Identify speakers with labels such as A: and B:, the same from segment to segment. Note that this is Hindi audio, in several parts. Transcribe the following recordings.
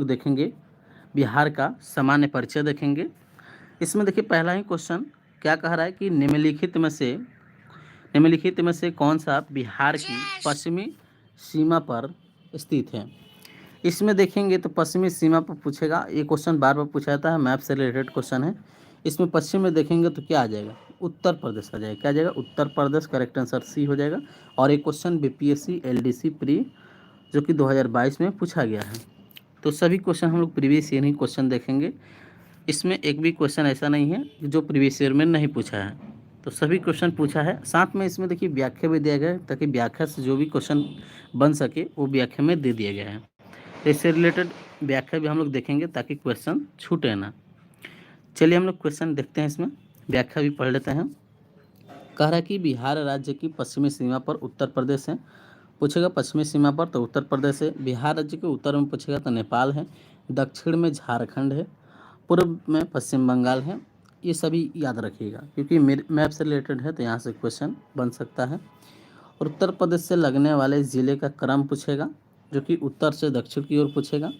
A: देखेंगे बिहार का सामान्य परिचय देखेंगे। इसमें देखिए पहला ही क्वेश्चन क्या कह रहा है कि निम्नलिखित में से कौन सा बिहार की पश्चिमी सीमा पर स्थित है। इसमें देखेंगे तो पश्चिमी सीमा पर पूछेगा, ये क्वेश्चन बार बार पूछा जाता है, मैप से रिलेटेड क्वेश्चन है। इसमें पश्चिम में देखेंगे तो क्या आ जाएगा, उत्तर प्रदेश आ जाएगा। क्या आ जाएगा, Uttar Pradesh. Correct answer C हो जाएगा। और एक क्वेश्चन बीपीएससी एलडीसी प्री जो कि 2022 में पूछा गया है। तो सभी क्वेश्चन हम लोग प्रीवियस ईयर ही क्वेश्चन देखेंगे। इसमें एक भी क्वेश्चन ऐसा नहीं है जो प्रीवियस ईयर में नहीं पूछा है, तो सभी क्वेश्चन पूछा है। साथ में इसमें देखिए व्याख्या भी दिया गया है, ताकि व्याख्या से जो भी क्वेश्चन बन सके वो व्याख्या में दे दिया गया है। तो इससे रिलेटेड व्याख्या भी हम लोग देखेंगे ताकि क्वेश्चन छूटे ना। चलिए हम लोग क्वेश्चन देखते हैं, इसमें व्याख्या भी पढ़ लेते हैं। कह रहा है कि बिहार राज्य की पश्चिमी सीमा पर उत्तर प्रदेश है। पूछेगा पश्चिमी सीमा पर तो उत्तर प्रदेश है। बिहार राज्य के उत्तर में पूछेगा तो नेपाल है। दक्षिण में झारखंड है। पूर्व में पश्चिम बंगाल है। ये सभी याद रखिएगा क्योंकि मैप से रिलेटेड है, तो यहाँ से क्वेश्चन बन सकता है। और उत्तर प्रदेश से लगने वाले ज़िले का क्रम पूछेगा, जो कि उत्तर से दक्षिण की ओर पूछेगा।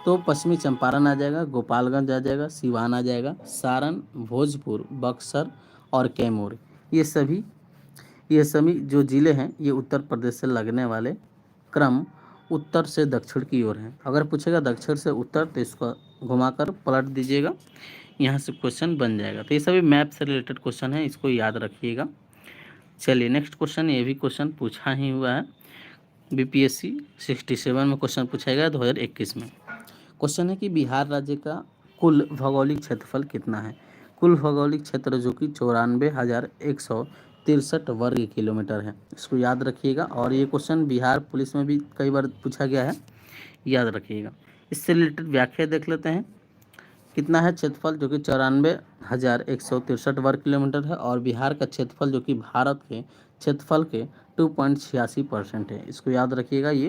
A: तो पश्चिमी चंपारण आ जाएगा, गोपालगंज आ जाएगा, सिवान आ जाएगा, सारण, भोजपुर, बक्सर और कैमूर। ये सभी जो ज़िले हैं ये उत्तर प्रदेश से लगने वाले क्रम उत्तर से दक्षिण की ओर हैं। अगर पूछेगा दक्षिण से उत्तर तो इसको घुमाकर पलट दीजिएगा, यहाँ से क्वेश्चन बन जाएगा। तो ये सभी मैप से रिलेटेड क्वेश्चन है, इसको याद रखिएगा। चलिए नेक्स्ट क्वेश्चन, ये भी क्वेश्चन पूछा ही हुआ है। बीपीएससी 67 में क्वेश्चन पूछा गया 2021 में। क्वेश्चन है कि बिहार राज्य का कुल भौगोलिक क्षेत्रफल कितना है। कुल भौगोलिक क्षेत्र जो कि 94,163 वर्ग किलोमीटर है, इसको याद रखिएगा। और ये क्वेश्चन बिहार पुलिस में भी कई बार पूछा गया है, याद रखिएगा। इससे रिलेटेड व्याख्या देख लेते हैं। कितना है क्षेत्रफल, जो कि 94,163 वर्ग किलोमीटर है। और बिहार का क्षेत्रफल जो कि भारत के क्षेत्रफल के 2.86% है, इसको याद रखिएगा। ये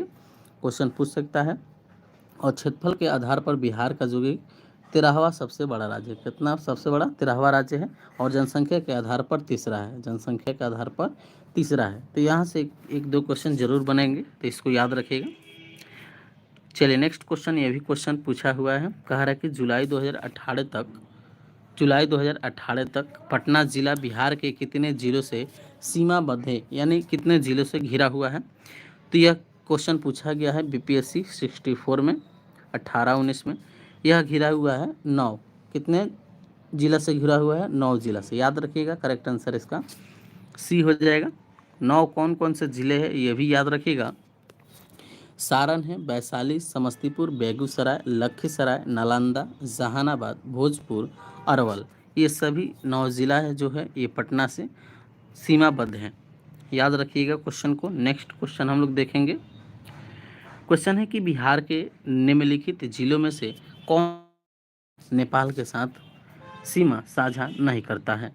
A: क्वेश्चन पूछ सकता है। और क्षेत्रफल के आधार पर बिहार का जो कि 13वां सबसे बड़ा राज्य है। कितना सबसे बड़ा, 13वां राज्य है। और जनसंख्या के आधार पर तीसरा है, जनसंख्या के आधार पर तीसरा है। तो यहाँ से एक दो क्वेश्चन जरूर बनेंगे, तो इसको याद रखिएगा। चलिए नेक्स्ट क्वेश्चन, ये भी क्वेश्चन पूछा हुआ है। कह रहा है कि जुलाई 2018 तक पटना जिला बिहार के कितने जिलों से सीमाबद्ध है, यानी कितने जिलों से घिरा हुआ है। तो यह क्वेश्चन पूछा गया है बीपीएससी 64 में 18-19 में। यह घिरा हुआ है 9, कितने जिला से घिरा हुआ है, 9 जिला से। याद रखिएगा, करेक्ट आंसर इसका सी हो जाएगा। 9 कौन कौन से जिले हैं ये भी याद रखिएगा। सारण है, वैशाली, समस्तीपुर, बेगूसराय, लखीसराय, नालंदा, जहानाबाद, भोजपुर, अरवल। ये सभी 9 जिला है जो है ये पटना से सीमाबद्ध हैं। याद रखिएगा क्वेश्चन को। नेक्स्ट क्वेश्चन हम लोग देखेंगे। क्वेश्चन है कि बिहार के निम्नलिखित जिलों में से कौन नेपाल के साथ सीमा साझा नहीं करता है।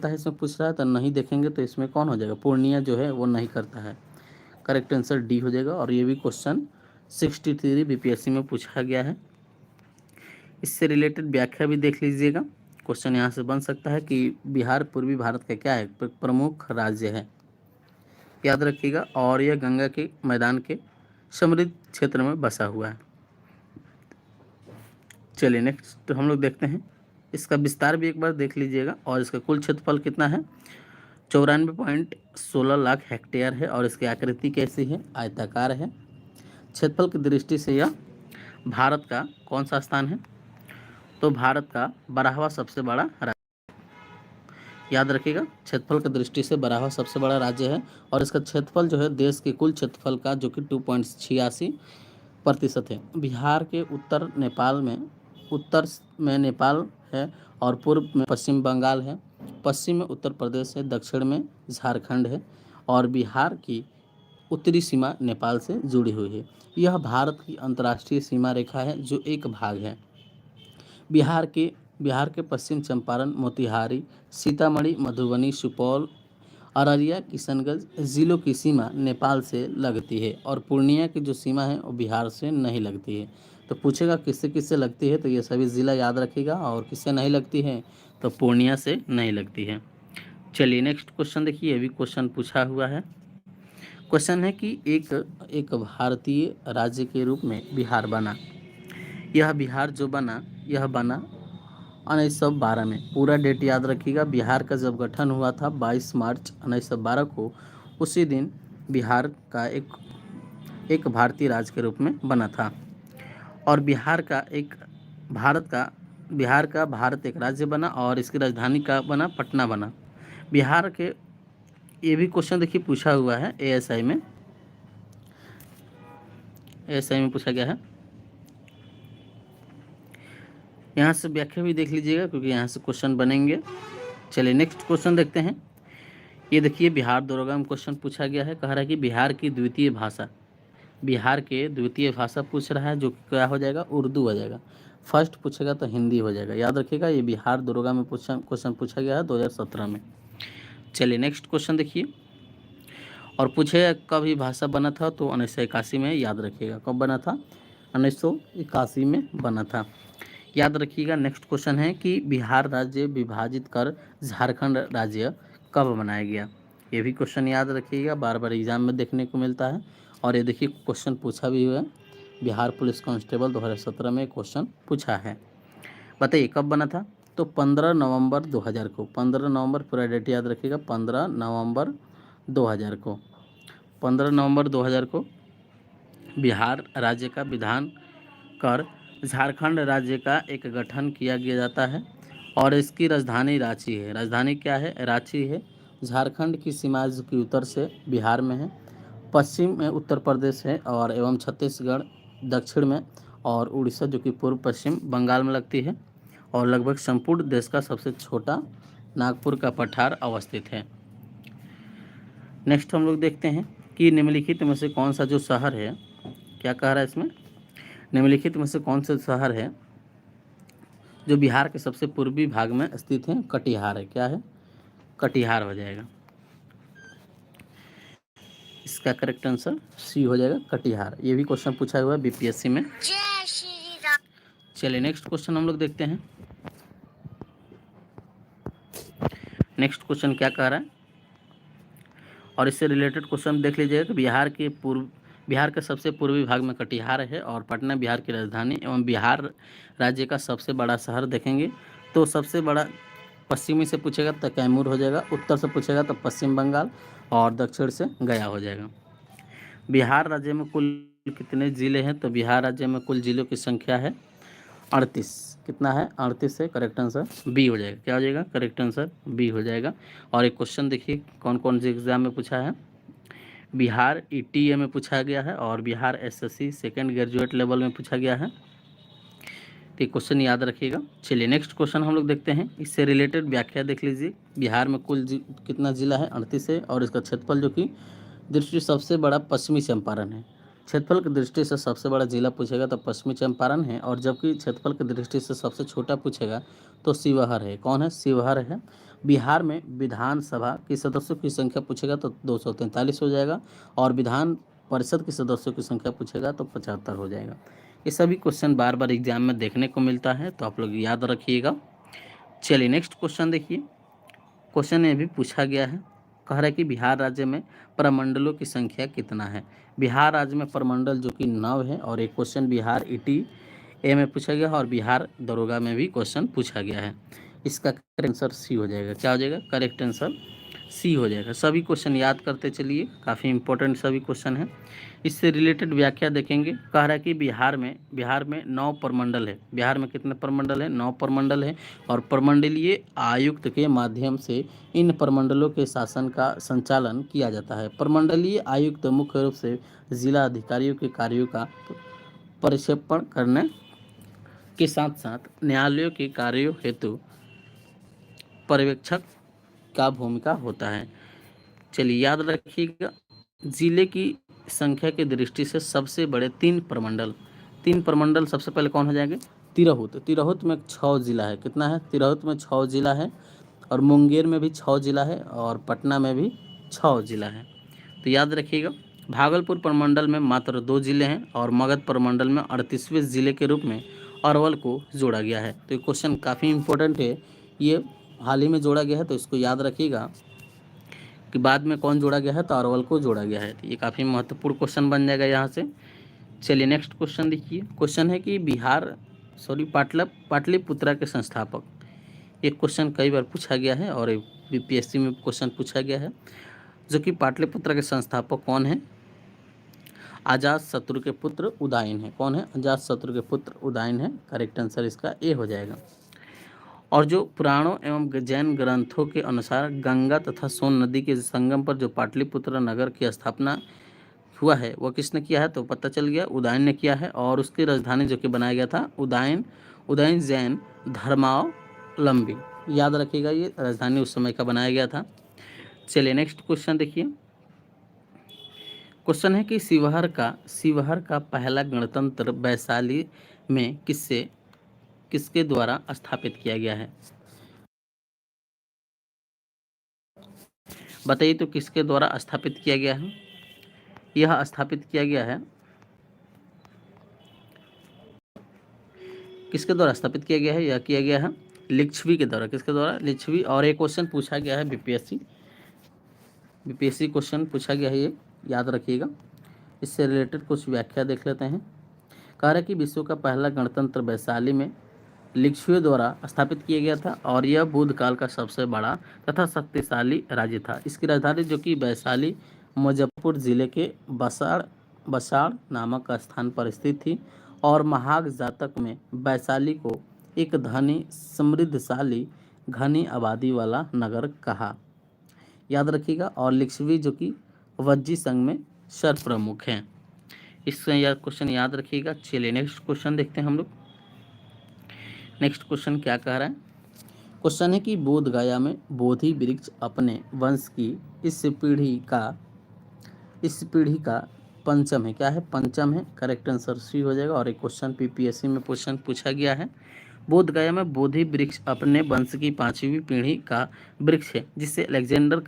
A: इसमें पूछ रहा है, तो नहीं देखेंगे तो इसमें कौन हो जाएगा, पूर्णिया जो है वो नहीं करता है। करेक्ट आंसर डी हो जाएगा। और ये भी क्वेश्चन 63 बीपीएससी में पूछा गया है। इससे रिलेटेड व्याख्या भी देख लीजिएगा। क्वेश्चन यहाँ से बन सकता है कि बिहार पूर्वी भारत का क्या है, प्रमुख राज्य है, याद रखिएगा। और यह गंगा के मैदान के समृद्ध क्षेत्र में बसा हुआ है। चलिए नेक्स्ट हम लोग देखते हैं। इसका विस्तार भी एक बार देख लीजिएगा। और इसका कुल क्षेत्रफल कितना है, 94.16 लाख हेक्टेयर है। और इसकी आकृति कैसी है, आयताकार है। क्षेत्रफल की दृष्टि से यह भारत का कौन सा स्थान है, तो भारत का 12वां सबसे बड़ा राज्य। याद रखिएगा, क्षेत्रफल की दृष्टि से 12वां सबसे बड़ा राज्य है। और इसका क्षेत्रफल जो है देश के कुल क्षेत्रफल का जो कि 2.86% है। बिहार के उत्तर में नेपाल है। और पूर्व में पश्चिम बंगाल है। पश्चिम में उत्तर प्रदेश है। दक्षिण में झारखंड है। और बिहार की उत्तरी सीमा नेपाल से जुड़ी हुई है। यह भारत की अंतर्राष्ट्रीय सीमा रेखा है जो एक भाग है। बिहार के पश्चिम चंपारण, मोतिहारी, सीतामढ़ी, मधुबनी, सुपौल, अररिया, किशनगंज जिलों की सीमा नेपाल से लगती है। और पूर्णिया की जो सीमा है वो बिहार से नहीं लगती है। तो पूछेगा किससे किससे लगती है, तो ये सभी ज़िला याद रखिएगा। और किससे नहीं लगती है, तो पूर्णिया से नहीं लगती है। चलिए नेक्स्ट क्वेश्चन देखिए, ये भी क्वेश्चन पूछा हुआ है। क्वेश्चन है कि एक एक भारतीय राज्य के रूप में बिहार बना। यह बिहार जो बना, यह बना 1912 में। पूरा डेट याद रखिएगा। बिहार का जब गठन हुआ था 22 मार्च 1912 को, उसी दिन बिहार का एक भारतीय राज्य के रूप में बना था। और भारत एक राज्य बना और इसकी राजधानी का बना पटना बना। बिहार के ये भी क्वेश्चन देखिए पूछा हुआ है एएसआई में पूछा गया है। यहाँ से व्याख्या भी देख लीजिएगा क्योंकि यहाँ से क्वेश्चन बनेंगे। चलिए नेक्स्ट क्वेश्चन देखते हैं। ये देखिए बिहार दरोगा में क्वेश्चन पूछा गया है। कह रहा है कि बिहार की द्वितीय भाषा, बिहार के द्वितीय भाषा पूछ रहा है, जो कि क्या हो जाएगा, उर्दू हो जाएगा। फर्स्ट पूछेगा तो हिंदी हो जाएगा। याद रखिएगा ये बिहार दरोगा में क्वेश्चन पूछा गया है 2017 में। चलिए नेक्स्ट क्वेश्चन देखिए। और पूछे कब ये भाषा बना था, तो 1981 में। याद रखिएगा कब बना था, 1981 में बना था। याद रखिएगा नेक्स्ट क्वेश्चन है कि बिहार राज्य विभाजित कर झारखंड राज्य कब बनाया गया। ये भी क्वेश्चन याद रखिएगा, बार बार एग्जाम में देखने को मिलता है। और ये देखिए क्वेश्चन पूछा भी हुआ है, बिहार पुलिस कांस्टेबल 2017 में क्वेश्चन पूछा है। बताइए कब बना था, तो 15 नवंबर 2000 को। 15 नवंबर पूरा डेट याद रखिएगा, 15 नवंबर 2000 को। 15 नवंबर 2000 को बिहार राज्य का विधान कर झारखंड राज्य का एक गठन किया गया जाता है। और इसकी राजधानी रांची है। राजधानी क्या है, रांची है। झारखंड की सीमा जो कि उत्तर से बिहार में है, पश्चिम में उत्तर प्रदेश है और एवं छत्तीसगढ़ दक्षिण में, और उड़ीसा जो कि पूर्व पश्चिम बंगाल में लगती है। और लगभग संपूर्ण देश का सबसे छोटा नागपुर का पठार अवस्थित है। नेक्स्ट हम लोग देखते हैं कि निम्नलिखित में से कौन सा जो शहर है, क्या कह रहा है इसमें, निम्नलिखित में से कौन सा शहर है जो बिहार के सबसे पूर्वी भाग में स्थित है। कटिहार है। क्या है, कटिहार हो जाएगा। इसका करेक्ट आंसर सी हो जाएगा, कटिहार। ये भी क्वेश्चन पूछा हुआ है बीपीएससी में। चलिए नेक्स्ट क्वेश्चन हम लोग देखते हैं। नेक्स्ट क्वेश्चन क्या कह रहा है, और इससे रिलेटेड क्वेश्चन देख लीजिएगा कि बिहार के सबसे पूर्वी भाग में कटिहार है और पटना बिहार की राजधानी एवं बिहार राज्य का सबसे बड़ा शहर देखेंगे तो सबसे बड़ा पश्चिमी से पूछेगा तो कैमूर हो जाएगा, उत्तर से पूछेगा तो पश्चिम बंगाल, और दक्षिण से गया हो जाएगा। बिहार राज्य में कुल कितने ज़िले हैं, तो बिहार राज्य में कुल ज़िलों की संख्या है 38। कितना है, 38 है। करेक्ट आंसर बी हो जाएगा। क्या हो जाएगा, करेक्ट आंसर बी हो जाएगा। और एक क्वेश्चन देखिए कौन कौन से एग्जाम में पूछा है। बिहार ईटीए में पूछा गया है और Bihar SSC second graduate level में पूछा गया है। तो क्वेश्चन याद रखिएगा। चलिए नेक्स्ट क्वेश्चन हम लोग देखते हैं। इससे रिलेटेड व्याख्या देख लीजिए। बिहार में कुल कितना जिला है, 38 है। और इसका क्षेत्रफल जो कि दृष्टि सबसे बड़ा पश्चिमी चंपारण है। क्षेत्रफल की दृष्टि से सबसे बड़ा जिला पूछेगा तो पश्चिमी चंपारण है, और जबकि क्षेत्रफल की दृष्टि से सबसे छोटा पूछेगा तो शिवहर है। कौन है, शिवहर है। बिहार में विधानसभा की सदस्यों की संख्या पूछेगा तो 243 हो जाएगा, और विधान परिषद के सदस्यों की संख्या पूछेगा तो 75 हो जाएगा। ये सभी क्वेश्चन बार बार एग्जाम में देखने को मिलता है, तो आप लोग याद रखिएगा। चलिए नेक्स्ट क्वेश्चन देखिए। क्वेश्चन ये भी पूछा गया है, कह रहा है कि बिहार राज्य में प्रमंडलों की संख्या कितना है। बिहार राज्य में प्रमंडल जो कि 9 है, और एक क्वेश्चन बिहार ईटी ए में पूछा गया है और बिहार दरोगा में भी क्वेश्चन पूछा गया है। इसका करेक्ट आंसर सी हो जाएगा। क्या हो जाएगा, करेक्ट आंसर सी हो जाएगा। सभी क्वेश्चन याद करते चलिए, काफ़ी इंपॉर्टेंट सभी क्वेश्चन हैं। इससे रिलेटेड व्याख्या देखेंगे। कह रहा है कि बिहार में 9 प्रमंडल है। बिहार में कितने प्रमंडल है, 9 प्रमंडल है, और प्रमंडलीय आयुक्त के माध्यम से इन प्रमंडलों के शासन का संचालन किया जाता है। प्रमंडलीय आयुक्त मुख्य रूप से जिला अधिकारियों के कार्यों का प्रक्षेपण करने के साथ साथ न्यायालयों के कार्यों हेतु पर्यवेक्षक का भूमिका होता है। चलिए याद रखिएगा, जिले की संख्या की दृष्टि से सबसे बड़े 3 प्रमंडल सबसे पहले कौन हो जाएंगे, तिरहुत में 6 जिला है। कितना है, तिरहुत में 6 जिला है, और मुंगेर में भी 6 जिला है, और पटना में भी 6 जिला है। तो याद रखिएगा। भागलपुर प्रमंडल में मात्र 2 जिले हैं, और मगध प्रमंडल में 38वें जिले के रूप में अरवल को जोड़ा गया है। तो ये क्वेश्चन काफ़ी इंपॉर्टेंट है, ये हाल ही में जोड़ा गया है, तो इसको याद रखिएगा। कि बाद में कौन जोड़ा गया है, तो अरवल को जोड़ा गया है। ये काफ़ी महत्वपूर्ण क्वेश्चन बन जाएगा यहाँ से। चलिए नेक्स्ट क्वेश्चन देखिए। क्वेश्चन है कि पाटलिपुत्रा के संस्थापक। ये क्वेश्चन कई बार पूछा गया है और बीपीएससी में क्वेश्चन पूछा गया है, जो कि पाटलिपुत्र के संस्थापक कौन है? अजात शत्रु के पुत्र उदयन है। कौन है? अजात शत्रु के पुत्र उदयन है। करेक्ट आंसर इसका ए हो जाएगा। और जो पुराणों एवं जैन ग्रंथों के अनुसार गंगा तथा सोन नदी के संगम पर जो पाटलिपुत्र नगर की स्थापना हुआ है, वह किसने किया है? तो पता चल गया, उदयन ने किया है। और उसकी राजधानी जो कि बनाया गया था उदयन जैन धर्मावलंबी, याद रखिएगा, ये राजधानी उस समय का बनाया गया था। चलिए नेक्स्ट क्वेश्चन देखिए। क्वेश्चन है कि शिवहर का पहला गणतंत्र वैशाली में किसके द्वारा स्थापित किया गया है? बताइए तो किसके द्वारा स्थापित किया गया है? यह स्थापित किया गया है, किसके द्वारा स्थापित किया गया है? यह किया गया है लिच्छवी के द्वारा। किसके द्वारा? लिच्छवी। और एक क्वेश्चन पूछा गया है बीपीएससी क्वेश्चन पूछा गया है, ये याद रखिएगा। इससे रिलेटेड कुछ व्याख्या देख लेते हैं। कह रहा है कि विश्व का पहला गणतंत्र वैशाली में लिच्छवियों द्वारा स्थापित किया गया था और यह बुद्ध काल का सबसे बड़ा तथा शक्तिशाली राज्य था। इसकी राजधानी जो कि वैशाली मुजफ्फरपुर जिले के बसाड़ नामक स्थान पर स्थित थी। और महाग जातक में वैशाली को एक धनी समृद्धशाली घनी आबादी वाला नगर कहा, याद रखिएगा। और लिच्छवी जो कि वज्जी संघ में सर्वप्रमुख हैं। इससे यह क्वेश्चन याद रखिएगा। चलिए नेक्स्ट क्वेश्चन देखते हैं हम लोग। नेक्स्ट क्वेश्चन क्या कह रहा है? क्वेश्चन है कि बोध गया में बोधि वृक्ष अपने वंश की इस पीढ़ी का पंचम है। क्या है? पंचम है। करेक्ट आंसर सी हो जाएगा। और एक क्वेश्चन पीपीएससी में क्वेश्चन पूछा गया है, बोध गया में बोधि वृक्ष अपने वंश की 5वीं पीढ़ी का वृक्ष है, जिसे अलेक्जेंडर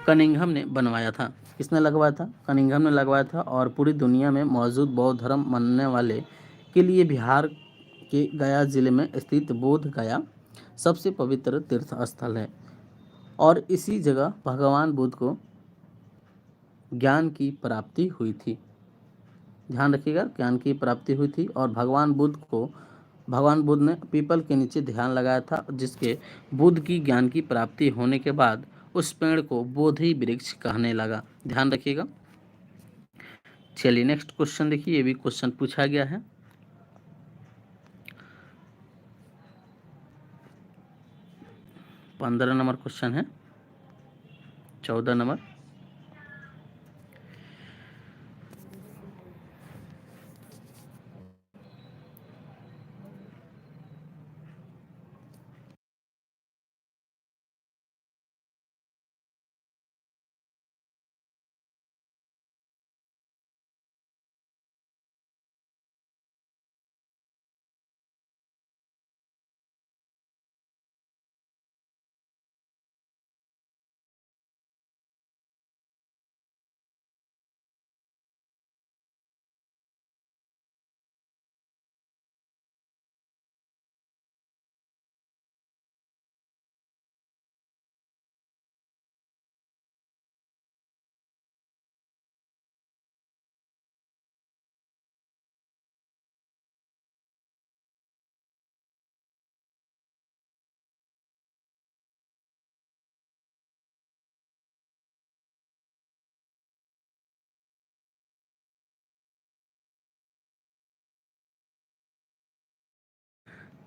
A: कनिंघम ने बनवाया था। किसने लगवाया था? कनिंघम ने लगवाया था। और पूरी दुनिया में मौजूद बौद्ध धर्म मानने वाले के लिए बिहार के गया जिले में स्थित बोध गया सबसे पवित्र तीर्थ स्थल है। और इसी जगह भगवान बुद्ध को ज्ञान की प्राप्ति हुई थी। ध्यान रखिएगा, ज्ञान की प्राप्ति हुई थी। और भगवान बुद्ध ने पीपल के नीचे ध्यान लगाया था, जिसके बुद्ध की ज्ञान की प्राप्ति होने के बाद उस पेड़ को बोधि वृक्ष कहने लगा। ध्यान रखिएगा। चलिए नेक्स्ट क्वेश्चन देखिए। ये भी क्वेश्चन पूछा गया है। 15 नंबर क्वेश्चन है। 14 नंबर।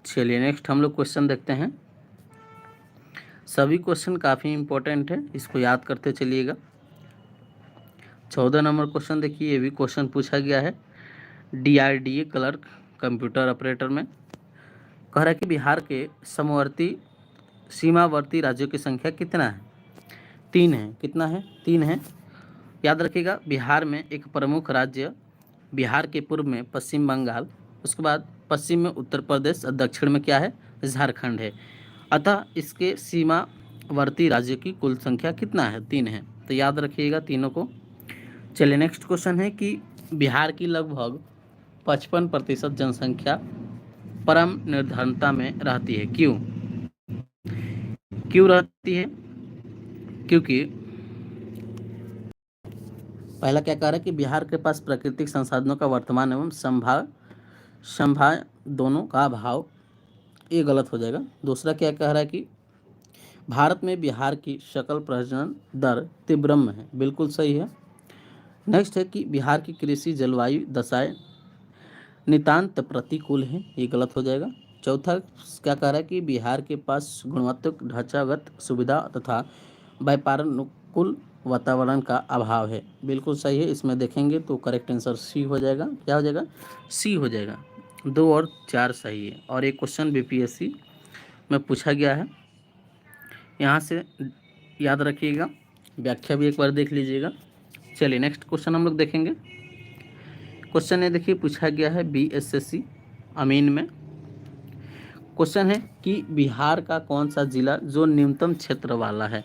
A: चलिए नेक्स्ट हम लोग क्वेश्चन देखते हैं। सभी क्वेश्चन काफ़ी इंपॉर्टेंट है, इसको याद करते चलिएगा। 14 नंबर क्वेश्चन देखिए। ये भी क्वेश्चन पूछा गया है DRDA क्लर्क कंप्यूटर ऑपरेटर में। कह रहा है कि बिहार के सीमावर्ती राज्यों की संख्या कितना है? 3 है। कितना है? 3 है। याद रखिएगा। बिहार में एक प्रमुख राज्य, बिहार के पूर्व में पश्चिम बंगाल, उसके बाद पश्चिम में उत्तर प्रदेश और दक्षिण में क्या है? झारखंड है। अतः इसके सीमावर्ती राज्यों की कुल संख्या कितना है? 3 है। तो याद रखिएगा तीनों को। चलिए नेक्स्ट क्वेश्चन है कि बिहार की लगभग 55% जनसंख्या परम निर्धनता में रहती है। क्यों रहती है? क्योंकि पहला क्या कह रहा है कि बिहार के पास प्राकृतिक संसाधनों का वर्तमान एवं संभाव्य दोनों का अभाव, ये गलत हो जाएगा। दूसरा क्या कह रहा है कि भारत में बिहार की सकल प्रजनन दर तीव्रम है, बिल्कुल सही है। नेक्स्ट है कि बिहार की कृषि जलवायु दशाएं नितांत प्रतिकूल है, ये गलत हो जाएगा। चौथा क्या कह रहा है कि बिहार के पास गुणवत्ता ढांचागत सुविधा तथा व्यापारानुकूल वातावरण का अभाव है, बिल्कुल सही है। इसमें देखेंगे तो करेक्ट आंसर सी हो जाएगा। क्या हो जाएगा? सी हो जाएगा। 2 और 4 सही है। और एक क्वेश्चन बीपीएससी में पूछा गया है, यहाँ से याद रखिएगा, व्याख्या भी एक बार देख लीजिएगा। चलिए नेक्स्ट क्वेश्चन हम लोग देखेंगे। क्वेश्चन ये देखिए पूछा गया है बीएसएससी अमीन में। क्वेश्चन है कि बिहार का कौन सा जिला जो न्यूनतम क्षेत्र वाला है।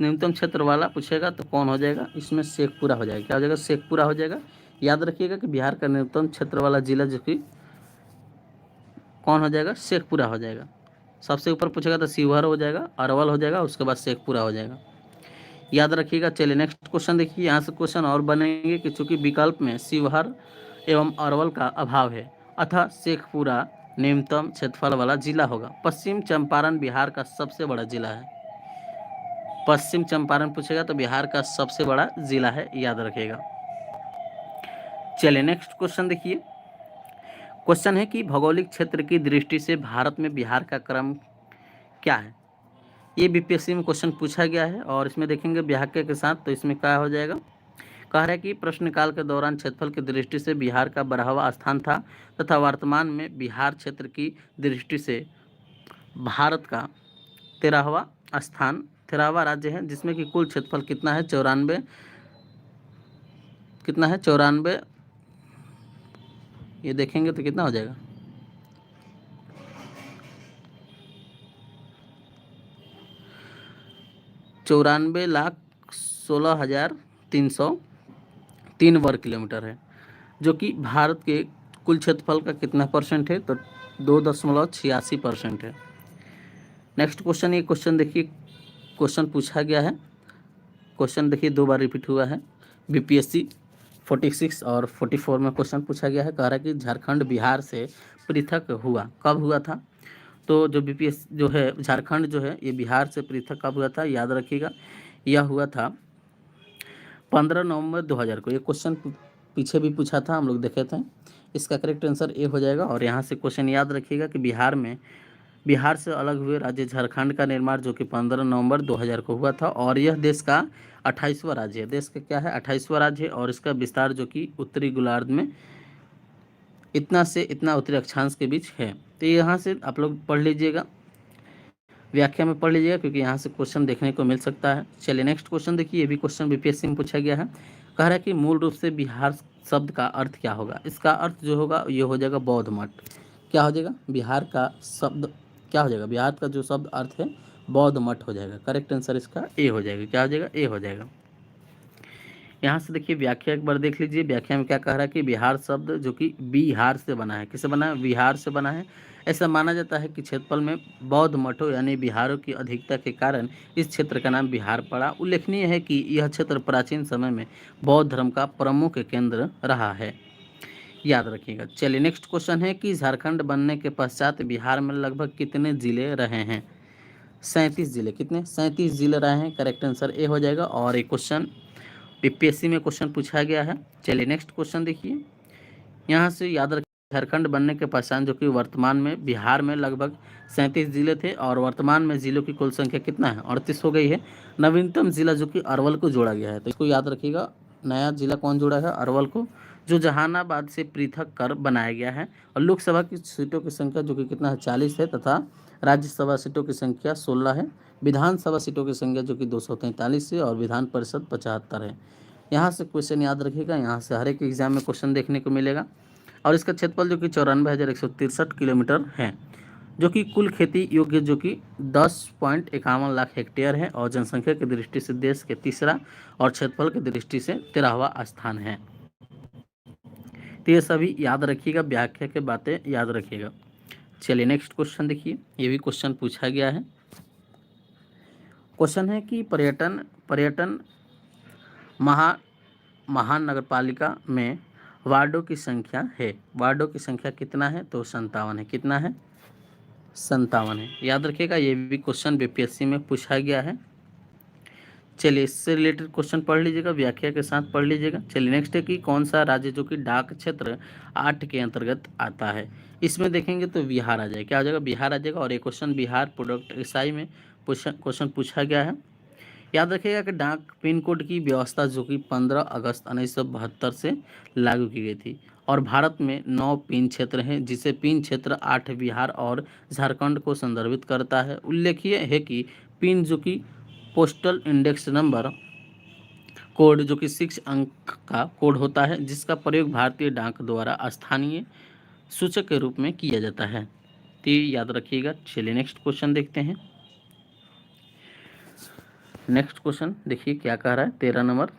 A: न्यूनतम क्षेत्र वाला पूछेगा तो कौन हो जाएगा? इसमें शेखपुरा हो जाएगा। क्या हो जाएगा? शेखपुरा हो जाएगा। याद रखिएगा कि बिहार का न्यूनतम क्षेत्र वाला जिला जो कि कौन हो जाएगा? शेखपुरा हो जाएगा। सबसे ऊपर पूछेगा तो शिवहर हो जाएगा, अरवल हो जाएगा, उसके बाद शेखपुरा हो जाएगा। याद रखिएगा। चलिए नेक्स्ट क्वेश्चन देखिए। यहाँ से क्वेश्चन और बनेंगे कि चूंकि विकल्प में शिवहर एवं अरवल का अभाव है अतः शेखपुरा न्यूनतम क्षेत्रफल वाला जिला होगा। पश्चिम चंपारण बिहार का सबसे बड़ा जिला है। पश्चिम चंपारण पूछेगा तो बिहार का सबसे बड़ा जिला है, याद रखिएगा। चलिए नेक्स्ट क्वेश्चन देखिए। क्वेश्चन है कि भौगोलिक क्षेत्र की दृष्टि से भारत में बिहार का क्रम क्या है। ये बीपीएससी में क्वेश्चन पूछा गया है और इसमें देखेंगे व्याख्या के साथ, तो इसमें क्या हो जाएगा? कह रहा है कि प्रश्नकाल के दौरान क्षेत्रफल की दृष्टि से बिहार का 12वां स्थान था तथा वर्तमान में बिहार क्षेत्र की दृष्टि से भारत का 13वां स्थान, 13वां राज्य है, जिसमें कि कुल क्षेत्रफल कितना है? 94, कितना है? 94। ये देखेंगे तो कितना हो जाएगा? 94,16,303 वर्ग किलोमीटर है, जो कि भारत के कुल क्षेत्रफल का कितना परसेंट है? तो 2.86% है। नेक्स्ट क्वेश्चन, ये क्वेश्चन देखिए, क्वेश्चन पूछा गया है। क्वेश्चन देखिए 2 बार रिपीट हुआ है। बीपीएससी 46 और 44 में क्वेश्चन पूछा गया है। कह रहा है कि झारखंड बिहार से पृथक हुआ, कब हुआ था? तो जो बीपीएस जो है, झारखंड जो है ये बिहार से पृथक कब हुआ था? याद रखिएगा, यह हुआ था 15 नवंबर 2000 को। ये क्वेश्चन पीछे भी पूछा था, हम लोग देखे थे। इसका करेक्ट आंसर ए हो जाएगा। और यहाँ से क्वेश्चन याद रखिएगा कि बिहार से अलग हुए राज्य झारखंड का निर्माण जो कि 15 नवंबर 2000 को हुआ था और यह देश का 28वां राज्य है। देश का क्या है? 28वां राज्य है और इसका विस्तार जो कि उत्तरी गोलार्ध में इतना से इतना उत्तरी अक्षांश के बीच है। तो यहाँ से आप लोग पढ़ लीजिएगा, व्याख्या में पढ़ लीजिएगा, क्योंकि यहाँ से क्वेश्चन देखने को मिल सकता है। चलिए नेक्स्ट क्वेश्चन देखिए। ये भी क्वेश्चन बीपीएससी में पूछा गया है। कह रहा है कि मूल रूप से बिहार शब्द का अर्थ क्या होगा? इसका अर्थ जो होगा ये हो जाएगा बौद्ध मठ। क्या हो जाएगा? बिहार का शब्द क्या हो जाएगा? बिहार का जो शब्द अर्थ है बौद्ध मठ हो जाएगा। करेक्ट आंसर इसका ए हो जाएगा। क्या हो जाएगा? ए हो जाएगा। यहाँ से देखिए व्याख्या एक बार देख लीजिए। व्याख्या में क्या कह रहा है कि बिहार शब्द जो कि बिहार से बना है। किससे बना है? बिहार से बना है। ऐसा माना जाता है कि क्षेत्रफल में बौद्ध मठों यानी बिहारों की अधिकता के कारण इस क्षेत्र का नाम बिहार पड़ा। उल्लेखनीय है कि यह क्षेत्र प्राचीन समय में बौद्ध धर्म का प्रमुख केंद्र रहा है, याद रखिएगा। चलिए नेक्स्ट क्वेश्चन है कि झारखंड बनने के पश्चात बिहार में लगभग कितने जिले रहे हैं? 37 जिले। कितने? 37 जिले रहे हैं। करेक्ट आंसर ए हो जाएगा। और एक क्वेश्चन बीपीएससी में क्वेश्चन पूछा गया है। चलिए नेक्स्ट क्वेश्चन देखिए। यहाँ से याद रखिए, झारखंड बनने के पश्चात जो कि वर्तमान में बिहार में लगभग 37 जिले थे और वर्तमान में जिलों की कुल संख्या कितना है? 38 हो गई है। नवीनतम जिला जो कि अरवल को जोड़ा गया है, तो इसको याद रखिएगा। नया जिला कौन जोड़ा है? अरवल को, जो जहानाबाद से पृथक कर बनाया गया है। और लोकसभा की सीटों की संख्या जो कि कितना है? 40 है तथा राज्यसभा सीटों की संख्या 16 है। विधानसभा सीटों की संख्या जो कि 243 है और विधान परिषद 75 है। यहाँ से क्वेश्चन याद रखिएगा, यहाँ से हर एक एग्जाम में क्वेश्चन देखने को मिलेगा। और इसका क्षेत्रफल जो कि 94,163 किलोमीटर है, जो कि कुल खेती योग्य जो कि 10.51 लाख हेक्टेयर है और जनसंख्या की दृष्टि से देश के तीसरा और क्षेत्रफल की दृष्टि से 13वां स्थान है। तो ये सभी याद रखिएगा, व्याख्या के बातें याद रखिएगा। चलिए नेक्स्ट क्वेश्चन देखिए। ये भी क्वेश्चन पूछा गया है। क्वेश्चन है कि पर्यटन पर्यटन महा महान नगरपालिका में वार्डों की संख्या है, वार्डों की संख्या कितना है? तो 57 है। कितना है? 57 है। याद रखिएगा, ये भी क्वेश्चन बीपीएससी में पूछा गया है। चलिए, इससे रिलेटेड क्वेश्चन पढ़ लीजिएगा, व्याख्या के साथ पढ़ लीजिएगा। चलिए नेक्स्ट है कि कौन सा राज्य जो कि डाक क्षेत्र 8 के अंतर्गत आता है। इसमें देखेंगे तो बिहार आ जाएगा। क्या आ जाएगा? बिहार आ जाएगा। और एक क्वेश्चन बिहार प्रोडक्ट एसआई में क्वेश्चन पूछा गया है। याद रखिएगा कि डाक पिन कोड की व्यवस्था जो कि 15 अगस्त 1972 से लागू की गई थी। और भारत में 9 पिन क्षेत्र हैं, जिसे पिन क्षेत्र 8 बिहार और झारखंड को संदर्भित करता है। उल्लेखनीय है कि पिन जो कि पोस्टल इंडेक्स नंबर कोड जो कि 6 अंक का कोड होता है, जिसका प्रयोग भारतीय डाक द्वारा स्थानीय सूचक के रूप में किया जाता है। तो ये याद रखिएगा। चलिए नेक्स्ट क्वेश्चन देखते हैं। नेक्स्ट क्वेश्चन देखिए क्या कह रहा है, 13 नंबर।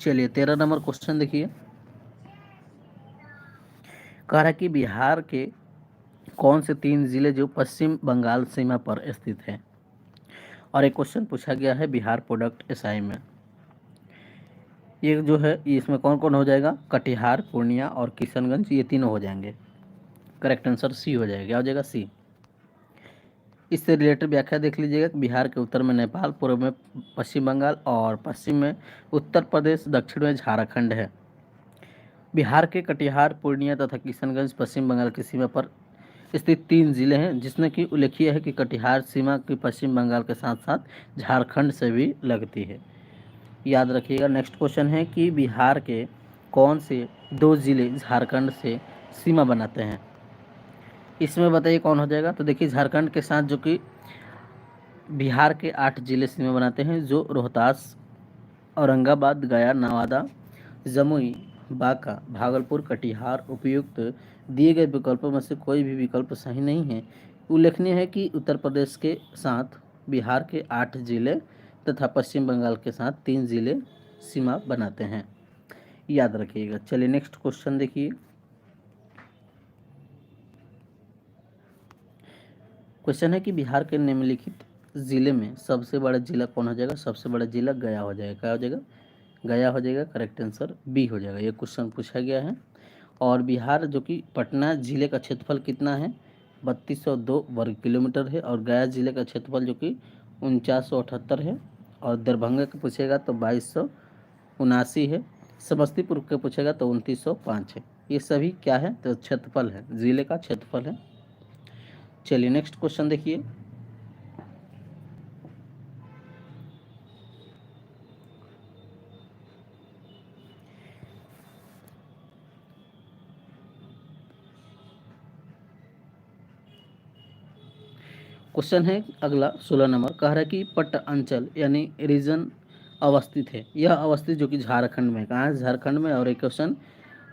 A: चलिए 13 नंबर क्वेश्चन देखिए, कह रहा है कि बिहार के कौन से 3 जिले जो पश्चिम बंगाल सीमा पर स्थित है। और एक क्वेश्चन पूछा गया है बिहार प्रोडक्ट एसआई में। ये जो है इसमें कौन कौन हो जाएगा? कटिहार, पूर्णिया और किशनगंज, ये तीनों हो जाएंगे। करेक्ट आंसर सी हो जाएगा। क्या हो जाएगा? सी। इससे रिलेटेड व्याख्या देख लीजिएगा कि बिहार के उत्तर में नेपाल, पूर्व में पश्चिम बंगाल और पश्चिम में उत्तर प्रदेश, दक्षिण में झारखंड है। बिहार के कटिहार, पूर्णिया तथा किशनगंज पश्चिम बंगाल की सीमा पर स्थित 3 जिले हैं, जिसमें कि उल्लेखनीय है कि कटिहार सीमा की पश्चिम बंगाल के साथ साथ झारखंड से भी लगती है। याद रखिएगा। नेक्स्ट क्वेश्चन है कि बिहार के कौन से 2 जिले झारखंड से सीमा बनाते हैं। इसमें बताइए कौन हो जाएगा? तो देखिए, झारखंड के साथ जो कि बिहार के 8 जिले सीमा बनाते हैं, जो रोहतास, औरंगाबाद, गया, नवादा, जमुई, बांका, भागलपुर, कटिहार। उपयुक्त दिए गए विकल्पों में से कोई भी विकल्प सही नहीं है। उल्लेखनीय है कि उत्तर प्रदेश के साथ बिहार के 8 जिले तथा पश्चिम बंगाल के साथ 3 जिले सीमा बनाते हैं। याद रखिएगा। चलिए नेक्स्ट क्वेश्चन देखिए। क्वेश्चन है कि बिहार के निम्नलिखित जिले में सबसे बड़ा जिला कौन हो जाएगा? सबसे बड़ा जिला गया हो जाएगा। क्या हो जाएगा? गया हो जाएगा। करेक्ट आंसर बी हो जाएगा। ये क्वेश्चन पूछा गया है। और बिहार जो कि पटना जिले का क्षेत्रफल कितना है? 3202 वर्ग किलोमीटर है। और गया जिले का क्षेत्रफल जो कि 4978 है। और दरभंगा का पूछेगा तो 2279 है। समस्तीपुर का पूछेगा तो 2905 है। ये सभी क्या है? तो क्षेत्रफल है, जिले का क्षेत्रफल है। चलिए नेक्स्ट क्वेश्चन देखिए। क्वेश्चन है अगला 16 नंबर, कह रहा है कि पट अंचल यानी रीजन अवस्थित है। यह अवस्थित जो कि झारखंड में, कहाँ है? झारखंड में। और एक क्वेश्चन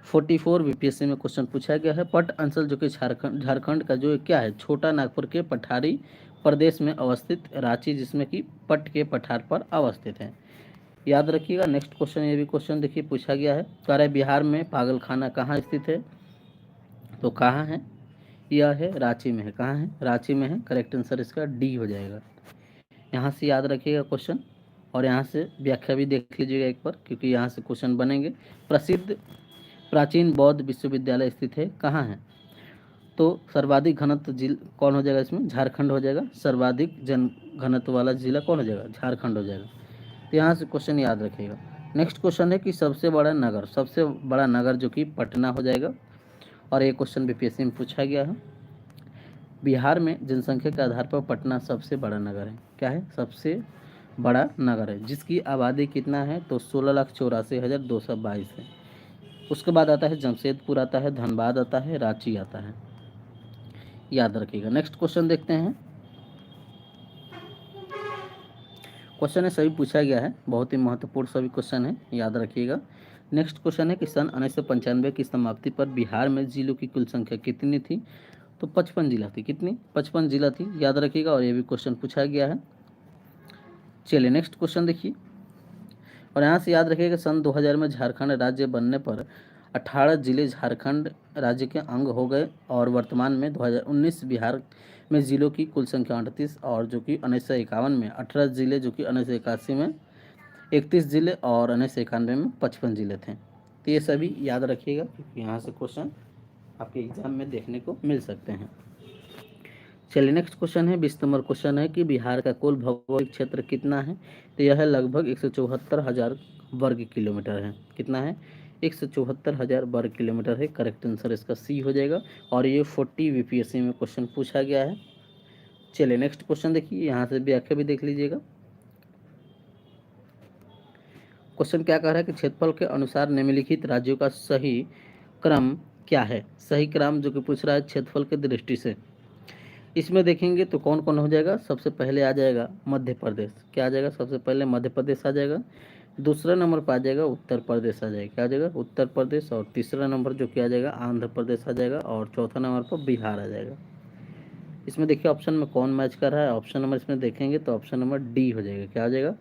A: 44 बीपीएससी में क्वेश्चन पूछा गया है। पट अंचल जो कि झारखंड झारखंड का जो क्या है? छोटा नागपुर के पठारी प्रदेश में अवस्थित रांची, जिसमें कि पट के पठार पर अवस्थित है। याद रखिएगा। नेक्स्ट क्वेश्चन, ये भी क्वेश्चन देखिए पूछा गया है। कह रहा है बिहार में पागलखाना कहाँ स्थित है? तो कहाँ है? यह है रांची में है। कहाँ है? रांची में है। करेक्ट आंसर इसका डी हो जाएगा। यहाँ से याद रखिएगा क्वेश्चन। और यहाँ से व्याख्या भी देख लीजिएगा एक बार, क्योंकि यहाँ से क्वेश्चन बनेंगे। प्रसिद्ध प्राचीन बौद्ध विश्वविद्यालय स्थित है कहाँ है? तो सर्वाधिक घनत्व जिला कौन हो जाएगा? इसमें झारखंड हो जाएगा। सर्वाधिक जन घनत्व वाला जिला कौन हो जाएगा? झारखंड हो जाएगा। तो यहाँ से क्वेश्चन याद रखिएगा। नेक्स्ट क्वेश्चन है कि सबसे बड़ा नगर जो कि पटना हो जाएगा। और ये क्वेश्चन बीपीएससी में पूछा गया है। बिहार में जनसंख्या के आधार पर पटना सबसे बड़ा नगर है। क्या है? सबसे बड़ा नगर है, जिसकी आबादी कितना है तो 16,84,222 है। उसके बाद आता है जमशेदपुर, आता है धनबाद, आता है रांची, आता है। याद रखिएगा। नेक्स्ट क्वेश्चन देखते हैं। क्वेश्चन है सभी पूछा गया है, बहुत ही महत्वपूर्ण सभी क्वेश्चन है, याद रखिएगा। नेक्स्ट क्वेश्चन है कि सन 1995 की समाप्ति पर बिहार में जिलों की कुल संख्या कितनी थी तो 55 जिला थी। कितनी? 55 जिला थी, याद रखिएगा। और ये भी क्वेश्चन पूछा गया है। चलिए नेक्स्ट क्वेश्चन देखिए। और यहाँ से याद रखिएगा सन 2000 में झारखंड राज्य बनने पर 18 जिले झारखंड राज्य के अंग हो गए और वर्तमान में 2019 बिहार में जिलों की कुल संख्या 38 और जो कि 1951 में 18 जिले, जो कि 1981 में 31 जिले और 1991 में 55 जिले थे। तो ये सभी याद रखिएगा क्योंकि यहाँ से क्वेश्चन आपके एग्जाम में देखने को मिल सकते हैं। चलिए नेक्स्ट क्वेश्चन है 20 नंबर क्वेश्चन है कि बिहार का कुल भौगोलिक क्षेत्र कितना है तो यह है लगभग 174,000 वर्ग किलोमीटर है। कितना है? 174,000 वर्ग किलोमीटर है। करेक्ट आंसर इसका सी हो जाएगा और ये 40 वीपीएससी में क्वेश्चन पूछा गया है। चलिए नेक्स्ट क्वेश्चन देखिए, यहाँ से व्याख्या भी देख लीजिएगा। क्वेश्चन क्या कह रहा है कि क्षेत्रफल के अनुसार निम्नलिखित राज्यों का सही क्रम क्या है। सही क्रम जो कि पूछ रहा है क्षेत्रफल की दृष्टि से। इसमें देखेंगे तो कौन कौन हो जाएगा। सबसे पहले आ जाएगा मध्य प्रदेश। क्या आ जाएगा? सबसे पहले मध्य प्रदेश आ जाएगा। दूसरा नंबर पर आ जाएगा उत्तर प्रदेश आ जाएगा। क्या आ जाएगा? उत्तर प्रदेश। और तीसरा नंबर जो क्या आ जाएगा आंध्र प्रदेश आ जाएगा। और चौथा नंबर पर बिहार आ जाएगा। इसमें देखिए ऑप्शन में कौन मैच कर रहा है। ऑप्शन नंबर इसमें देखेंगे तो ऑप्शन नंबर डी हो जाएगा। क्या हो जाएगा?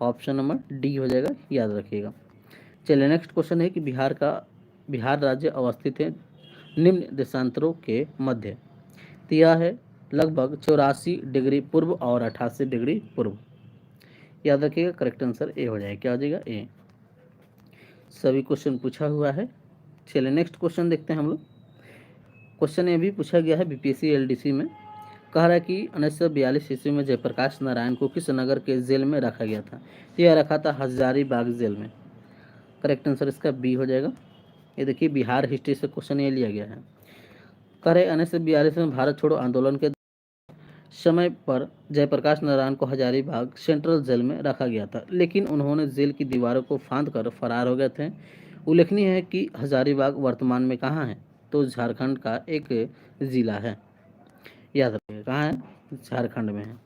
A: ऑप्शन नंबर डी हो जाएगा, याद रखिएगा। चलिए नेक्स्ट क्वेश्चन है कि बिहार राज्य अवस्थित है निम्न देशांतरों के मध्य। तो यह है लगभग 84 डिग्री पूर्व और 88 डिग्री पूर्व। याद रखिएगा, करेक्ट आंसर ए हो जाएगा। क्या हो जाएगा? ए। सभी क्वेश्चन पूछा हुआ है। चलिए नेक्स्ट क्वेश्चन देखते हैं हम लोग। क्वेश्चन ये भी पूछा गया है बीपीएससी एलडीसी में। कह रहा है कि 1942 ईस्वी में जयप्रकाश नारायण को किस नगर के जेल में रखा गया था। यह रखा था हजारीबाग जेल में। करेक्ट आंसर इसका बी हो जाएगा। ये देखिए बिहार हिस्ट्री से क्वेश्चन ये लिया गया है। कह रहे 1942 में भारत छोड़ो आंदोलन के समय पर जयप्रकाश नारायण को हजारीबाग सेंट्रल जेल में रखा गया था, लेकिन उन्होंने जेल की दीवारों को फांद कर फरार हो गए थे। उल्लेखनीय है कि हजारीबाग वर्तमान में कहाँ है तो झारखंड का एक जिला है। याद रखिएगा कहाँ है, झारखंड में है।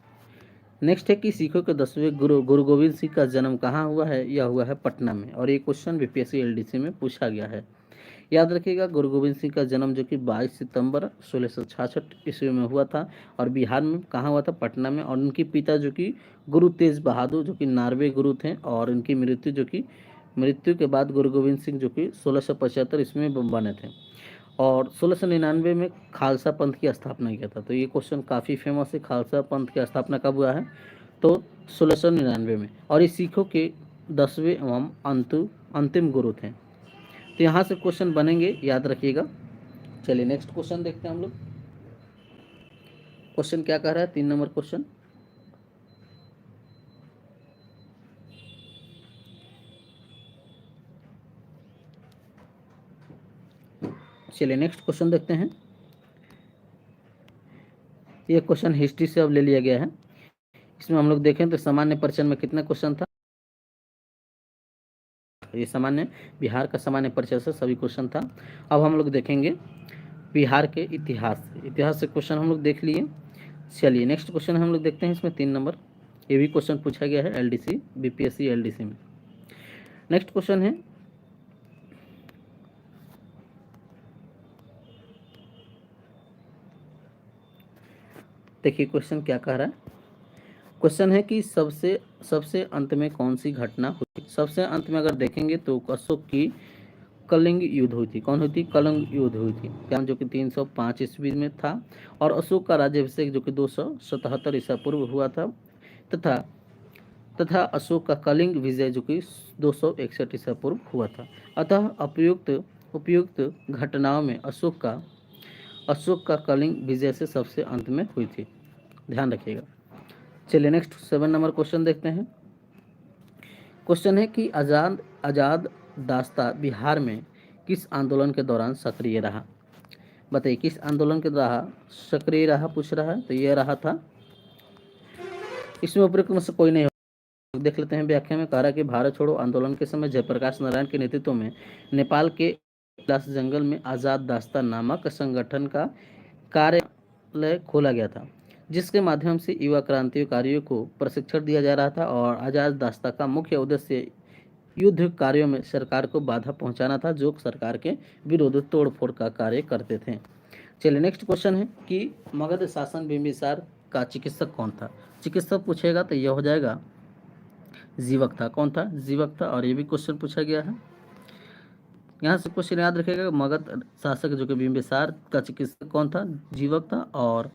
A: नेक्स्ट है कि सिखों के 10वें गुरु गोविंद सिंह का जन्म कहाँ हुआ है। यह हुआ है पटना में और ये क्वेश्चन बीपीएससी एलडीसी में पूछा गया है। याद रखिएगा गुरु गोविंद सिंह का जन्म जो कि 22 सितंबर 1666 ईस्वी में हुआ था और बिहार में कहाँ हुआ था, पटना में। और उनके पिता जो कि गुरु तेज बहादुर जो कि नार्वे गुरु थे और उनकी मृत्यु के बाद गुरु गोविंद सिंह जो कि 1675 ईस्वी में बने थे और 1699 में खालसा पंथ की स्थापना किया था। तो ये क्वेश्चन काफ़ी फेमस है। खालसा पंथ की स्थापना कब हुआ है तो 1699 में। और ये सिखों के 10वें एवं अंतिम गुरु थे। तो यहाँ से क्वेश्चन बनेंगे, याद रखिएगा। चलिए नेक्स्ट क्वेश्चन देखते हैं हम लोग। क्वेश्चन क्या कह रहा है 3 नंबर क्वेश्चन। चलिए नेक्स्ट क्वेश्चन देखते हैं। ये क्वेश्चन हिस्ट्री से अब ले लिया गया है। इसमें हम लोग देखें तो सामान्य परिचय में कितना क्वेश्चन था। ये सामान्य बिहार का सामान्य परिचय से सभी क्वेश्चन था। अब हम लोग देखेंगे बिहार के इतिहास से क्वेश्चन हम लोग देख लिए। चलिए नेक्स्ट क्वेश्चन हम लोग देखते हैं। इसमें 3 नंबर ये भी क्वेश्चन पूछा गया है एलडीसी बीपीएससी एलडीसी में। नेक्स्ट क्वेश्चन है देखिए क्वेश्चन क्या कह रहा है। क्वेश्चन है कि सबसे सबसे अंत में कौन सी घटना हुई। सबसे अंत में अगर देखेंगे तो अशोक की कलिंग युद्ध हुई थी। कौन हुई थी? कलिंग युद्ध हुई थी, क्या जो कि 305 ईस्वी में था। और अशोक का राज्याभिषेक जो कि 277 ईसा पूर्व हुआ था तथा तथा अशोक का कलिंग विजय जो कि 261 ईसा पूर्व हुआ था। अतः उपयुक्त घटनाओं में अशोक का कलिंग विजय से सबसे अंत में हुई थी, ध्यान रखिएगा। चलिए नेक्स्ट 7 नंबर क्वेश्चन देखते हैं। क्वेश्चन है कि आजाद दास्ता बिहार में किस आंदोलन के दौरान सक्रिय रहा। बताइए किस आंदोलन के दौरान सक्रिय रहा पूछ रहा है। तो यह रहा था, इसमें उपयुक्त में से कोई नहीं देख लेते हैं व्याख्या में। कह रहा है कि भारत छोड़ो आंदोलन के समय जयप्रकाश नारायण के नेतृत्व में नेपाल के कैलाश जंगल में आज़ाद दास्ता नामक संगठन का कार्यालय खोला गया था, जिसके माध्यम से युवा क्रांतिकारियों को प्रशिक्षण दिया जा रहा था। और आज़ाद दास्ता का मुख्य उद्देश्य युद्ध कार्यों में सरकार को बाधा पहुंचाना था, जो सरकार के विरुद्ध तोड़फोड़ का कार्य करते थे। चलिए नेक्स्ट क्वेश्चन है कि मगध शासन बिंबिसार का चिकित्सक कौन था। चिकित्सक पूछेगा तो यह हो जाएगा जीवक था। कौन था? जीवक था। और ये भी क्वेश्चन पूछा गया है। यहाँ से क्वेश्चन याद रखेगा, मगध शासक जो कि बिंबिसार का चिकित्सक कौन था? जीवक था। और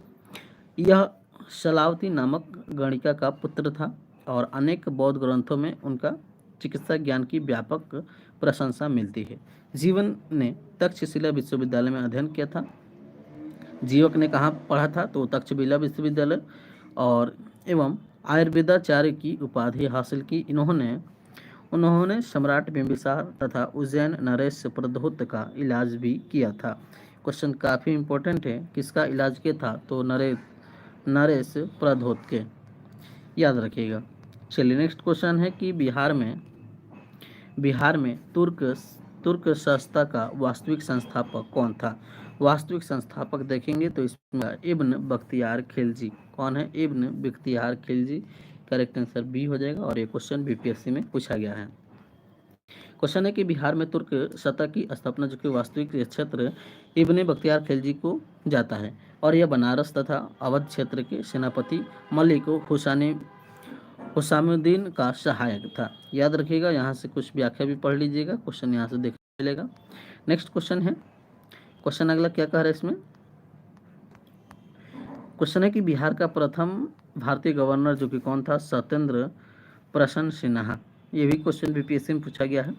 A: यह शलावती नामक गणिका का पुत्र था और अनेक बौद्ध ग्रंथों में उनका चिकित्सा ज्ञान की व्यापक प्रशंसा मिलती है। जीवन ने तक्षशिला विश्वविद्यालय में अध्ययन किया था। जीवक ने कहाँ पढ़ा था? तो तक्षशिला विश्वविद्यालय। और एवं आयुर्वेदाचार्य की उपाधि हासिल की। उन्होंने सम्राट बिंबिसार तथा उज्जैन नरेश प्रद्योत का इलाज भी किया था। क्वेश्चन काफ़ी इंपॉर्टेंट है। किसका इलाज किया था? तो नरेश प्रद्योत के, याद रखिएगा। चलिए नेक्स्ट क्वेश्चन है कि बिहार में तुर्क संस्था का वास्तविक संस्थापक कौन था। वास्तविक संस्थापक देखेंगे तो इसमें इब्न बख्तियार खिलजी। कौन है? Ibn Bakhtiyar Khilji. Correct answer B हो जाएगा। और ये क्वेश्चन बीपीएससी में पूछा गया है। क्वेश्चन है कि बिहार में तुर्क सत्ता की स्थापना जो कि वास्तविक क्षेत्र इब्न बख्तियार खिलजी को जाता है और यह बनारस तथा अवध क्षेत्र के सेनापति मलिक हुसामुद्दीन का सहायक था। याद रखिएगा। यहाँ से कुछ व्याख्या भी पढ़ लीजिएगा, क्वेश्चन यहाँ से देखने मिलेगा। नेक्स्ट क्वेश्चन है, क्वेश्चन अगला क्या कह रहा है इसमें? क्वेश्चन है कि बिहार का प्रथम भारतीय गवर्नर जो कि कौन था? सत्येंद्र प्रसन्न सिन्हा। ये भी क्वेश्चन बीपीएससी में पूछा गया है,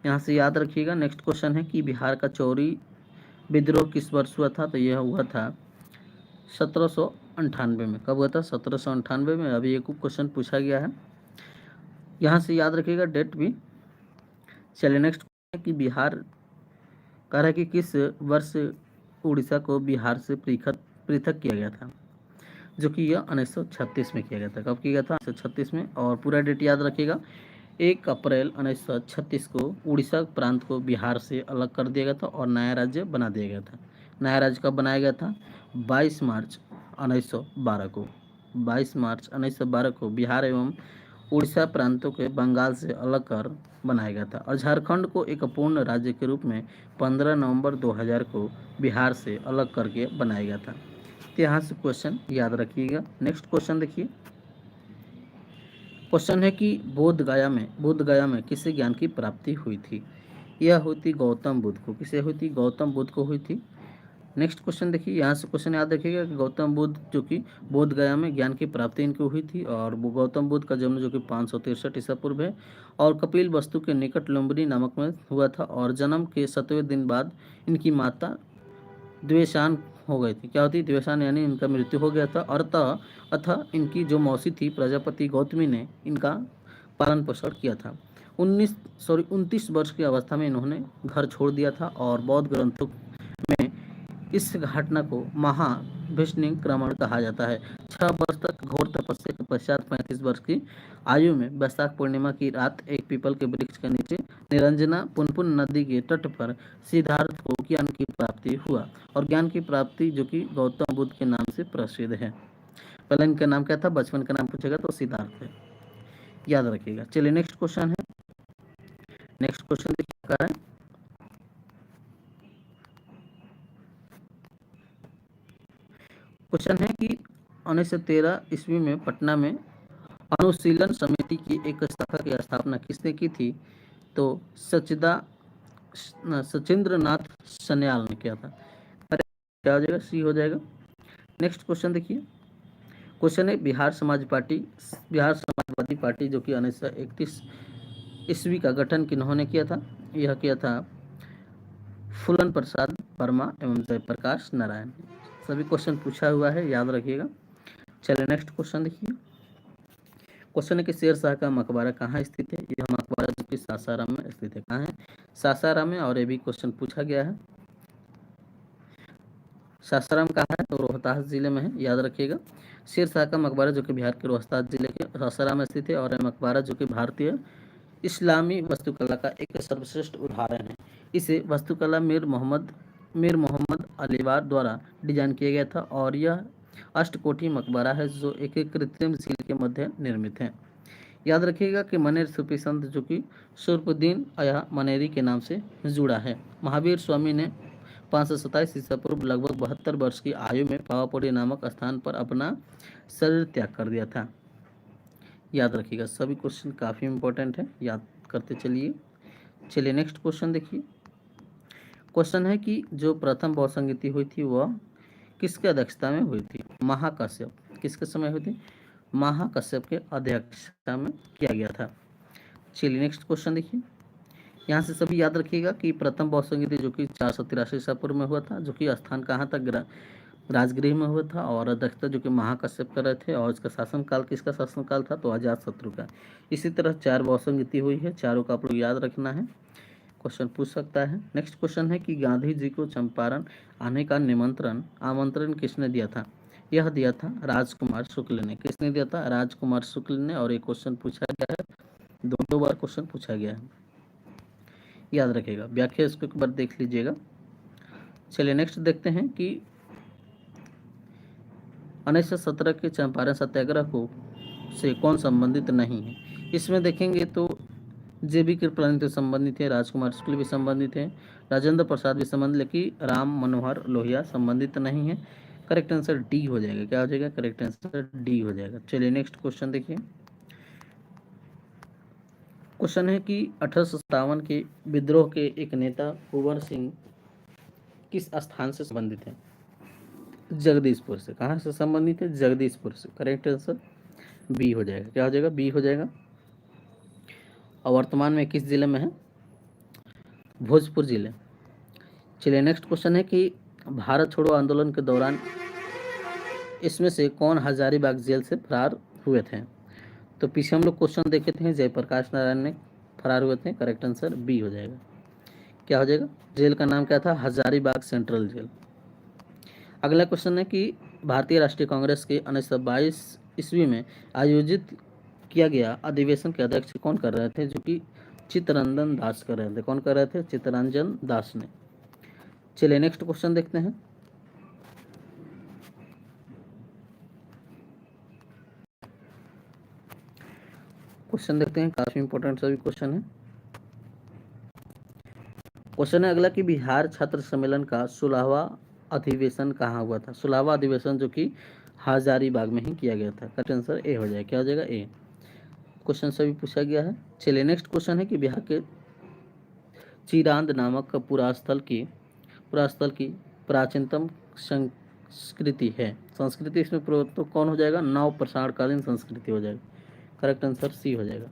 A: यहाँ से याद रखिएगा। नेक्स्ट क्वेश्चन है कि बिहार का चौरी विद्रोह किस वर्ष हुआ था? तो यह हुआ था 1798 में। कब हुआ था? 1798 में। अभी एक क्वेश्चन पूछा गया है, यहाँ से याद रखिएगा डेट भी। चलिए नेक्स्ट क्वेश्चन है कि बिहार कह रहा है कि किस वर्ष उड़ीसा को बिहार से पृथक किया गया था, जो कि यह 1936 में किया गया था। कब किया गया था? 1936 में। और पूरा डेट याद रखिएगा। 1 अप्रैल 1936 को उड़ीसा प्रांत को बिहार से अलग कर दिया गया था और नया राज्य बना दिया गया था। नया राज्य कब बनाया गया था? 22 मार्च 1912 को। 22 मार्च 1912 को बिहार एवं उड़ीसा प्रांतों के बंगाल से अलग कर बनाया गया था। और झारखंड को एक पूर्ण राज्य के रूप में 15 नवंबर 2000 को बिहार से अलग करके बनाया गया था। तो यहाँ से क्वेश्चन याद रखिएगा। नेक्स्ट क्वेश्चन देखिए। क्वेश्चन है कि बोध गया में किससे ज्ञान की प्राप्ति हुई थी? यह हुई थी गौतम बुद्ध को। किसे हुई थी? गौतम बुद्ध को हुई थी। नेक्स्ट क्वेश्चन देखिए, यहाँ से क्वेश्चन याद रखिएगा कि गौतम बुद्ध जो कि बोध गया में ज्ञान की प्राप्ति इनको हुई थी। और वो गौतम बुद्ध का जन्म जो कि 563 ईसा पूर्व है और कपिल वस्तु के निकट लुम्बिनी नामक में हुआ था। और जन्म के 7वें दिन बाद इनकी माता द्वेषान हो गई थी। क्या होती? द्वेषान, यानी इनका मृत्यु हो गया था। और अतः इनकी जो मौसी थी प्रजापति गौतमी ने इनका पालन पोषण किया था। 29 वर्ष की अवस्था में इन्होंने घर छोड़ दिया था। और बौद्ध ग्रंथों में इस घटना को महाभिष्णिक्रमण कहा जाता है। 6 वर्ष तक घोर तपस्या के पश्चात 35 वर्ष की आयु में वैशाख पूर्णिमा की रात एक पीपल के वृक्ष के नीचे निरंजना पुनपुन नदी के तट पर सिद्धार्थ को ज्ञान की प्राप्ति हुआ। और ज्ञान की प्राप्ति जो कि गौतम बुद्ध के नाम से प्रसिद्ध है। पहले इनका नाम क्या था? बचपन का नाम पूछेगा तो सिद्धार्थ है, याद रखिएगा। चलिए नेक्स्ट क्वेश्चन है। नेक्स्ट क्वेश्चन देखिए क्या है। क्वेश्चन है कि 1913 ईस्वी में पटना में अनुशीलन समिति की एक शाखा की स्थापना किसने की थी? तो सचिंद्र नाथ सन्याल ने किया था। क्या हो जाएगा? सी हो जाएगा। नेक्स्ट क्वेश्चन देखिए। क्वेश्चन है बिहार समाजवादी पार्टी जो कि 1931 ईस्वी का गठन किन्होंने किया था? यह किया था फूलन प्रसाद वर्मा एवं जयप्रकाश नारायण। सभी क्वेश्चन पूछा हुआ है, याद रखिएगा। चलिए नेक्स्ट क्वेश्चन देखिए। क्वेश्चन है कि शेर शाह का मकबरा कहाँ स्थित है? यह मकबरा जो कि सासाराम में स्थित है। कहाँ है? सासाराम में। और ये भी क्वेश्चन पूछा गया है। सासाराम कहाँ है? तो रोहतास जिले में है, याद रखिएगा। शेर शाह का मकबरा जो कि बिहार के रोहतास जिले के सासाराम में स्थित है, और यह मकबरा जो कि भारतीय इस्लामी वास्तुकला का एक सर्वश्रेष्ठ उदाहरण है। इसे वास्तुकला मीर मोहम्मद अलीवार द्वारा डिजाइन किया गया था, और यह अष्टकोठी मकबरा है जो एक कृत्रिम झील के मध्य निर्मित है। याद रखिएगा कि मनेर सूफी संत जो कि सुरपुद्दीन अया मनेरी के नाम से जुड़ा है। महावीर स्वामी ने 527 ईसा पूर्व लगभग 72 वर्ष की आयु में पावापुरी नामक स्थान पर अपना शरीर त्याग कर दिया था। याद रखिएगा, सभी क्वेश्चन काफ़ी इंपॉर्टेंट है, याद करते चलिए। चलिए नेक्स्ट क्वेश्चन देखिए। क्वेश्चन है कि जो प्रथम बहुसंगीति हुई थी वह किसके अध्यक्षता में हुई थी? महाकश्यप। किसके समय हुई थी? महाकश्यप के अध्यक्षता में किया गया था। चलिए नेक्स्ट क्वेश्चन देखिए। यहाँ से सभी याद रखिएगा कि प्रथम बहुसंगीति जो कि 483 ईसा पूर्व में हुआ था, जो कि स्थान कहाँ तक राजगृह में हुआ था, और अध्यक्षता जो कि महाकश्यप कर रहे थे, और इसका शासनकाल किसका शासनकाल था? तो अजातशत्रु का। इसी तरह 4 बहुसंगीति हुई है, चारों का आप लोग याद रखना है, क्वेश्चन पूछ सकता है। नेक्स्ट क्वेश्चन है कि गांधी जी को चंपारण आने का आमंत्रण किसने दिया था? यह दिया था राजकुमार शुक्ल ने। किसने दिया था? राजकुमार शुक्ल ने, और एक क्वेश्चन पूछा गया है, दो बार क्वेश्चन पूछा गया है, याद रखेगा। व्याख्या इसको एक बार देख लीजिएगा। चलिए नेक्स्ट देखते हैं कि 1917 के चंपारण सत्याग्रह को से कौन संबंधित नहीं है? इसमें देखेंगे तो JB कृपलानी तो संबंधित है, राजकुमार शुक्ल भी संबंधित है, राजेंद्र प्रसाद भी संबंधित, लेकिन राम मनोहर लोहिया संबंधित नहीं है। करेक्ट आंसर डी हो जाएगा। क्या हो जाएगा? करेक्ट आंसर डी हो जाएगा। चलिए नेक्स्ट क्वेश्चन देखिए। क्वेश्चन है कि 1857 के विद्रोह के एक नेता कुंवर सिंह किस स्थान से संबंधित है? जगदीशपुर से। कहाँ से संबंधित है? जगदीशपुर से। करेक्ट आंसर बी हो जाएगा। क्या हो जाएगा? बी हो जाएगा। और वर्तमान में किस जिले में है? भोजपुर जिले। चलिए नेक्स्ट क्वेश्चन है कि भारत छोड़ो आंदोलन के दौरान इसमें से कौन हजारीबाग जेल से फरार हुए थे? तो पीछे हम लोग क्वेश्चन देखे थे, जयप्रकाश नारायण ने फरार हुए थे। करेक्ट आंसर बी हो जाएगा। क्या हो जाएगा? जेल का नाम क्या था? Hazaribagh central jail. अगला क्वेश्चन है कि भारतीय राष्ट्रीय कांग्रेस के 1922 ईस्वी में आयोजित किया गया अधिवेशन के अध्यक्ष कौन कर रहे थे? जो कि चित्तरंजन दास कर रहे थे। कौन कर रहे थे? चित्तरंजन दास ने। चलिए नेक्स्ट क्वेश्चन देखते हैं। क्वेश्चन देखते हैं, काफी इंपॉर्टेंट सभी क्वेश्चन है। क्वेश्चन है अगला कि बिहार छात्र सम्मेलन का 16वां अधिवेशन कहाँ हुआ था? 16वां अधिवेशन जो कि हजारीबाग में ही किया गया था। करेक्ट आंसर ए हो जाएगा। क्या हो जाएगा? ए। क्वेश्चन सभी पूछा गया है। चलिए नेक्स्ट क्वेश्चन है कि बिहार के चिरांद नामक पुरास्थल की प्राचीनतम संस्कृति है। संस्कृति इसमें तो कौन हो जाएगा? नव प्रसारकालीन संस्कृति हो जाएगा। करेक्ट आंसर सी हो जाएगा।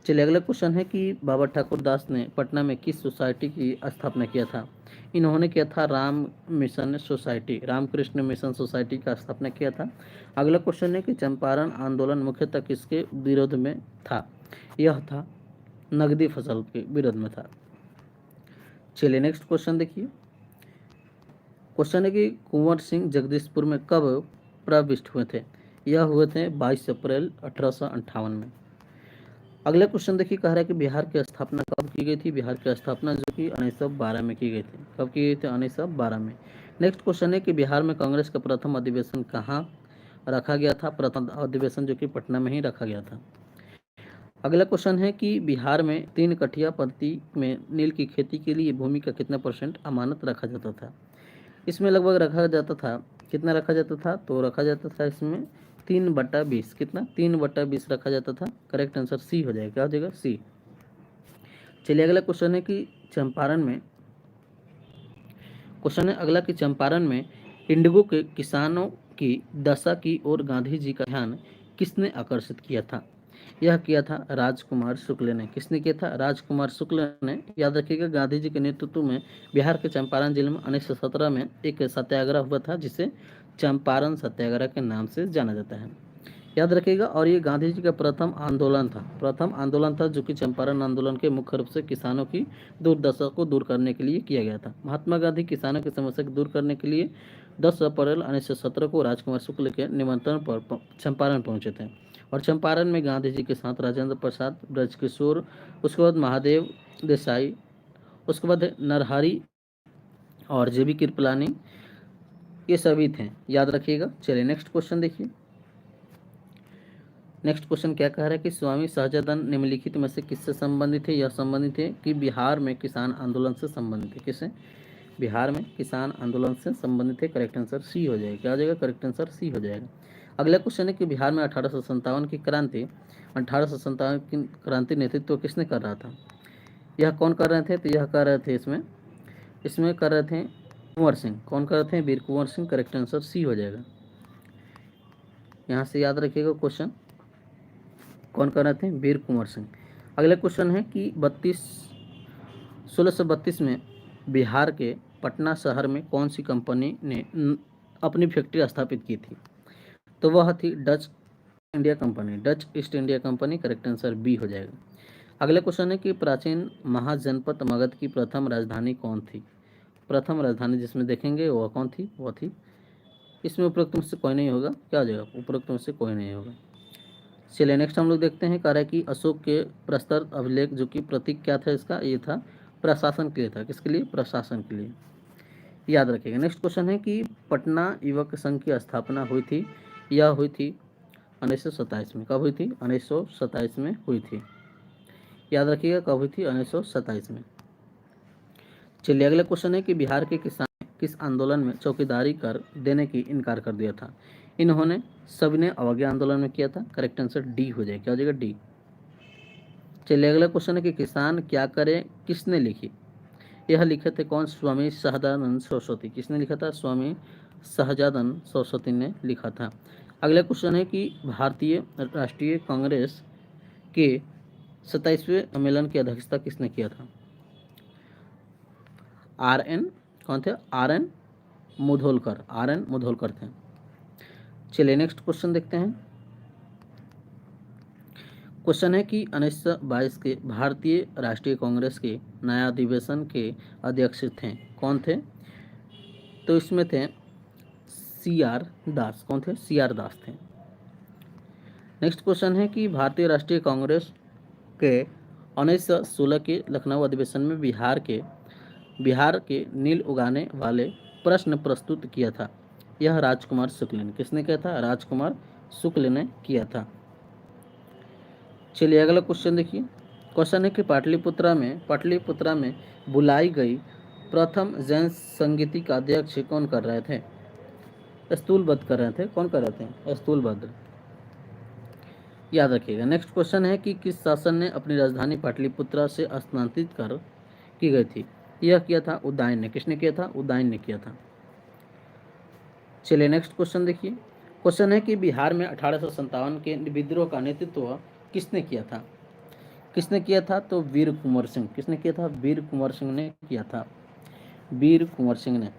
A: चलिए अगला क्वेश्चन है कि बाबा ठाकुर दास ने पटना में किस सोसाइटी की स्थापना किया था? इन्होंने किया था Ram mission society, Ramakrishna mission society का स्थापना किया था। अगला क्वेश्चन है कि चंपारण आंदोलन मुख्यतः किसके विरोध में था? यह था नगदी फसल के विरोध में था। चलिए नेक्स्ट क्वेश्चन देखिए। क्वेश्चन है कि कुंवर सिंह जगदीशपुर में कब प्रविष्ट हुए थे? यह हुए थे 22 अप्रैल 1858 में। अगला क्वेश्चन देखिए, कह रहा है कि बिहार की स्थापना कब की गई थी? बिहार की स्थापना जो कि 1912 में की गई थी। कब की गई थी? 1912 में। नेक्स्ट क्वेश्चन है कि बिहार में कांग्रेस का प्रथम अधिवेशन कहाँ रखा गया था? प्रथम अधिवेशन जो कि पटना में ही रखा गया था। अगला क्वेश्चन है कि बिहार में 3 कठिया पद्धति में नील की खेती के लिए भूमि का कितना % अमानत रखा जाता था? इसमें लगभग रखा जाता था, कितना रखा जाता था? तो रखा जाता था इसमें 3/20। कितना? 3/20 रखा जाता था। करेक्ट आंसर सी हो जाएगा। क्या हो जाएगा? सी। चलिए अगला क्वेश्चन है कि अगला कि चंपारण में इंडिगो के किसानों की दशा की ओर गांधी जी का ध्यान किसने आकर्षित किया था? यह किया था राजकुमार शुक्ल ने। किसने किया था? राजकुमार शुक्ल ने। याद रखिएगा, गांधी जी के नेतृत्व में बिहार के चंपारण जिले में 1917 में एक सत्याग्रह हुआ था, जिसे चंपारण सत्याग्रह के नाम से जाना जाता है। याद रखिएगा, और ये गांधी जी का प्रथम आंदोलन था जो कि चंपारण आंदोलन के मुख्य रूप से किसानों की दुर्दशा को दूर करने के लिए किया गया था। महात्मा गांधी किसानों की समस्या को दूर करने के लिए 10 अप्रैल 1917 को राजकुमार शुक्ल के निमंत्रण पर चंपारण पहुंचे थे और चंपारण में गांधी जी के साथ राजेंद्र प्रसाद, ब्रजकिशोर, उसके बाद महादेव देसाई, उसके बाद नरहरी और जेबी कृपलानी, ये सभी थे, याद रखिएगा। चलिए नेक्स्ट क्वेश्चन देखिए। नेक्स्ट क्वेश्चन क्या कह रहा है कि स्वामी सहजानंद निम्नलिखित में से किससे संबंधित है? यह संबंधित है कि बिहार में किसान आंदोलन से संबंधित है। किससे? बिहार में किसान आंदोलन से संबंधित है। करेक्ट आंसर सी हो जाएगा। क्या हो जाएगा? करेक्ट आंसर सी हो जाएगा। अगला क्वेश्चन है कि बिहार में 1857 की क्रांति, 1857 की क्रांति नेतृत्व किसने कर रहा था? यह कौन कर रहे थे? तो यह कर रहे थे इसमें कर रहे थे कुंवर सिंह। कौन कर रहे थे? वीर Kunwar Singh. Correct answer C हो जाएगा। यहाँ से याद रखिएगा क्वेश्चन, कौन कर रहे थे? वीर कुंवर सिंह। अगला क्वेश्चन है कि 1632 में बिहार के पटना शहर में कौन सी कंपनी ने अपनी फैक्ट्री स्थापित की थी? तो वह थी Dutch India company, Dutch East India company. Correct answer B हो जाएगा। अगला क्वेश्चन है कि प्राचीन महाजनपद मगध की प्रथम राजधानी कौन थी? प्रथम राजधानी जिसमें देखेंगे वह कौन थी? वह थी, इसमें उपरोक्त में से कोई नहीं होगा। क्या हो जाएगा? उपरोक्त में से कोई नहीं होगा। चलिए नेक्स्ट हम लोग देखते हैं। कह रहा है कि अशोक के प्रस्तर अभिलेख, जो कि प्रतीक क्या था इसका? ये था प्रशासन के लिए था। किसके लिए? प्रशासन के लिए, याद रखिएगा। नेक्स्ट क्वेश्चन है कि पटना युवक संघ की स्थापना हुई थी, यह हुई थी 1927 में। कब हुई थी? 1927 में हुई थी, याद रखिएगा। कब हुई थी? 1927 में। चलिए अगला क्वेश्चन है कि बिहार के किसान किस आंदोलन में चौकीदारी कर देने की इनकार कर दिया था? इन्होंने सभी ने अवज्ञा आंदोलन में किया था। करेक्ट आंसर डी हो जाएगा। क्या हो जाएगा? डी। चलिए अगला क्वेश्चन है कि किसान क्या करे किसने लिखी? यह लिखे थे कौन? स्वामी सहजानंद सरस्वती। किसने लिखा था? स्वामी सहजानंद सरस्वती ने लिखा था। अगला क्वेश्चन है कि भारतीय राष्ट्रीय कांग्रेस के 27वें सम्मेलन की अध्यक्षता किसने किया था? RN कौन थे? RN मुधोलकर। RN मुधोलकर थे। चलिए नेक्स्ट क्वेश्चन देखते हैं। क्वेश्चन है कि 1922 के भारतीय राष्ट्रीय कांग्रेस के नया अधिवेशन के अध्यक्ष थे, कौन थे? तो इसमें थे CR दास। कौन थे? CR दास थे। नेक्स्ट क्वेश्चन है कि भारतीय राष्ट्रीय कांग्रेस के 1916 के लखनऊ अधिवेशन में बिहार के नील उगाने वाले प्रश्न प्रस्तुत किया था, यह राजकुमार शुक्ल ने। किसने किया था? राजकुमार शुक्ल ने किया था। चलिए अगला क्वेश्चन देखिए। क्वेश्चन है कि पाटलिपुत्रा में बुलाई गई प्रथम जैन संगीति का अध्यक्ष कौन कर रहे थे? स्थूलभद्र कर रहे थे। कौन कर रहे थे? स्थूलभद्र, याद रखिएगा। नेक्स्ट क्वेश्चन है कि किस शासन ने अपनी राजधानी पाटलिपुत्रा से स्थानांतरित कर की गई थी? यह किया था उदयन ने। किसने किया था? उदयन ने किया था। चलिए नेक्स्ट क्वेश्चन देखिए। क्वेश्चन है कि बिहार में 1857 के विद्रोह का नेतृत्व किसने किया था? किसने किया था? तो वीर कुंवर सिंह। किसने किया था? वीर कुंवर सिंह ने किया था। वीर कुंवर सिंह ने।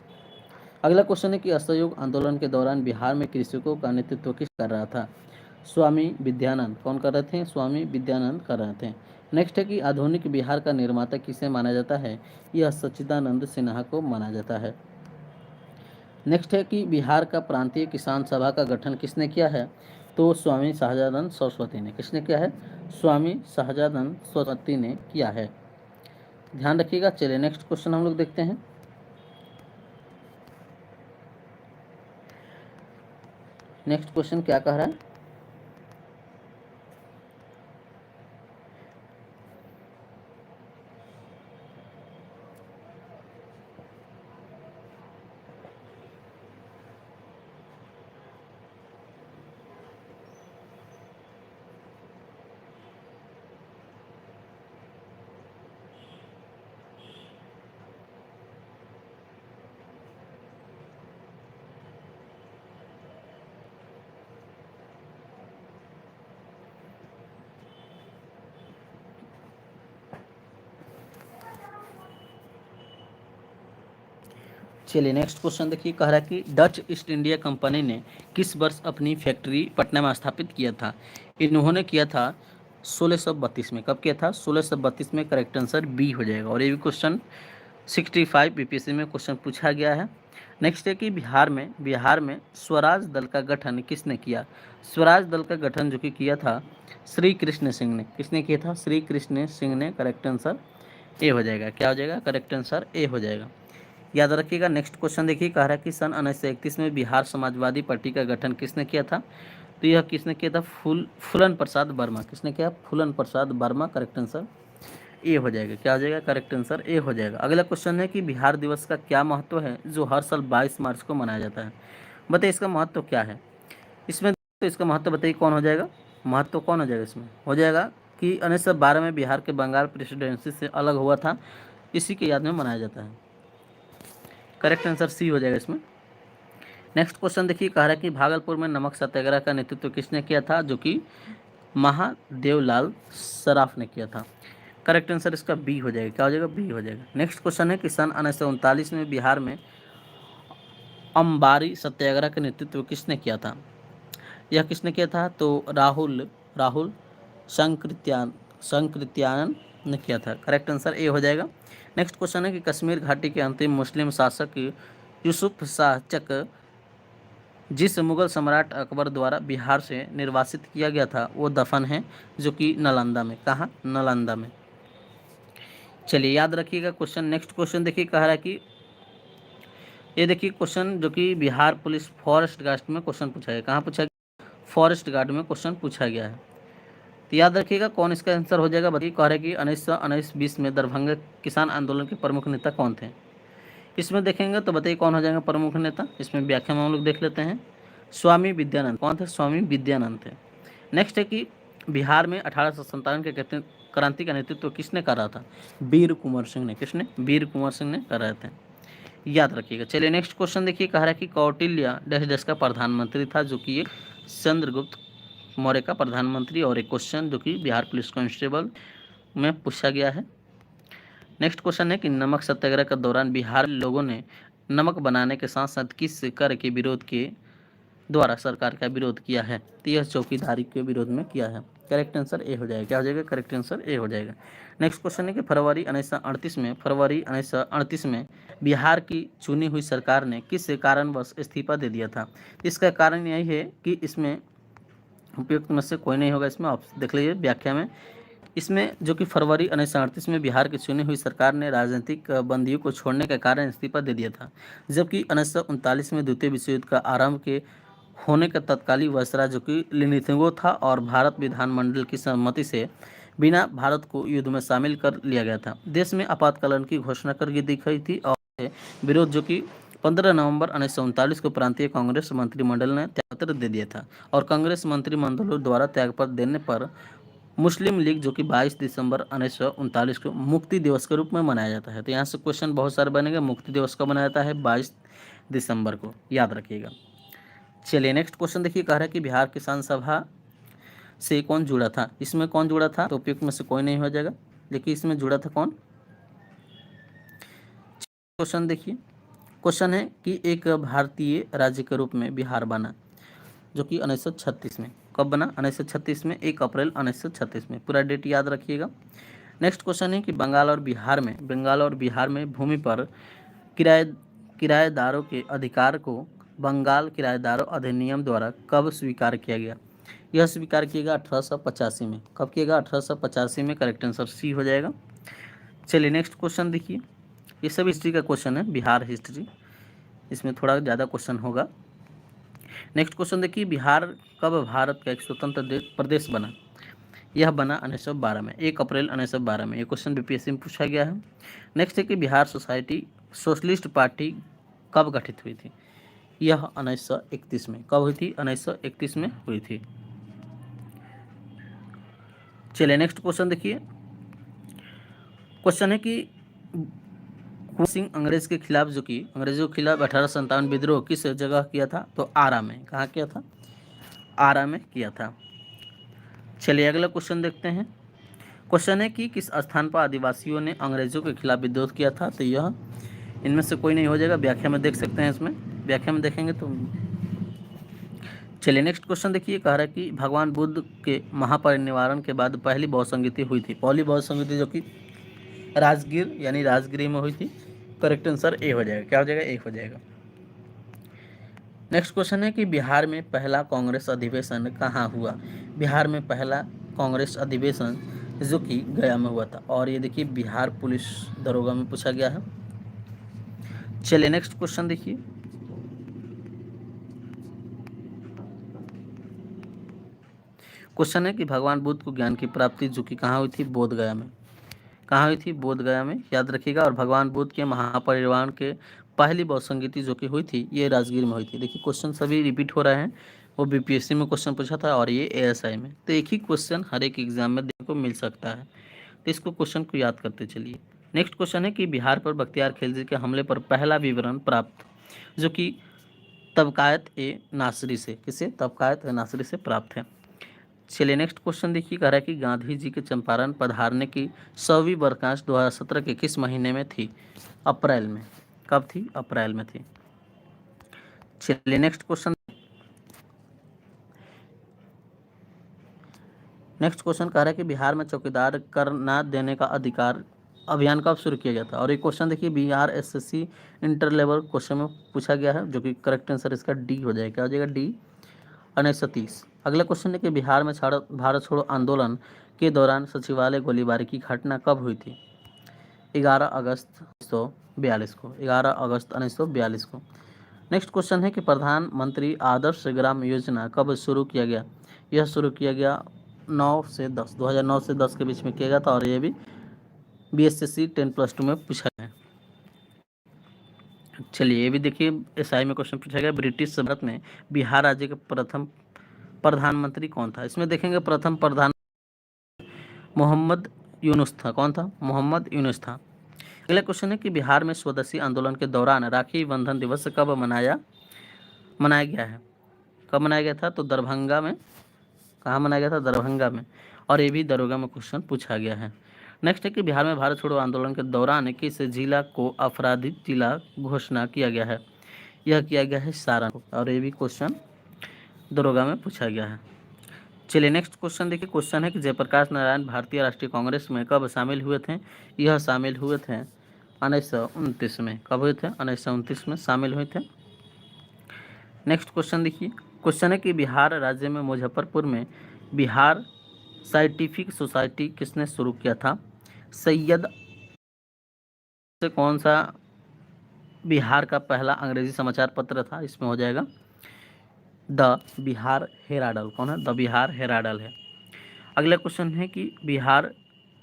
A: अगला क्वेश्चन है कि असहयोग आंदोलन के दौरान बिहार में कृषकों का नेतृत्व किस कर रहा था? स्वामी विद्यानंद। कौन कर रहे थे? स्वामी विद्यानंद कर रहे थे। नेक्स्ट है कि आधुनिक बिहार का निर्माता किसे माना जाता है? यह सच्चिदानंद सिन्हा को माना जाता है। नेक्स्ट है कि बिहार का प्रांतीय किसान सभा का गठन किसने किया है? तो स्वामी सहजानंद सरस्वती ने। किसने किया है? स्वामी सहजानंद सरस्वती ने किया है, ध्यान रखिएगा। चलिए नेक्स्ट क्वेश्चन हम लोग देखते हैं। नेक्स्ट क्वेश्चन क्या कह रहा है? चलिए नेक्स्ट क्वेश्चन देखिए। कह रहा है कि डच ईस्ट इंडिया कंपनी ने किस वर्ष अपनी फैक्ट्री पटना में स्थापित किया था? इन्होंने किया था 1632 में। कब किया था? 1632 में। करेक्ट आंसर बी हो जाएगा। और ये भी क्वेश्चन 65 बीपीएससी में क्वेश्चन पूछा गया है। नेक्स्ट है कि बिहार में स्वराज दल का गठन किसने किया? स्वराज दल का गठन जो कि किया था श्री कृष्ण सिंह ने। किसने किया था? श्री कृष्ण सिंह ने। करेक्ट आंसर ए हो जाएगा। क्या हो जाएगा? करेक्ट आंसर ए हो जाएगा। याद रखिएगा। नेक्स्ट क्वेश्चन देखिए, कह रहा है कि सन 1931 में बिहार समाजवादी पार्टी का गठन किसने किया था? तो यह किसने किया था? फूलन प्रसाद वर्मा। किसने किया? फूलन प्रसाद वर्मा। करेक्ट आंसर ए हो जाएगा। क्या हो जाएगा? करेक्ट आंसर ए हो जाएगा। अगला क्वेश्चन है कि बिहार दिवस का क्या महत्व है जो हर साल 22 मार्च को मनाया जाता है? बताइए इसका महत्व क्या है इसमें। तो इसका महत्व बताइए कौन हो जाएगा? महत्व कौन हो जाएगा इसमें? हो जाएगा कि 1912 में बिहार के बंगाल प्रेसिडेंसी से अलग हुआ था, इसी के याद में मनाया जाता है। करेक्ट आंसर सी हो जाएगा इसमें। नेक्स्ट क्वेश्चन देखिए, कह रहा है कि भागलपुर में नमक सत्याग्रह का नेतृत्व किसने किया था? जो कि महादेवलाल सराफ ने किया था। करेक्ट आंसर इसका बी हो जाएगा। क्या हो जाएगा? बी हो जाएगा। नेक्स्ट क्वेश्चन है कि सन 1939 में बिहार में अंबारी सत्याग्रह का नेतृत्व किसने किया था? यह किसने किया था? तो राहुल संकृत्यानन ने किया था। करेक्ट आंसर ए हो जाएगा। नेक्स्ट क्वेश्चन है कि कश्मीर घाटी के अंतिम मुस्लिम शासक यूसुफ शाह चक जिस मुगल सम्राट अकबर द्वारा बिहार से निर्वासित किया गया था वो दफन है जो कि नालंदा में। कहाँ? नालंदा में। चलिए याद रखिएगा क्वेश्चन। नेक्स्ट क्वेश्चन देखिए, कह रहा है कि ये देखिए क्वेश्चन जो कि बिहार पुलिस फॉरेस्ट गार्ड में क्वेश्चन पूछा गया। कहाँ पूछा गया? फॉरेस्ट गार्ड में क्वेश्चन पूछा गया है। तो याद रखिएगा कौन इसका आंसर हो जाएगा। बताइए, कह रहा है कि 1919-20 में दरभंगा किसान आंदोलन के प्रमुख नेता कौन थे? इसमें देखेंगे तो बताइए कौन हो जाएगा प्रमुख नेता। इसमें व्याख्या में हम लोग देख लेते हैं। स्वामी विद्यानंद। कौन थे? स्वामी विद्यानंद थे। नेक्स्ट है कि बिहार में 1857 के क्रांति का नेतृत्व किसने कर रहा था? वीर कुंवर सिंह ने। किसने? वीर कुंवर सिंह ने कर रहे थे। याद रखिएगा। चलिए नेक्स्ट क्वेश्चन देखिए, कह रहा है कि कौटिल्य डैश देश का प्रधानमंत्री था? जो कि एक चंद्रगुप्त मौर्य का प्रधानमंत्री। और एक क्वेश्चन जो कि बिहार पुलिस कांस्टेबल में पूछा गया है। नेक्स्ट क्वेश्चन है कि नमक सत्याग्रह के दौरान बिहार लोगों ने नमक बनाने के साथ साथ किस कर के विरोध के द्वारा सरकार का विरोध किया है? तो यह चौकीदारी के विरोध में किया है। करेक्ट आंसर ए हो जाएगा। क्या हो जाएगा? करेक्ट आंसर ए हो जाएगा। नेक्स्ट क्वेश्चन है कि फरवरी 1938 में बिहार की चुनी हुई सरकार ने किस कारणवश इस्तीफा दे दिया था? इसका कारण यही है कि इसमें उपयुक्त में से कोई नहीं होगा। इसमें आप देख लीजिए व्याख्या में। इसमें जो कि फरवरी 1938 में बिहार की चुनी हुई सरकार ने राजनीतिक बंदियों को छोड़ने के कारण इस्तीफा दे दिया था, जबकि 1939 में द्वितीय विश्व युद्ध का आरंभ के होने का तत्कालीन वायसराय जो कि लिनिथेंगो था और भारत विधानमंडल की सहमति से बिना भारत को युद्ध में शामिल कर लिया गया था। देश में आपातकालीन की घोषणा कर दी गई थी और विरोध जो कि 15 नवंबर 1939 को प्रांतीय कांग्रेस मंत्रिमंडल ने त्यागपत्र दे दिया था और कांग्रेस मंत्रिमंडल द्वारा त्यागपत्र देने पर मुस्लिम लीग जो कि 22 दिसंबर 1939 को मुक्ति दिवस के रूप में मनाया जाता है। तो यहाँ से क्वेश्चन बहुत सारे बनेंगे। मुक्ति दिवस कब मनाया जाता है? 22 दिसंबर को। याद रखिएगा। चलिए नेक्स्ट क्वेश्चन देखिए, कह रहा है कि बिहार किसान सभा से कौन जुड़ा था? इसमें कौन जुड़ा था? तो उपयुक्त में से कोई नहीं हो जाएगा। देखिए इसमें जुड़ा था कौन? क्वेश्चन देखिए, क्वेश्चन है कि एक भारतीय राज्य के रूप में बिहार बना जो कि 1936 में। कब बना? 1936 में, 1 अप्रैल 1936 में। पूरा डेट याद रखिएगा। नेक्स्ट क्वेश्चन है कि बंगाल और बिहार में भूमि पर किराएदारों के अधिकार को बंगाल किराएदारों अधिनियम द्वारा कब स्वीकार किया गया? यह स्वीकार किएगा 1885 में। कब किएगा? 1885 में। करेक्ट आंसर सी हो जाएगा। चलिए नेक्स्ट क्वेश्चन देखिए, ये सब हिस्ट्री का क्वेश्चन है, बिहार हिस्ट्री, इसमें थोड़ा ज़्यादा क्वेश्चन होगा। नेक्स्ट क्वेश्चन देखिए, बिहार कब भारत का एक स्वतंत्र प्रदेश बना? यह बना 1912 में, 1 अप्रैल 1912 में। ये क्वेश्चन बीपीएससी में पूछा गया है। नेक्स्ट है कि बिहार सोशलिस्ट पार्टी कब गठित हुई थी? यह 1931 में। कब हुई थी? 1931 में हुई थी। चलिए नेक्स्ट क्वेश्चन देखिए, क्वेश्चन है कि सिंह अंग्रेज के खिलाफ जो कि अंग्रेजों के खिलाफ 1857 विद्रोह किस जगह किया था? तो आरा में। कहाँ किया था? आरा में किया था। चलिए अगला क्वेश्चन देखते हैं। क्वेश्चन है कि किस स्थान पर आदिवासियों ने अंग्रेजों के खिलाफ विद्रोह किया था? तो यह इनमें से कोई नहीं हो जाएगा। व्याख्या में देख सकते हैं, इसमें व्याख्या में देखेंगे तो। चलिए नेक्स्ट क्वेश्चन देखिए, कह रहा है कि भगवान बुद्ध के महापरिनिर्वाण के बाद पहली बहुसंगीति हुई थी। पहली बहुसंगीति जो कि राजगीर यानी राजगिरी में हुई थी, करेक्ट आंसर ए हो जाएगा। क्या हो जाएगा? ए हो जाएगा। नेक्स्ट क्वेश्चन है कि बिहार में पहला कांग्रेस अधिवेशन कहाँ हुआ? बिहार में पहला कांग्रेस अधिवेशन जो कि गया में हुआ था, और ये देखिए बिहार पुलिस दरोगा में पूछा गया है। चलिए नेक्स्ट क्वेश्चन देखिए। क्वेश्चन है कि भगवान बुद्ध को ज्ञान की प्राप्ति जो कि कहाँ हुई थी? बोध गया में। कहाँ हुई थी? बोध गया में, याद रखिएगा। और भगवान बुद्ध के महापरिनिर्वाण के पहली बौद्ध संगीति जो कि हुई थी ये राजगीर में हुई थी। देखिए क्वेश्चन सभी रिपीट हो रहे हैं, वो बीपीएससी में क्वेश्चन पूछा था और ये एएसआई में, तो एक ही क्वेश्चन हर एक एग्जाम में देखने को मिल सकता है, तो इसको क्वेश्चन को याद करते चलिए। नेक्स्ट क्वेश्चन है कि बिहार पर बख्तियार खिलजी के हमले पर पहला विवरण प्राप्त जो कि तबकायत ए नासरी से, किसे? तबकायत ए नासरी से प्राप्त है। चलिए नेक्स्ट क्वेश्चन देखिए, कह रहा है कि गांधी जी के चंपारण पधारने की 100वीं वर्षगांठ 2017 के किस महीने में थी? अप्रैल में। कब थी? अप्रैल में थी। चलिए नेक्स्ट क्वेश्चन। नेक्स्ट क्वेश्चन कह रहा है कि बिहार में चौकीदार कर न देने का अधिकार अभियान कब शुरू किया गया था? और ये क्वेश्चन देखिए Bihar SSC inter level question में पूछा गया है, जो कि करेक्ट आंसर इसका डी हो जाएगा। क्या हो जाएगा? डी, 1930। अगला क्वेश्चन है कि बिहार में भारत छोड़ो आंदोलन के दौरान सचिवालय गोलीबारी की घटना कब हुई थी? 11 अगस्त 1942 को। 11 अगस्त 1942 को। नेक्स्ट क्वेश्चन है कि प्रधानमंत्री आदर्श ग्राम योजना कब शुरू किया गया? यह शुरू किया गया 9 से 10, 2009 से 10 के बीच में किया गया था, और ये भी बीएसएससी 10+2 में पूछा गया है। चलिए ये भी देखिए एसआई में क्वेश्चन पूछा गया, ब्रिटिश भारत में बिहार राज्य के प्रथम प्रधानमंत्री कौन था? इसमें देखेंगे प्रथम प्रधान मोहम्मद यूनुस था। कौन था? मोहम्मद यूनुस था। अगला क्वेश्चन है कि बिहार में स्वदेशी आंदोलन के दौरान राखी बंधन दिवस कब मनाया गया है? कब मनाया गया था? तो दरभंगा में। कहाँ मनाया गया था? दरभंगा में, और ये भी दरोगा में क्वेश्चन पूछा गया है। नेक्स्ट है कि बिहार में भारत छोड़ो आंदोलन के दौरान किस जिला को अपराधित जिला घोषणा किया गया है? यह किया गया है सारण, और ये भी क्वेश्चन दरोगा में पूछा गया है। चलिए नेक्स्ट क्वेश्चन देखिए। क्वेश्चन है कि जयप्रकाश नारायण भारतीय राष्ट्रीय कांग्रेस में कब शामिल हुए थे? यह शामिल हुए थे 1929 में। कब हुए थे? 1929 में शामिल हुए थे। नेक्स्ट क्वेश्चन देखिए। क्वेश्चन है कि बिहार राज्य में मुजफ्फरपुर में बिहार साइंटिफिक सोसाइटी किसने शुरू किया था? सैयद से कौन सा बिहार का पहला अंग्रेजी समाचार पत्र था? इसमें हो जाएगा द बिहार हेराडल। कौन है? द बिहार हेराडल है। अगला क्वेश्चन है कि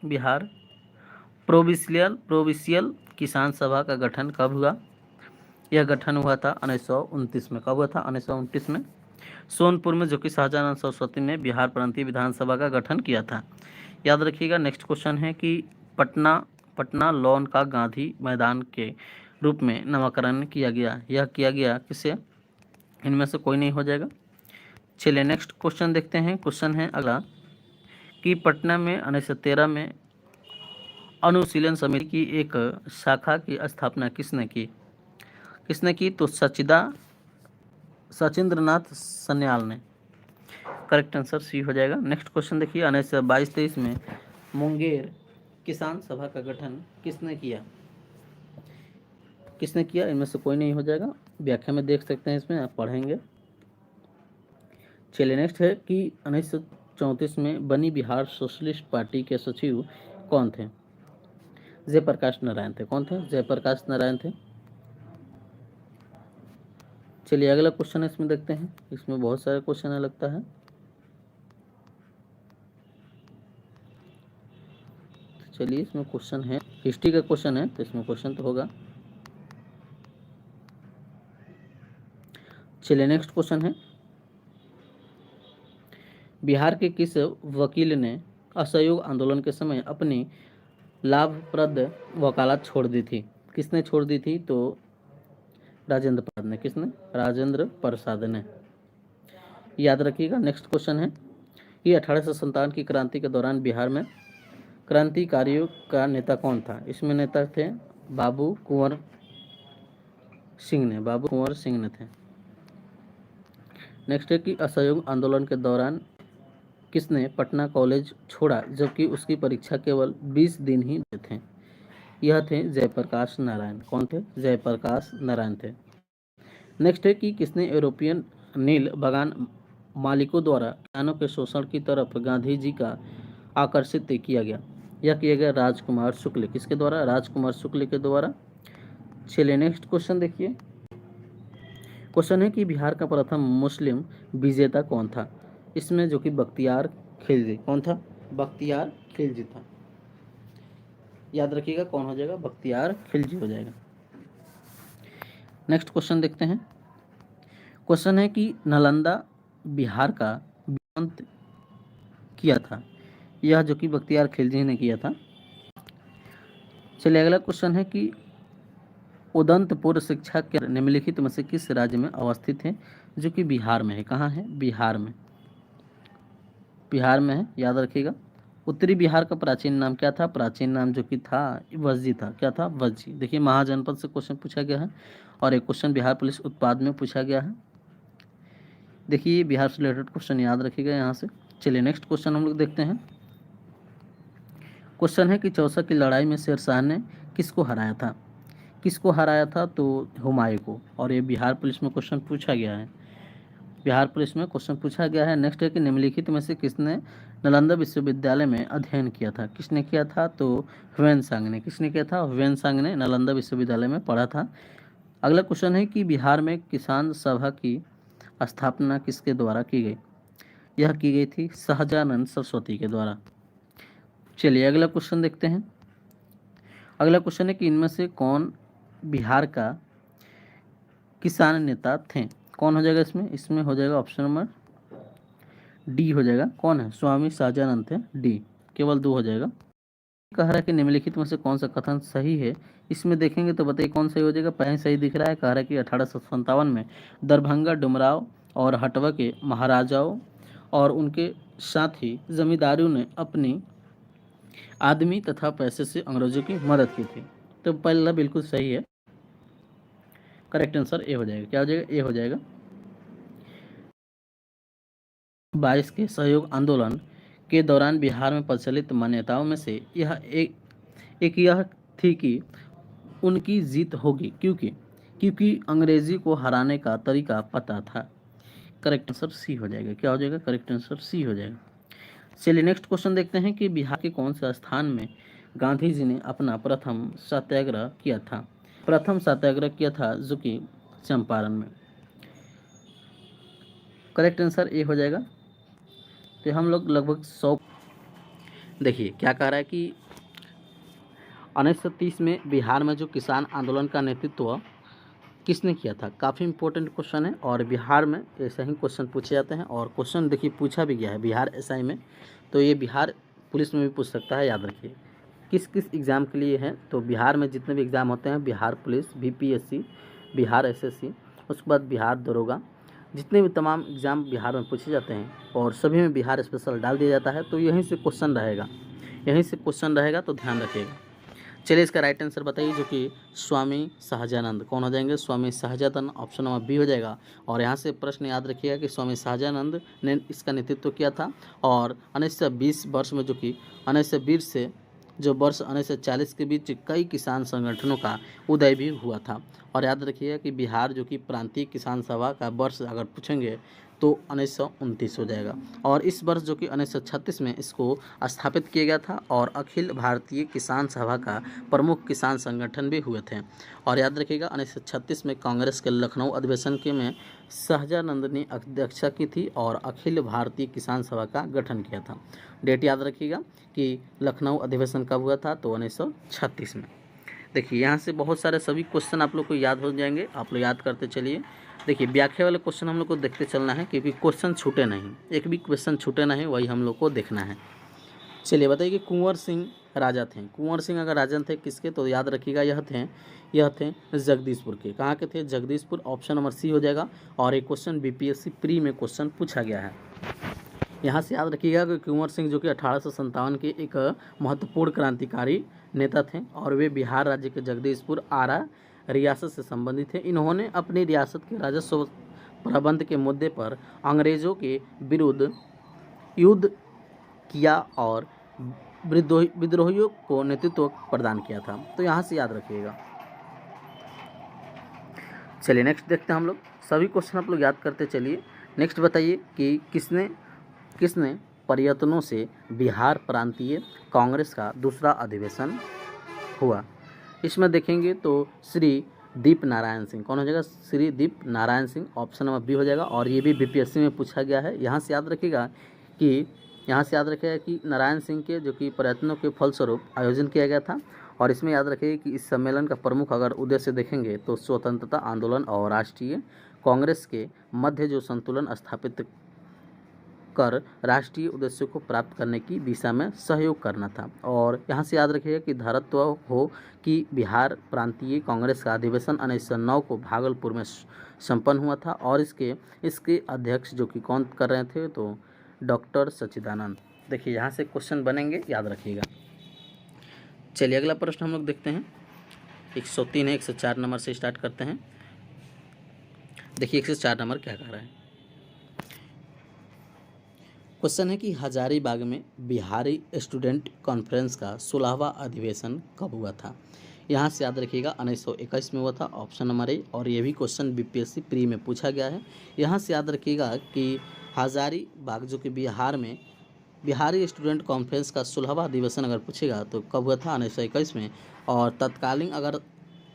A: बिहार प्रोविंशियल किसान सभा का गठन कब हुआ? यह गठन हुआ था 1929 में। कब हुआ था? 1929 में। सोनपुर में, जो कि शाहजहां सरस्वती ने बिहार प्रांतीय विधानसभा का गठन किया था। याद रखिएगा। नेक्स्ट क्वेश्चन है कि पटना लॉन का गांधी मैदान के रूप में नामकरण किया गया। यह किया गया किसे? इनमें से कोई नहीं हो जाएगा। चलिए नेक्स्ट क्वेश्चन देखते हैं। क्वेश्चन है अगला कि पटना में 1913 में अनुशीलन समिति की एक शाखा की स्थापना किसने की? तो सचिंद्रनाथ सन्याल ने। करेक्ट आंसर सी हो जाएगा। नेक्स्ट क्वेश्चन देखिए। 1922-23 में मुंगेर किसान सभा का गठन किसने किया? इनमें से कोई नहीं हो जाएगा। व्याख्या में देख सकते हैं, इसमें आप पढ़ेंगे। चलिए नेक्स्ट है कि 1934 में बनी बिहार सोशलिस्ट पार्टी के सचिव कौन थे? जयप्रकाश नारायण थे। कौन थे? जयप्रकाश नारायण थे। चलिए अगला क्वेश्चन इसमें देखते हैं। इसमें बहुत सारे क्वेश्चन है लगता है। चलिए इसमें क्वेश्चन है, हिस्ट्री का क्वेश्चन है, तो इसमें क्वेश्चन तो होगा। चलिए नेक्स्ट क्वेश्चन है, बिहार के किस वकील ने असहयोग आंदोलन के समय अपनी लाभप्रद वकालत छोड़ दी थी? किसने छोड़ दी थी? तो राजेंद्र प्रसाद ने। किसने? राजेंद्र प्रसाद ने। याद रखिएगा। नेक्स्ट क्वेश्चन है कि 1857 की क्रांति के दौरान बिहार में क्रांतिकारियों का नेता कौन था? इसमें नेता थे बाबू कुंवर सिंह ने थे। नेक्स्ट है कि असहयोग आंदोलन के दौरान किसने पटना कॉलेज छोड़ा, जबकि उसकी परीक्षा केवल 20 दिन ही थे? यह थे जयप्रकाश नारायण। कौन थे? जयप्रकाश नारायण थे। नेक्स्ट है कि किसने यूरोपियन नील बागान मालिकों द्वारा किसानों के शोषण की तरफ गांधी जी का आकर्षित किया गया? यह किया गया राजकुमार शुक्ल। किसके द्वारा? राजकुमार शुक्ल के द्वारा। चलिए नेक्स्ट क्वेश्चन देखिए। क्वेश्चन है कि बिहार का प्रथम मुस्लिम विजेता कौन था? इसमें जो कि बख्तियार खिलजी। कौन था? बख्तियार खिलजी था। याद रखिएगा कौन हो जाएगा? बख्तियार खिलजी हो जाएगा। नेक्स्ट क्वेश्चन देखते हैं। क्वेश्चन है कि नालंदा बिहार का विलय किया था? यह जो कि बख्तियार खिलजी ने किया था। चलिए अगला क्वेश्चन है कि उदंतपुर शिक्षा केंद्र निम्नलिखित में से किस राज्य में अवस्थित है? जो कि बिहार में है। कहाँ है? बिहार में। बिहार में है, याद रखिएगा। उत्तरी बिहार का प्राचीन नाम क्या था? प्राचीन नाम जो कि था वज्जी था। क्या था? वज्जी। देखिए महाजनपद से क्वेश्चन पूछा गया है और एक क्वेश्चन बिहार पुलिस उत्पाद में पूछा गया है। देखिए बिहार से रिलेटेड क्वेश्चन याद रखिएगा यहाँ से। चलिए नेक्स्ट क्वेश्चन हम लोग देखते हैं। क्वेश्चन है कि चौसा की लड़ाई में शेरशाह ने किसको हराया था? किसको हराया था? तो हुमायूं को। और ये बिहार पुलिस में क्वेश्चन पूछा गया है। बिहार पुलिस में क्वेश्चन पूछा गया है। नेक्स्ट है कि निम्नलिखित में से किसने नालंदा विश्वविद्यालय में अध्ययन किया था? किसने किया था? तो ह्वेनसांग ने। किसने किया था? ह्वेनसांग ने नालंदा विश्वविद्यालय में पढ़ा था। अगला क्वेश्चन है कि बिहार में किसान सभा की स्थापना किसके द्वारा की गई? यह की गई थी सहजानंद सरस्वती के द्वारा। चलिए अगला क्वेश्चन देखते हैं। अगला क्वेश्चन है कि इनमें से कौन बिहार का किसान नेता थे? कौन हो जाएगा इसमें? इसमें हो जाएगा ऑप्शन नंबर डी हो जाएगा। कौन है? स्वामी सहजानंद थे। डी। केवल 2 हो जाएगा। कह रहा है कि निम्नलिखित में से कौन सा कथन सही है? इसमें देखेंगे तो बताइए कौन सही हो जाएगा। पहले सही दिख रहा है। कह रहा है कि 1857 में दरभंगा डुमराव और हटवा के महाराजाओं और उनके साथ ही जमींदारों ने अपनी आदमी तथा पैसे से अंग्रेजों की मदद की थी। तो पहला बिल्कुल सही है। करेक्ट आंसर ए हो जाएगा। क्या हो जाएगा? ए हो जाएगा। 22 के सहयोग आंदोलन के दौरान बिहार में प्रचलित मान्यताओं में से यह एक यह थी कि उनकी जीत होगी क्योंकि क्योंकि अंग्रेजी को हराने का तरीका पता था। करेक्ट आंसर सी हो जाएगा। क्या हो जाएगा? करेक्ट आंसर सी हो जाएगा। चलिए नेक्स्ट क्वेश्चन देखते हैं कि बिहार के कौन से स्थान में गांधी जी ने अपना प्रथम सत्याग्रह किया था? प्रथम सत्याग्रह किया था जो कि चंपारण में। करेक्ट आंसर ए हो जाएगा। तो हम लोग लगभग 100। देखिए क्या कह रहा है कि 1930 में बिहार में जो किसान आंदोलन का नेतृत्व किसने किया था? काफ़ी इंपॉर्टेंट क्वेश्चन है और बिहार में ऐसे ही क्वेश्चन पूछे जाते हैं और क्वेश्चन देखिए पूछा भी गया है बिहार एसआई में। तो ये बिहार पुलिस में भी पूछ सकता है। याद रखिए किस किस एग्ज़ाम के लिए है। तो बिहार में जितने भी एग्ज़ाम होते हैं, Bihar police, BPSC, Bihar SSC, उसके बाद बिहार दरोगा, जितने भी तमाम एग्ज़ाम बिहार में पूछे जाते हैं और सभी में बिहार स्पेशल डाल दिया जाता है। तो यहीं से क्वेश्चन रहेगा, यहीं से क्वेश्चन रहेगा, तो ध्यान रखिएगा। चलिए इसका राइट आंसर बताइए जो कि स्वामी सहजानंद। कौन हो जाएंगे? Swami Sahajanand. Option number B हो जाएगा। और यहाँ से प्रश्न याद रखिएगा कि स्वामी सहजानंद ने इसका नेतृत्व किया था और 1920 वर्ष में जो कि 1920 से जो वर्ष 1940 के बीच कई किसान संगठनों का उदय भी हुआ था। और याद रखिएगा कि बिहार जो कि प्रांतीय किसान सभा का वर्ष अगर पूछेंगे तो 1929 हो जाएगा। और इस वर्ष जो कि 1936 में इसको स्थापित किया गया था और अखिल भारतीय किसान सभा का प्रमुख किसान संगठन भी हुए थे। और याद रखिएगा 1936 में कांग्रेस के लखनऊ अधिवेशन के में सहजानंद ने अध्यक्षता की थी और अखिल भारतीय किसान सभा का गठन किया था। डेट याद रखिएगा कि लखनऊ अधिवेशन कब हुआ था? तो 1936 में। देखिए यहाँ से बहुत सारे सभी क्वेश्चन आप लोग को याद हो जाएंगे। आप लोग याद करते चलिए। देखिए व्याख्या वाले क्वेश्चन हम लोग को देखते चलना है क्योंकि क्वेश्चन छूटे नहीं, एक भी क्वेश्चन छूटे नहीं, वही हम लोग को देखना है। चलिए बताइए कि कुंवर सिंह राजा थे। कुंवर सिंह अगर राजा थे किसके? तो याद रखिएगा यह थे जगदीशपुर के। कहाँ के थे? जगदीशपुर। ऑप्शन नंबर सी हो जाएगा। और एक क्वेश्चन बीपीएससी प्री में क्वेश्चन पूछा गया है। यहाँ से याद रखिएगा कि कुंवर सिंह जो कि 1857 के एक महत्वपूर्ण क्रांतिकारी नेता थे और वे बिहार राज्य के जगदीशपुर आरा रियासत से संबंधित थे। इन्होंने अपनी रियासत के राजस्व प्रबंध के मुद्दे पर अंग्रेजों के विरुद्ध युद्ध किया और विद्रोहियों को नेतृत्व प्रदान किया था। तो यहाँ से याद रखिएगा। चलिए नेक्स्ट देखते हैं हम लोग। सभी क्वेश्चन आप लोग याद करते चलिए। नेक्स्ट बताइए कि किसने किसने प्रयत्नों से बिहार प्रांतीय कांग्रेस का दूसरा अधिवेशन हुआ। इसमें देखेंगे तो श्री दीप नारायण सिंह। कौन हो जाएगा? Shri Deep Narayan Singh. Option number B हो जाएगा। और ये भी बीपीएससी में पूछा गया है। यहाँ से याद रखिएगा कि नारायण सिंह के जो कि प्रयत्नों के फलस्वरूप आयोजन किया गया था। और इसमें याद रखिए कि इस सम्मेलन का प्रमुख अगर उद्देश्य देखेंगे तो स्वतंत्रता आंदोलन और राष्ट्रीय कांग्रेस के मध्य जो संतुलन स्थापित कर राष्ट्रीय उद्देश्यों को प्राप्त करने की दिशा में सहयोग करना था। और यहाँ से याद रखिएगा कि धारत्व हो कि बिहार प्रांतीय कांग्रेस का अधिवेशन 1909 को भागलपुर में संपन्न हुआ था। और इसके अध्यक्ष जो कि कौन कर रहे थे? तो डॉक्टर सच्चिदानंद। देखिए यहाँ से क्वेश्चन बनेंगे, याद रखिएगा। चलिए अगला प्रश्न हम लोग देखते हैं। 103 है, 104 नंबर से स्टार्ट करते हैं। देखिए 104 नंबर क्या कह रहा है। क्वेश्चन है कि हजारीबाग में बिहारी स्टूडेंट कॉन्फ्रेंस का 16वां अधिवेशन कब हुआ था। यहाँ से याद रखिएगा 1921 में हुआ था। ऑप्शन नंबर ए। और ये भी क्वेश्चन बीपीएससी प्री में पूछा गया है। यहाँ से याद रखिएगा कि हजारीबाग जो कि बिहार में बिहारी स्टूडेंट कॉन्फ्रेंस का 16वां अधिवेशन अगर पूछेगा तो कब हुआ था? 1921 में। और तत्कालीन अगर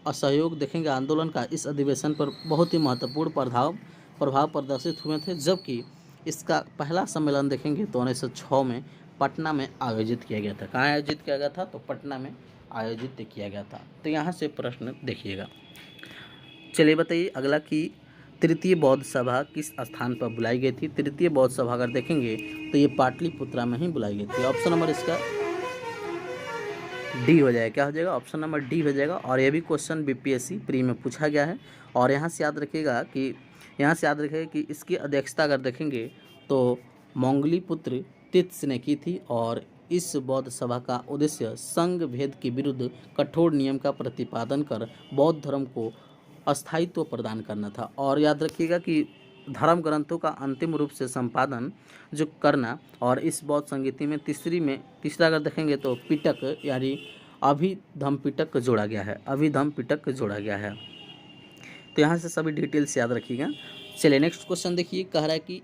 A: असहयोग देखेंगे आंदोलन का इस अधिवेशन पर बहुत ही महत्वपूर्ण प्रभाव प्रदर्शित हुए थे। जबकि इसका पहला सम्मेलन देखेंगे तो 1906 में पटना में आयोजित किया गया था। कहाँ आयोजित किया गया था? तो पटना में आयोजित किया गया था। तो यहाँ से प्रश्न देखिएगा। चलिए बताइए अगला कि तृतीय बौद्ध सभा किस स्थान पर बुलाई गई थी। तृतीय बौद्ध सभा अगर देखेंगे तो ये पाटलिपुत्रा में ही बुलाई गई थी। ऑप्शन नंबर इसका डी हो जाएगा। क्या हो जाएगा? ऑप्शन नंबर डी हो जाएगा। और ये भी क्वेश्चन बीपीएससी प्री में पूछा गया है। और यहाँ से याद रखिएगा कि इसकी अध्यक्षता अगर देखेंगे तो मंगलीपुत्र तित्स ने की थी। और इस बौद्ध सभा का उद्देश्य संघ भेद के विरुद्ध कठोर नियम का प्रतिपादन कर बौद्ध धर्म को अस्थायित्व प्रदान करना था। और याद रखिएगा कि धर्म ग्रंथों का अंतिम रूप से संपादन जो करना। और इस बौद्ध संगीति में तीसरा अगर देखेंगे तो पिटक यानी अभिधम्म पिटक जोड़ा गया है। तो यहाँ से सभी डिटेल्स याद रखिएगा। चलिए नेक्स्ट क्वेश्चन देखिए। कह रहा है कि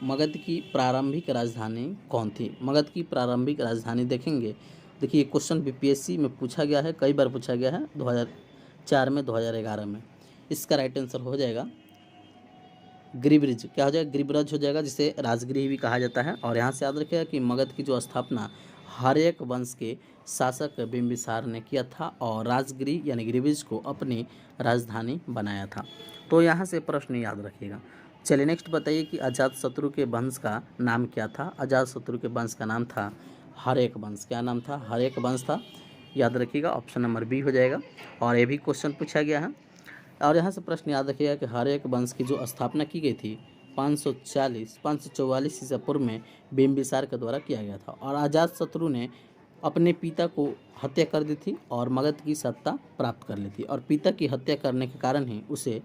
A: मगध की प्रारंभिक राजधानी कौन थी। मगध की प्रारंभिक राजधानी देखेंगे। देखिए क्वेश्चन बीपीएससी में पूछा गया है, कई बार पूछा गया है, 2004 में, 2011 में। इसका राइट आंसर हो जाएगा गिरिब्रिज। क्या हो जाएगा? गिरिब्रज हो जाएगा, जिसे राजगृह भी कहा जाता है। और यहाँ से याद रखिएगा कि मगध की जो स्थापना हर्यक वंश के शासक बिंबिसार ने किया था और राजगृह यानी गिरिब्रिज को अपनी राजधानी बनाया था। तो यहाँ से प्रश्न याद रखिएगा। चलिए नेक्स्ट बताइए कि अजातशत्रु के वंश का नाम क्या था। अजातशत्रु के वंश का नाम था हर्यक वंश। क्या नाम था? हर्यक वंश था। याद रखिएगा, ऑप्शन नंबर बी हो जाएगा। और ये भी क्वेश्चन पूछा गया है। और यहाँ से प्रश्न याद रखिएगा कि हर्यक वंश की जो स्थापना की गई थी 544 ईसा पूर्व में बिंबिसार के द्वारा किया गया था। और अजातशत्रु ने अपने पिता को हत्या कर दी थी और मगध की सत्ता प्राप्त कर ली थी। और पिता की हत्या करने के कारण ही उसे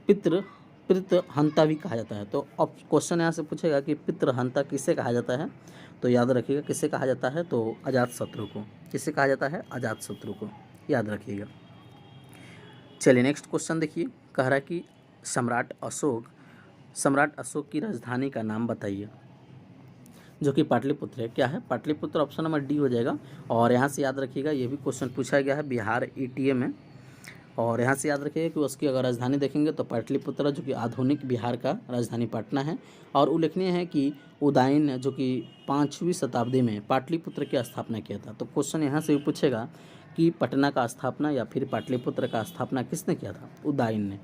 A: पितृहंता भी कहा जाता है। तो अब क्वेश्चन यहाँ से पूछेगा कि पितृहंता किसे कहा जाता है। तो याद रखिएगा किसे कहा जाता है? तो अजातशत्रु को। किसे कहा जाता है? अजातशत्रु को, याद रखिएगा। चलिए नेक्स्ट क्वेश्चन देखिए। कह रहा है कि सम्राट अशोक की राजधानी का नाम बताइए, जो कि पाटलिपुत्र है। क्या है? पाटलिपुत्र। ऑप्शन नंबर डी हो जाएगा। और यहाँ से याद रखिएगा ये भी क्वेश्चन पूछा गया है बिहार ईटीए में। और यहाँ से याद रखिएगा कि उसकी अगर राजधानी देखेंगे तो पाटलिपुत्र, जो कि आधुनिक बिहार का राजधानी पटना है। और उल्लेखनीय है कि उदयन जो कि 5वीं शताब्दी में पाटलिपुत्र की स्थापना किया था। तो क्वेश्चन यहाँ से भी पूछेगा कि पटना का स्थापना या फिर पाटलिपुत्र का स्थापना किसने किया था? उदयन ने।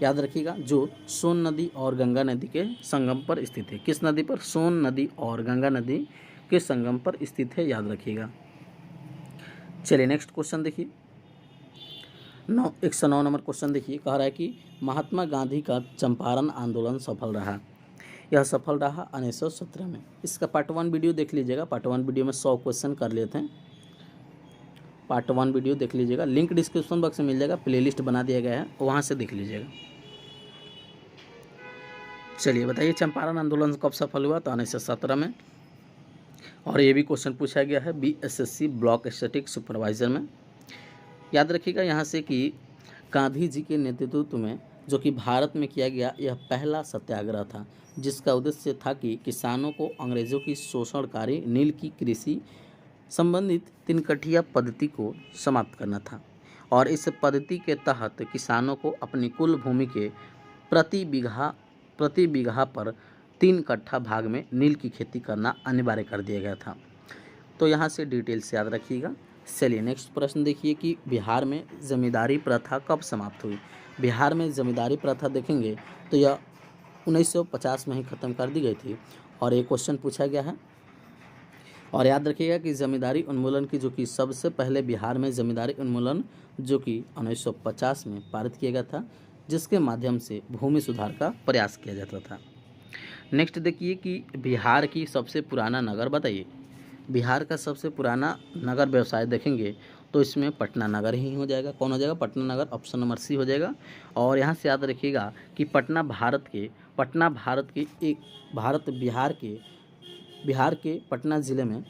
A: याद रखिएगा, जो सोन नदी और गंगा नदी के संगम पर स्थित है। किस नदी पर? सोन नदी और गंगा नदी के संगम पर स्थित है, याद रखिएगा। चलिए नेक्स्ट क्वेश्चन देखिए। 109 नंबर क्वेश्चन देखिए। कह रहा है कि महात्मा गांधी का चंपारण आंदोलन सफल रहा। यह सफल रहा 1917 में। इसका पार्ट 1 वीडियो देख लीजिएगा। पार्ट 1 वीडियो में 100 क्वेश्चन कर लेते हैं। पार्ट 1 वीडियो देख लीजिएगा, लिंक डिस्क्रिप्शन बॉक्स में मिल जाएगा, प्लेलिस्ट बना दिया गया है, वहाँ से देख लीजिएगा। चलिए बताइए चंपारण आंदोलन कब सफल हुआ? तो 1917 में। और ये भी क्वेश्चन पूछा गया है BSSC ब्लॉक स्टैटिक सुपरवाइजर में। याद रखिएगा यहाँ से कि गांधी जी के नेतृत्व में जो कि भारत में किया गया यह पहला सत्याग्रह था, जिसका उद्देश्य था कि किसानों को अंग्रेज़ों की शोषणकारी नील की कृषि संबंधित तिनकठिया पद्धति को समाप्त करना था। और इस पद्धति के तहत किसानों को अपनी कुल भूमि के प्रति बीघा पर 3 कट्ठा भाग में नील की खेती करना अनिवार्य कर दिया गया था। तो यहाँ से डिटेल से याद रखिएगा। चलिए नेक्स्ट प्रश्न देखिए कि बिहार में जमींदारी प्रथा कब समाप्त हुई। बिहार में जमींदारी प्रथा देखेंगे तो यह 1950 में ही ख़त्म कर दी गई थी और एक क्वेश्चन पूछा गया है। और याद रखिएगा कि जमींदारी उन्मूलन की जो कि सबसे पहले बिहार में जमींदारी उन्मूलन जो कि 1950 में पारित किया गया था, जिसके माध्यम से भूमि सुधार का प्रयास किया जाता था। नेक्स्ट देखिए कि बिहार की सबसे पुराना नगर बताइए। बिहार का सबसे पुराना नगर व्यवसाय देखेंगे तो इसमें पटना नगर ही हो जाएगा। कौन हो जाएगा? पटना नगर, ऑप्शन नंबर सी हो जाएगा। और यहाँ से याद रखिएगा कि पटना बिहार के पटना ज़िले में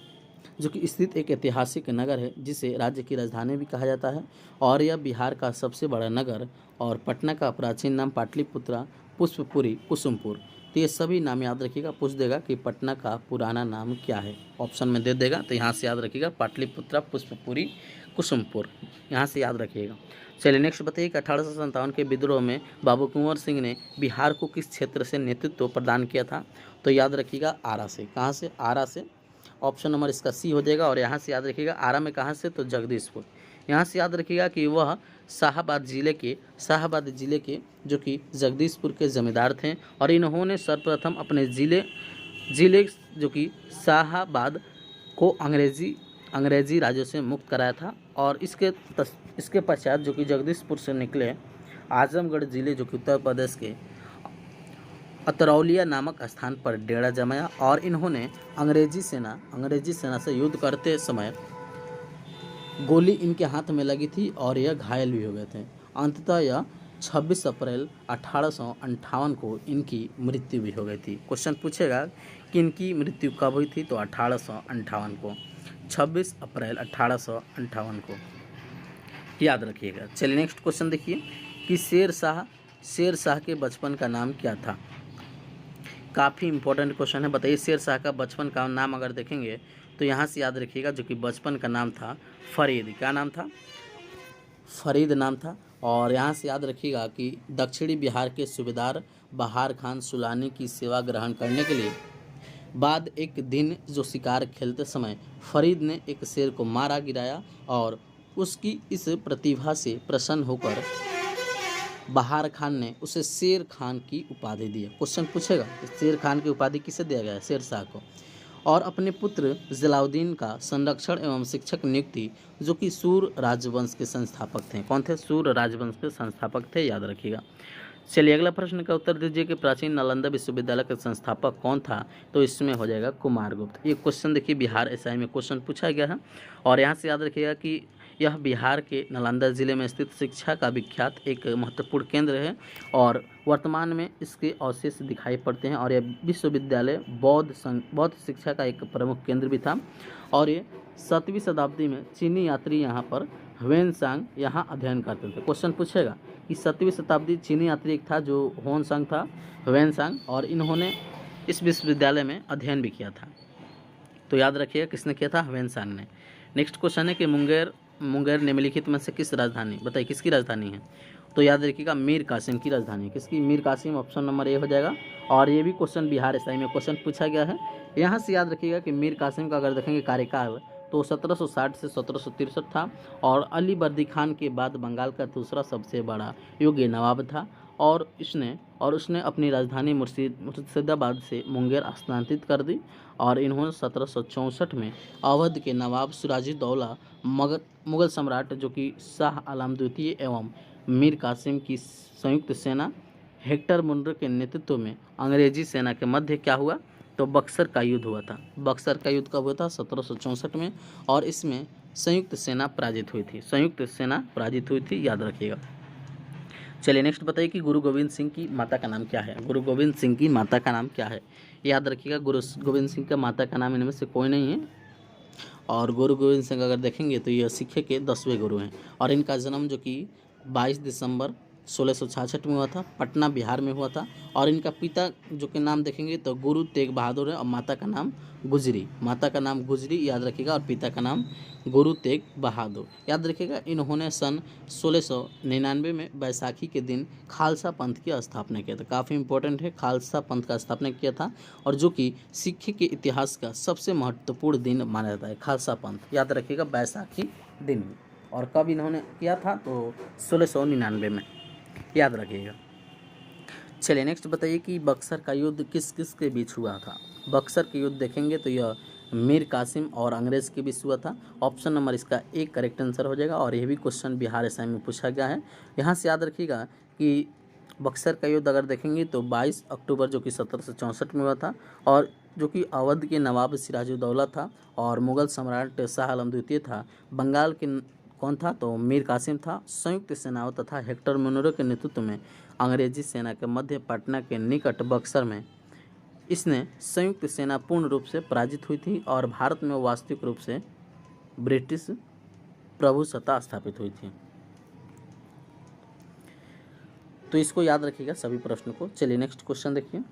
A: जो कि स्थित एक ऐतिहासिक नगर है, जिसे राज्य की राजधानी भी कहा जाता है। और यह बिहार का सबसे बड़ा नगर और पटना का प्राचीन नाम पाटलिपुत्रा, पुष्पपुरी, कुसुमपुर। तो ये सभी नाम याद रखिएगा। पूछ देगा कि पटना का पुराना नाम क्या है, ऑप्शन में दे देगा, तो यहाँ से याद रखिएगा पाटलिपुत्रा, पुष्पपुरी, कुसुमपुर, यहाँ से याद रखिएगा। चलिए नेक्स्ट बताइए कि 1857 के विद्रोह में बाबू कुंवर सिंह ने बिहार को किस क्षेत्र से नेतृत्व प्रदान किया था। तो याद रखिएगा आरा से। कहाँ से? आरा से, ऑप्शन नंबर इसका सी हो जाएगा। और यहाँ से याद रखिएगा आरा में कहाँ से? तो जगदीशपुर। यहाँ से याद रखिएगा कि वह शाहाबाद जिले के जो कि जगदीशपुर के जमींदार थे और इन्होंने सर्वप्रथम अपने जिले जो कि शाहाबाद को अंग्रेजी राज्यों से मुक्त कराया था। और इसके पश्चात जो कि जगदीशपुर से निकले आजमगढ़ जिले जो कि उत्तर प्रदेश के अतरौलिया नामक स्थान पर डेरा जमाया और इन्होंने अंग्रेजी सेना से युद्ध करते समय गोली इनके हाथ में लगी थी और यह घायल भी हो गए थे। अंततः यह 26 अप्रैल 1858 को इनकी मृत्यु भी हो गई थी। क्वेश्चन पूछेगा कि इनकी मृत्यु कब हुई थी, तो 1858 को, 26 अप्रैल 1858 को, याद रखिएगा। चलिए नेक्स्ट क्वेश्चन देखिए कि शेर शाह के बचपन का नाम क्या था। काफ़ी इंपॉर्टेंट क्वेश्चन है। बताइए शेर शाह का बचपन का नाम अगर देखेंगे तो यहाँ से याद रखिएगा जो कि बचपन का नाम था फरीद। क्या नाम था? फरीद नाम था। और यहाँ से याद रखिएगा कि दक्षिणी बिहार के सूबेदार बहार खान सुलानी की सेवा ग्रहण करने के लिए बाद एक दिन जो शिकार खेलते समय फरीद ने एक शेर को मारा गिराया और उसकी इस प्रतिभा से प्रसन्न होकर बहार खान ने उसे शेर खान की उपाधि दी। क्वेश्चन पूछेगा शेर खान की उपाधि किसे दिया गया है? शेर शाह को। और अपने पुत्र जलाउद्दीन का संरक्षण एवं शिक्षक नियुक्ति जो कि सूर राजवंश के संस्थापक थे। कौन थे? सूर राजवंश के संस्थापक थे, याद रखिएगा। चलिए अगला प्रश्न का उत्तर दीजिए कि प्राचीन नालंदा विश्वविद्यालय का संस्थापक कौन था। तो इसमें हो जाएगा कुमारगुप्त। ये क्वेश्चन देखिए बिहार एसआई में क्वेश्चन पूछा गया है। और यहाँ से याद रखिएगा कि यह बिहार के नालंदा जिले में स्थित शिक्षा का विख्यात एक महत्वपूर्ण केंद्र है और वर्तमान में इसके अवशेष दिखाई पड़ते हैं। और यह विश्वविद्यालय बौद्ध शिक्षा का एक प्रमुख केंद्र भी था। और ये 7वीं शताब्दी में चीनी यात्री यहाँ पर ह्वेनसांग यहाँ अध्ययन करते थे। क्वेश्चन पूछेगा कि 7वीं शताब्दी चीनी यात्री एक था जो ह्वेनसांग था, ह्वेनसांग, और इन्होंने इस विश्वविद्यालय में अध्ययन भी किया था। तो याद रखिएगा किसने किया था? ह्वेनसांग ने। नेक्स्ट क्वेश्चन है कि मुंगेर निम्नलिखित में से किस राजधानी, बताइए किसकी राजधानी है। तो याद रखिएगा मीर कासिम की राजधानी है। किसकी? Mir Kasim, option number A हो जाएगा। और ये भी क्वेश्चन बिहार एसआई में क्वेश्चन पूछा गया है। यहाँ से याद रखिएगा कि मीर कासिम का अगर देखेंगे कार्यकाल तो 1760 से 1763 था और अली बर्दी खान के बाद बंगाल का दूसरा सबसे बड़ा योग्य नवाब था। और उसने अपनी राजधानी मुर्शिदाबाद से मुंगेर स्थानांतरित कर दी। और इन्होंने 1764 में अवध के नवाब सिराजुद्दौला मुगल सम्राट जो कि शाह आलम द्वितीय एवं मीर कासिम की संयुक्त सेना हेक्टर मुनरो के नेतृत्व में अंग्रेजी सेना के मध्य क्या हुआ? तो बक्सर का युद्ध हुआ था। बक्सर का युद्ध कब हुआ था? 1764 में। और इसमें संयुक्त सेना पराजित हुई थी, याद रखिएगा। चलिए नेक्स्ट बताइए कि गुरु गोविंद सिंह की माता का नाम क्या है। गुरु गोविंद सिंह की माता का नाम क्या है, याद रखिएगा गुरु गोविंद सिंह का माता का नाम इनमें से कोई नहीं है। और गुरु गोविंद सिंह अगर देखेंगे तो ये सिख के 10वें गुरु हैं और इनका जन्म जो कि 22 दिसंबर 1666 में हुआ था, पटना बिहार में हुआ था। और इनका पिता जो के नाम देखेंगे तो गुरु तेग बहादुर है और माता का नाम गुजरी, माता का नाम गुजरी याद रखिएगा और पिता का नाम गुरु तेग बहादुर याद रखिएगा। इन्होंने सन 1699 में बैसाखी के दिन खालसा पंथ की स्थापना किया था, काफ़ी इंपॉर्टेंट है, खालसा पंथ का स्थापना किया था और जो कि सिख के इतिहास का सबसे महत्वपूर्ण दिन माना जाता है खालसा पंथ, याद रखिएगा बैसाखी दिन। और कब इन्होंने किया था तो 1699 में, याद रखिएगा। चलिए नेक्स्ट बताइए कि बक्सर का युद्ध किस किस के बीच हुआ था। बक्सर के युद्ध देखेंगे तो यह मीर कासिम और अंग्रेज़ के बीच हुआ था। ऑप्शन नंबर इसका एक करेक्ट आंसर हो जाएगा और यह भी क्वेश्चन बिहार एसआई में पूछा गया है। यहाँ से याद रखिएगा कि बक्सर का युद्ध अगर देखेंगे तो 22 अक्टूबर जो कि 1764 में हुआ था और जो कि अवध के नवाब सिराजुद्दौला था और मुगल सम्राट शाह आलम द्वितीय था। बंगाल के कौन था तो मीर कासिम था। संयुक्त सेनाओं तथा हेक्टर मुनरो के नेतृत्व में अंग्रेजी सेना के मध्य पटना के निकट बक्सर में इसने संयुक्त सेना पूर्ण रूप से पराजित हुई थी और भारत में वास्तविक रूप से ब्रिटिश प्रभुसत्ता स्थापित हुई थी। तो इसको याद रखिएगा सभी प्रश्नों को। चलिए नेक्स्ट क्वेश्चन देखिए।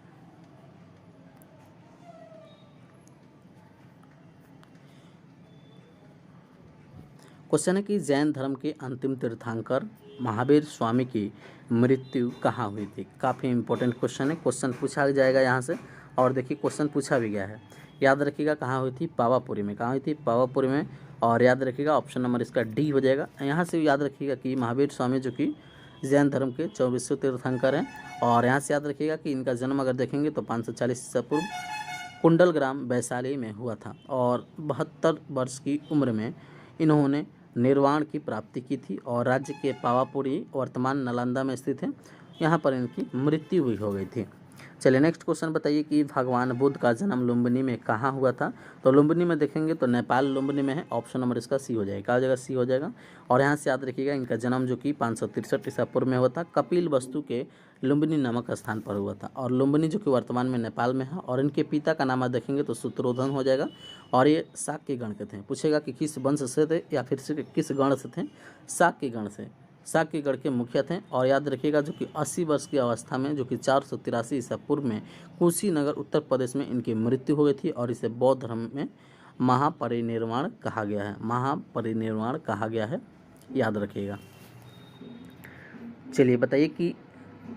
A: क्वेश्चन है कि जैन धर्म के अंतिम तीर्थंकर महावीर स्वामी की मृत्यु कहाँ हुई थी। काफ़ी इंपॉर्टेंट क्वेश्चन है, क्वेश्चन पूछा जाएगा यहाँ से और देखिए क्वेश्चन पूछा भी गया है। याद रखिएगा कहाँ हुई थी, पावापुरी में। कहाँ हुई थी, पावापुरी में। और याद रखिएगा ऑप्शन नंबर इसका डी हो जाएगा। यहाँ से याद रखिएगा कि महावीर स्वामी जो कि जैन धर्म के 24वें तीर्थंकर हैं। और यहाँ से याद रखिएगा कि इनका जन्म अगर देखेंगे तो 540 ईसा पूर्व कुंडल ग्राम वैशाली में हुआ था और 72 वर्ष की उम्र में इन्होंने निर्वाण की प्राप्ति की थी और राज्य के पावापुरी वर्तमान नालंदा में स्थित है, यहाँ पर इनकी मृत्यु हुई हो गई थी। चलिए नेक्स्ट क्वेश्चन बताइए कि भगवान बुद्ध का जन्म लुम्बिनी में कहाँ हुआ था। तो लुम्बिनी में देखेंगे तो नेपाल लुम्बिनी में है। ऑप्शन नंबर इसका सी हो जाएगा, क्या हो जाएगा, सी हो जाएगा। और यहाँ से याद रखिएगा इनका जन्म जो कि 563 ईसा पूर्व में हुआ था, कपिल वस्तु के लुम्बिनी नामक स्थान पर हुआ था और लुम्बिनी जो कि वर्तमान में नेपाल में है। और इनके पिता का नाम देखेंगे तो सूत्रोधन हो जाएगा और ये शाक्य गण के थे। पूछेगा कि किस वंश से थे या फिर से किस गण से थे, शाक्य गण से, शाक्य गढ़ के मुखिया थे। और याद रखिएगा जो कि 80 वर्ष की अवस्था में जो कि 483 ईसा पूर्व में कुशीनगर उत्तर प्रदेश में इनकी मृत्यु हो गई थी और इसे बौद्ध धर्म में महापरिनिर्वाण कहा गया है, महापरिनिर्वाण कहा गया है, याद रखिएगा। चलिए बताइए कि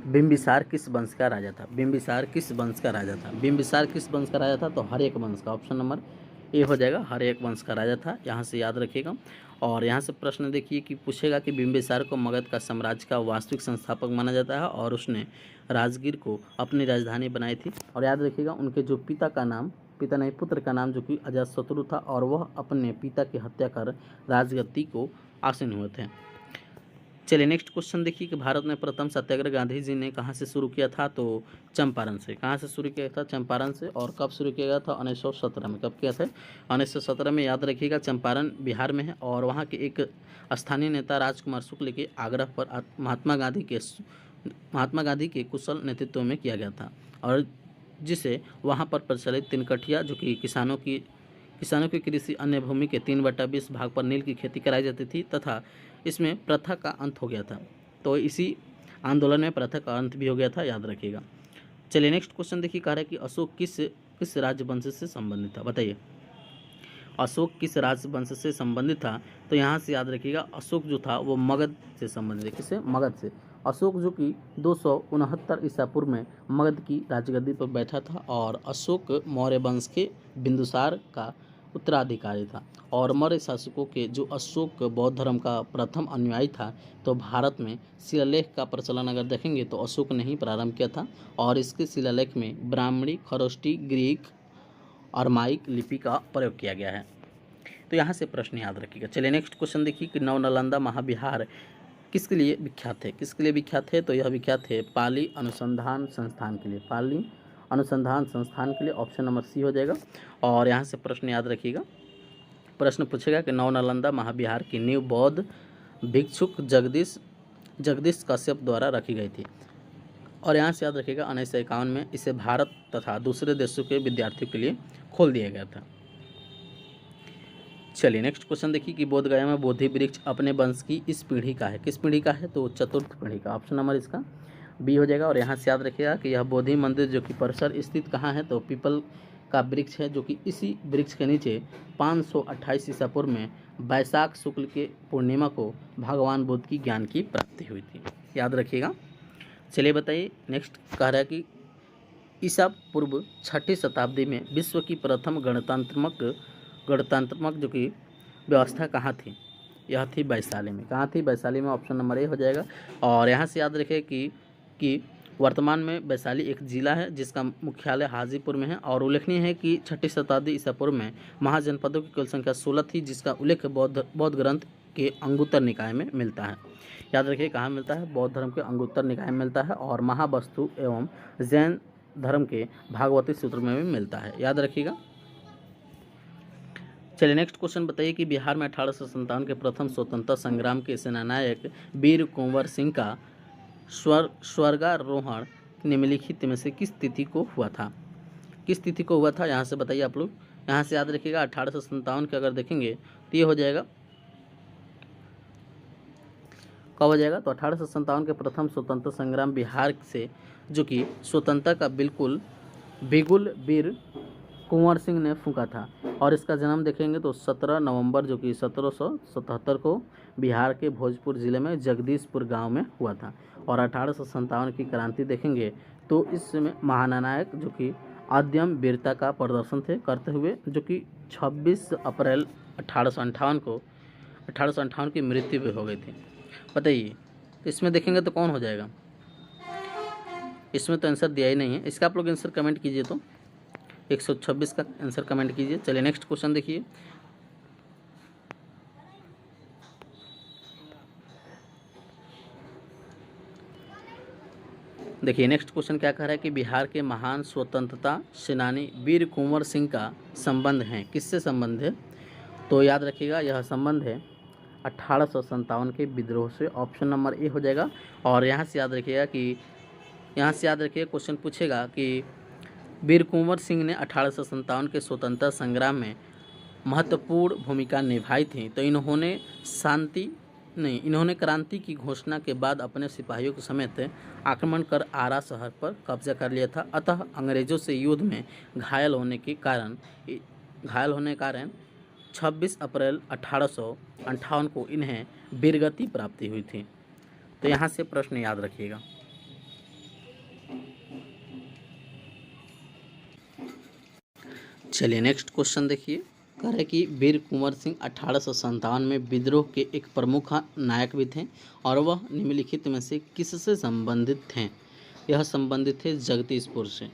A: बिंबिसार किस वंश का राजा था। बिंबिसार किस वंश का राजा था, बिंबिसार किस वंश का राजा था तो हर्यक वंश का। ऑप्शन नंबर ए हो जाएगा, हर्यक वंश का राजा था, यहाँ से याद रखिएगा। और यहाँ से प्रश्न देखिए कि पूछेगा कि बिंबिसार को मगध का साम्राज्य का वास्तविक संस्थापक माना जाता है और उसने राजगीर को अपनी राजधानी बनाई थी। और याद रखिएगा उनके जो पिता का नाम, पिता नहीं पुत्र का नाम जो कि अजातशत्रु था और वह अपने पिता की हत्या कर राजगद्दी को आसीन हुए थे। चलिए नेक्स्ट क्वेश्चन देखिए कि भारत में प्रथम सत्याग्रह गांधी जी ने कहाँ से शुरू किया था तो चंपारण से। कहाँ से शुरू किया था, चंपारण से। और कब शुरू किया गया था, 1917 में। कब किया था, 1917 में। याद रखिएगा चंपारण बिहार में है और वहाँ के एक स्थानीय नेता राजकुमार शुक्ल के आग्रह पर महात्मा गांधी के कुशल नेतृत्व में किया गया था और जिसे वहाँ पर प्रचलित तिनकठिया जो कि किसानों की कृषि अन्य भूमि के 3/20 भाग पर नील की खेती कराई जाती थी तथा इसमें प्रथा का अंत हो गया था। तो इसी आंदोलन में प्रथा का अंत भी हो गया था, याद रखिएगा। चलिए नेक्स्ट क्वेश्चन देखिए, कह रहा है कि अशोक किस राजवंश से संबंधित था। बताइए अशोक किस राजवंश से संबंधित था तो यहाँ से याद रखिएगा अशोक जो था वो मगध से संबंधित है। किससे, मगध से। अशोक जो कि 269 ईसा पूर्व में मगध की राजगद्दी पर बैठा था और अशोक मौर्य वंश के बिंदुसार का उत्तराधिकारी था और मौर्य शासकों के जो अशोक बौद्ध धर्म का प्रथम अनुयायी था। तो भारत में शिलालेख का प्रचलन अगर देखेंगे तो अशोक ने ही प्रारंभ किया था और इसके शिलालेख में ब्राह्मणी, खरोष्टी, ग्रीक, अरमाइक लिपि का प्रयोग किया गया है। तो यहाँ से प्रश्न याद रखिएगा। चलिए नेक्स्ट क्वेश्चन देखिए कि नवनालंदा महाविहार किसके लिए विख्यात है। किसके लिए विख्यात है तो यह विख्यात है पाली अनुसंधान संस्थान के लिए, पाली अनुसंधान संस्थान के लिए। ऑप्शन नंबर सी हो जाएगा। और यहाँ से प्रश्न याद रखिएगा, प्रश्न पूछेगा कि नवनालंदा महाविहार की नींव बौद्ध भिक्षुक जगदीश जगदीश कश्यप द्वारा रखी गई थी। और यहाँ से याद रखिएगा 1951 में इसे भारत तथा दूसरे देशों के विद्यार्थियों के लिए खोल दिया गया था। चलिए नेक्स्ट क्वेश्चन देखिए कि बोधगया में बोधि वृक्ष अपने वंश की इस पीढ़ी का है। किस पीढ़ी का है? तो चतुर्थ पीढ़ी का। ऑप्शन नंबर इसका बी हो जाएगा। और यहाँ से याद रखिएगा कि यह बोधि मंदिर जो कि परिसर स्थित कहाँ है? तो पीपल का वृक्ष है, जो कि इसी वृक्ष के नीचे 528 ईसा पूर्व में वैशाख शुक्ल के पूर्णिमा को भगवान बुद्ध की ज्ञान की प्राप्ति हुई थी। याद रखिएगा। चलिए बताइए नेक्स्ट कह रहा है कि ईसा पूर्व 6ठी शताब्दी में विश्व की प्रथम गणतंत्रात्मक जो कि व्यवस्था कहाँ थी? यह थी वैशाली में। कहाँ थी? वैशाली में। ऑप्शन नंबर ए हो जाएगा। और यहाँ से याद रखें कि वर्तमान में वैशाली एक जिला है जिसका मुख्यालय हाजीपुर में है। और उल्लेखनीय है कि 6ठी शताब्दी ईसा पूर्व में महाजनपदों की कुल संख्या 16 थी, जिसका उल्लेख बौद्ध ग्रंथ के अंगुत्तर निकाय में मिलता है। याद रखिए कहाँ मिलता है? बौद्ध धर्म के अंगुत्तर निकाय में मिलता है और महावस्तु एवं जैन धर्म के भागवती सूत्र में भी मिलता है। याद रखिएगा। चलिए नेक्स्ट क्वेश्चन बताइए कि बिहार में 1857 के प्रथम स्वतंत्रता संग्राम के सेनानायक वीर कुंवर सिंह का स्वर्गारोहण निम्नलिखित में से किस तिथि को हुआ था? किस तिथि को हुआ था? यहाँ से बताइए आप लोग। यहाँ से याद रखिएगा 1857 के अगर देखेंगे तो ये हो जाएगा, कब हो जाएगा? तो 1857 के प्रथम स्वतंत्रता संग्राम बिहार से जो कि स्वतंत्रता का बिगुल वीर कुंवर सिंह ने फूंका था। और इसका जन्म देखेंगे तो 17 नवंबर जो कि 1777 को बिहार के भोजपुर ज़िले में जगदीशपुर गांव में हुआ था। और 1857 की क्रांति देखेंगे तो इसमें महानायक जो कि आद्यम वीरता का प्रदर्शन थे करते हुए, जो कि 26 अप्रैल 1858 की मृत्यु भी हो गई थी। बताइए तो इसमें देखेंगे तो कौन हो जाएगा? इसमें तो आंसर दिया ही नहीं है। इसका आप लोग आंसर कमेंट कीजिए, तो 126 का आंसर कमेंट कीजिए। चलिए नेक्स्ट क्वेश्चन देखिए। देखिए नेक्स्ट क्वेश्चन क्या कह रहा है कि बिहार के महान स्वतंत्रता सेनानी वीर कुंवर सिंह का संबंध है। किससे संबंध है? तो याद रखिएगा यह संबंध है 1857 के विद्रोह से। ऑप्शन नंबर ए हो जाएगा। और यहाँ से याद रखिएगा क्वेश्चन पूछेगा कि वीर कुंवर सिंह ने 1857 के स्वतंत्रता संग्राम में महत्वपूर्ण भूमिका निभाई थी। तो इन्होंने क्रांति की घोषणा के बाद अपने सिपाहियों के समेत आक्रमण कर आरा शहर पर कब्जा कर लिया था। अतः अंग्रेजों से युद्ध में घायल होने के कारण 26 अप्रैल 1858 को इन्हें वीरगति प्राप्ति हुई थी। तो यहाँ से प्रश्न याद रखिएगा। चलिए नेक्स्ट क्वेश्चन देखिए। कह रहे कि वीर कुंवर सिंह 1857 में विद्रोह के एक प्रमुख नायक भी थे और वह निम्नलिखित में से किससे संबंधित थे? यह संबंधित थे जगदीशपुर से।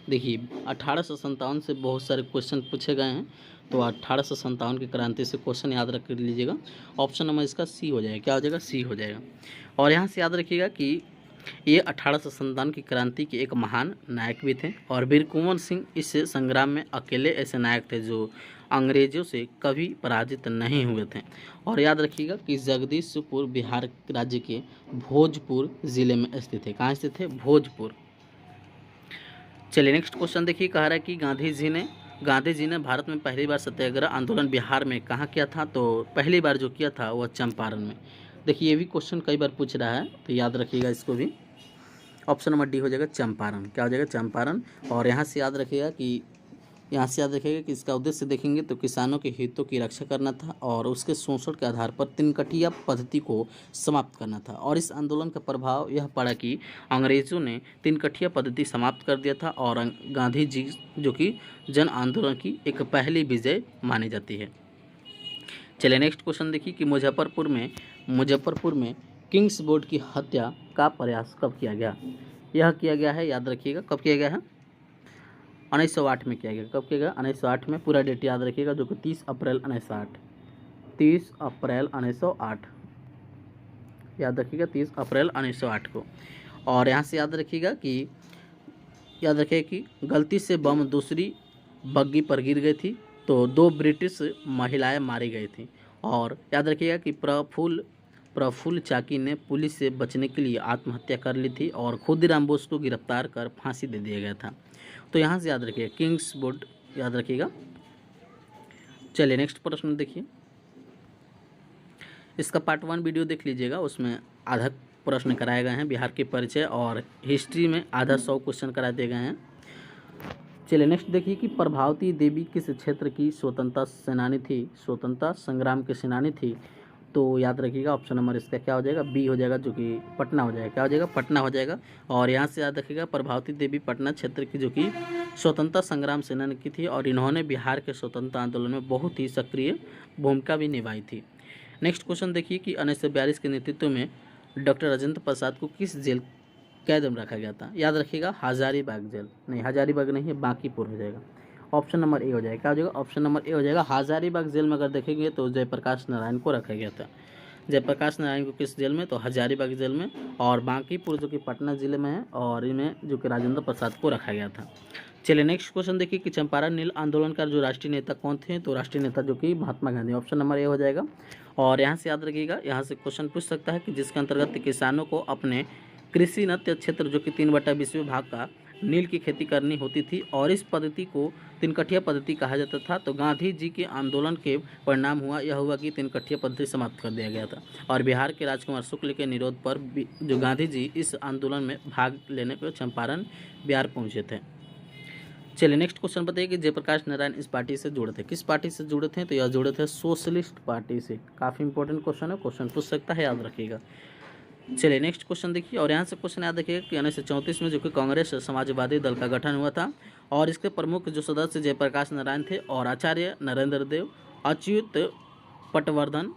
A: देखिए 1857 से बहुत सारे क्वेश्चन पूछे गए हैं, तो 1857 की क्रांति से क्वेश्चन याद रख लीजिएगा। ऑप्शन नंबर इसका सी हो जाएगा। क्या हो जाएगा? सी हो जाएगा। और यहाँ से याद रखिएगा कि ये 1857 की क्रांति के एक महान नायक भी थे और वीर कुंवर सिंह इस संग्राम में अकेले ऐसे नायक थे जो अंग्रेजों से कभी पराजित नहीं हुए थे। और याद रखिएगा कि जगदीशपुर बिहार राज्य के भोजपुर ज़िले में स्थित है। कहाँ स्थित है? भोजपुर। चलिए नेक्स्ट क्वेश्चन देखिए। कह रहा है कि गांधी जी ने भारत में पहली बार सत्याग्रह आंदोलन बिहार में कहाँ किया था? तो पहली बार जो किया था वह चंपारण में। देखिए ये भी क्वेश्चन कई बार पूछ रहा है, तो याद रखिएगा इसको भी। ऑप्शन नंबर डी हो जाएगा चंपारण। क्या हो जाएगा? चंपारण। और यहाँ से याद रखिएगा कि इसका उद्देश्य देखेंगे तो किसानों के हितों की रक्षा करना था और उसके शोषण के आधार पर तिनकटिया पद्धति को समाप्त करना था। और इस आंदोलन का प्रभाव यह पड़ा कि अंग्रेजों ने तिनकटिया पद्धति समाप्त कर दिया था और गांधी जी जो कि जन आंदोलन की एक पहली विजय मानी जाती है। चलिए नेक्स्ट क्वेश्चन देखिए कि मुजफ्फरपुर में किंग्स बोर्ड की हत्या का प्रयास कब किया गया? यह किया गया है, याद रखिएगा, कब किया गया है? 1908 में किया गया। कब किया गया? 1908 में। पूरा डेट याद रखिएगा जो कि 30 अप्रैल 1908। 30 अप्रैल 1908 याद रखिएगा, 30 अप्रैल 1908 को। और यहाँ से याद रखिएगा कि गलती से बम दूसरी बग्गी पर गिर गई थी तो 2 ब्रिटिश महिलाएं मारी गई थी। और याद रखिएगा कि प्रफुल्ल चाकी ने पुलिस से बचने के लिए आत्महत्या कर ली थी और खुदीराम बोस को गिरफ्तार कर फांसी दे दिया गया था। तो यहाँ से याद रखिएगा किंग्स बोर्ड याद रखिएगा। चलिए नेक्स्ट प्रश्न देखिए, इसका पार्ट 1 वीडियो देख लीजिएगा, उसमें आधा प्रश्न कराए गए हैं बिहार के परिचय और हिस्ट्री में आधा 100 क्वेश्चन करा दिए गए हैं। चलिए नेक्स्ट देखिए कि प्रभावती देवी किस क्षेत्र की स्वतंत्रता सेनानी थी, स्वतंत्रता संग्राम की सेनानी थी। तो याद रखिएगा ऑप्शन नंबर इसका क्या हो जाएगा, बी हो जाएगा, जो कि पटना हो जाएगा। क्या हो जाएगा, पटना हो जाएगा। और यहाँ से याद रखिएगा प्रभावती देवी पटना क्षेत्र की जो कि स्वतंत्रता संग्राम सेनानी की थी और इन्होंने बिहार के स्वतंत्रता आंदोलन में बहुत ही सक्रिय भूमिका भी निभाई थी। नेक्स्ट क्वेश्चन देखिए कि 1942 के नेतृत्व में डॉक्टर राजेंद्र प्रसाद को किस जेल कैद में रखा गया था। याद रखिएगा हजारीबाग जेल, नहीं हजारीबाग नहीं है, बांकीपुर हो जाएगा। ऑप्शन नंबर ए हो जाएगा। क्या हो जाएगा, ऑप्शन नंबर ए हो जाएगा। हजारीबाग जेल में अगर देखेंगे तो जयप्रकाश नारायण को रखा गया था। जयप्रकाश नारायण को किस जेल में, तो हजारीबाग जेल में। और बांकीपुर जो कि पटना जिले में है और इनमें जो कि राजेंद्र प्रसाद को रखा गया था। चलिए नेक्स्ट क्वेश्चन देखिए कि चंपारण नील आंदोलन का जो राष्ट्रीय नेता कौन थे, तो राष्ट्रीय नेता जो कि Mahatma Gandhi. Option number A हो जाएगा। और यहाँ से याद रखिएगा, यहाँ से क्वेश्चन पूछ सकता है कि जिसके अंतर्गत किसानों को अपने कृषि नत्य क्षेत्र जो कि 3/20 भाग का नील की खेती करनी होती थी और इस पद्धति को तिनकठिया पद्धति कहा जाता था। तो गांधी जी के आंदोलन के परिणाम यह हुआ कि तिनकठिया पद्धति समाप्त कर दिया गया था और बिहार के राजकुमार शुक्ल के निरोध पर जो गांधी जी इस आंदोलन में भाग लेने पर चंपारण बिहार पहुंचे थे। चलिए नेक्स्ट क्वेश्चन बताइए कि जयप्रकाश नारायण इस पार्टी से जुड़े थे, किस पार्टी से जुड़े थे, तो यह जुड़े थे सोशलिस्ट पार्टी से। काफ़ी इंपॉर्टेंट क्वेश्चन है, क्वेश्चन पूछ सकता है, याद रखिएगा। चलिए नेक्स्ट क्वेश्चन देखिए और यहाँ से क्वेश्चन याद रखिएगा कि 1934 में जो कि कांग्रेस समाजवादी दल का गठन हुआ था और इसके प्रमुख जो सदस्य जयप्रकाश नारायण थे और आचार्य नरेंद्र देव, अच्युत पटवर्धन,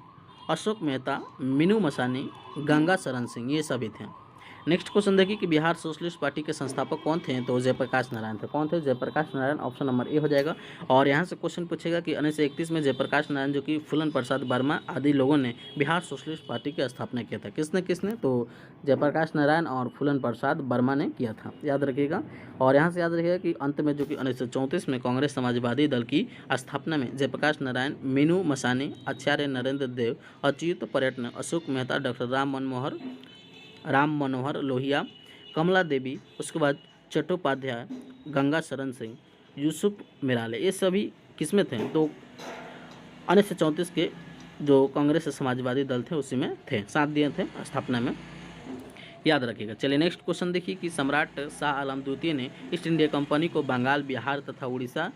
A: अशोक मेहता, मीनू मसानी, गंगा शरण सिंह, ये सभी थे। नेक्स्ट क्वेश्चन देखिए कि बिहार सोशलिस्ट पार्टी के संस्थापक कौन थे, तो जयप्रकाश नारायण थे। कौन थे, Jayaprakash Narayan. Option number A हो जाएगा। और यहाँ से क्वेश्चन पूछेगा कि 1931 में जयप्रकाश नारायण जो कि फूलन प्रसाद वर्मा आदि लोगों ने बिहार सोशलिस्ट पार्टी की स्थापना किया था। किसने, तो जयप्रकाश नारायण और फूलन प्रसाद वर्मा ने किया था, याद रखिएगा। और यहाँ से याद रखिएगा कि अंत में जो कि 1934 में कांग्रेस समाजवादी दल की स्थापना में जयप्रकाश नारायण, मीनू मसानी, आचार्य नरेंद्र देव, अच्युत पर्यटन, अशोक मेहता, डॉक्टर राम मनोहर लोहिया, कमला देवी, उसके बाद चट्टोपाध्याय, गंगा शरण सिंह, यूसुफ मिराले, ये सभी किसमें थे, तो 1934 के जो कांग्रेस समाजवादी दल थे उसी में थे, साथ दिए थे स्थापना में, याद रखिएगा। चलिए नेक्स्ट क्वेश्चन देखिए कि सम्राट शाह आलम द्वितीय ने ईस्ट इंडिया कंपनी को बंगाल, बिहार तथा उड़ीसा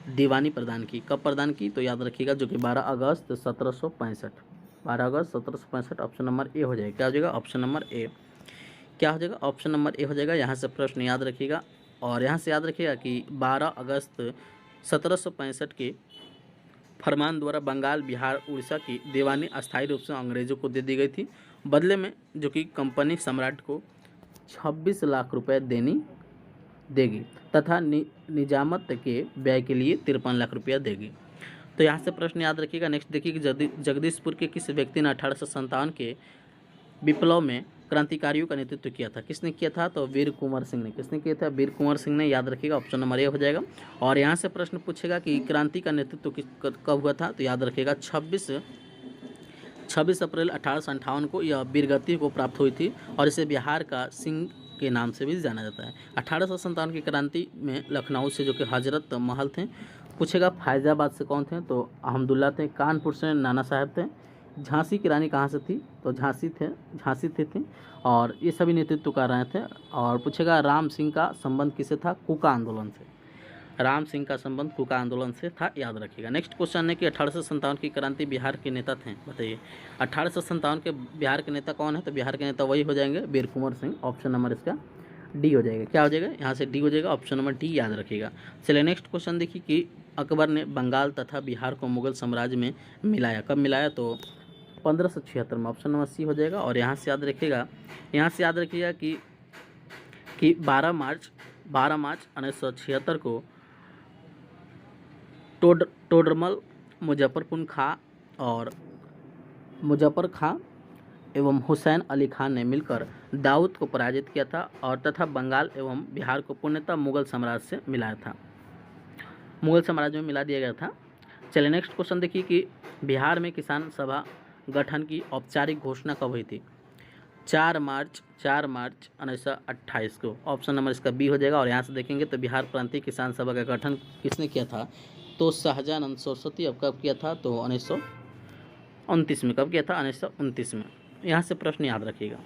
A: दीवानी प्रदान की। कब प्रदान की, तो याद रखिएगा जो कि 12 अगस्त 1765, 12 अगस्त 1765। ऑप्शन नंबर ए हो जाएगा। क्या हो जाएगा, ऑप्शन नंबर ए। क्या हो जाएगा, ऑप्शन नंबर ए हो जाएगा। यहाँ से प्रश्न याद रखिएगा और यहाँ से याद रखिएगा कि 12 अगस्त 1765 के फरमान द्वारा बंगाल, बिहार, उड़ीसा की दीवानी अस्थायी रूप से अंग्रेजों को दे दी गई थी, बदले में जो कि कंपनी सम्राट को 26 लाख रुपए देगी तथा निजामत के व्यय के लिए 53 लाख रुपया देगी। तो यहाँ से प्रश्न याद रखिएगा। नेक्स्ट देखिए कि जगदीशपुर के किस व्यक्ति ने 1857 के विप्लव में क्रांतिकारियों का नेतृत्व किया था। किसने किया था, तो वीर कुंवर सिंह ने। किसने किया था, वीर कुंवर सिंह ने, याद रखिएगा। ऑप्शन नंबर ए हो जाएगा। और यहाँ से प्रश्न पूछेगा कि क्रांति का नेतृत्व कब हुआ था, तो याद रखिएगा 26 अप्रैल 1858 को यह वीरगति को प्राप्त हुई थी और इसे बिहार का सिंह के नाम से भी जाना जाता है। 1857 की क्रांति में लखनऊ से जो कि हजरत महल थे, पूछेगा फैजाबाद से कौन थे, तो अहमदुल्ला थे, कानपुर से नाना साहब थे, झांसी की रानी कहाँ से थी, तो झांसी से थी और ये सभी नेतृत्व कर रहे थे। और पूछेगा राम सिंह का संबंध किससे था, कुका आंदोलन से। राम सिंह का संबंध कुका आंदोलन से था, याद रखिएगा। नेक्स्ट क्वेश्चन है कि 1857 की क्रांति बिहार के नेता थे, बताइए 1857 के बिहार के नेता कौन है, तो बिहार के नेता वही हो जाएंगे वीर कुंवर सिंह। ऑप्शन नंबर इसका डी हो जाएगा। क्या हो जाएगा, यहाँ से डी हो जाएगा। ऑप्शन नंबर डी याद रखिएगा। चलिए नेक्स्ट क्वेश्चन देखिए कि अकबर ने बंगाल तथा बिहार को मुगल साम्राज्य में मिलाया। कब मिलाया, तो 1576 में। ऑप्शन नंबर सी हो जाएगा। और यहाँ से याद रखिएगा, कि 12 मार्च 1976 को टोडरमल, मुजफ्फर खां एवं हुसैन अली खान ने मिलकर दाऊद को पराजित किया था और तथा बंगाल एवं बिहार को पूर्णतः मुगल साम्राज्य से मिलाया था, मुगल साम्राज्य में मिला दिया गया था। चलिए नेक्स्ट क्वेश्चन देखिए कि बिहार में किसान सभा गठन की औपचारिक घोषणा कब हुई थी? 4 मार्च 1928 को। ऑप्शन नंबर इसका बी हो जाएगा। और यहाँ से देखेंगे तो बिहार प्रांतीय किसान सभा का गठन किसने किया था? तो शाहजहां सरस्वती। अब कब किया था? तो 1929 में। कब किया था? 1929 में। यहाँ से प्रश्न याद रखिएगा।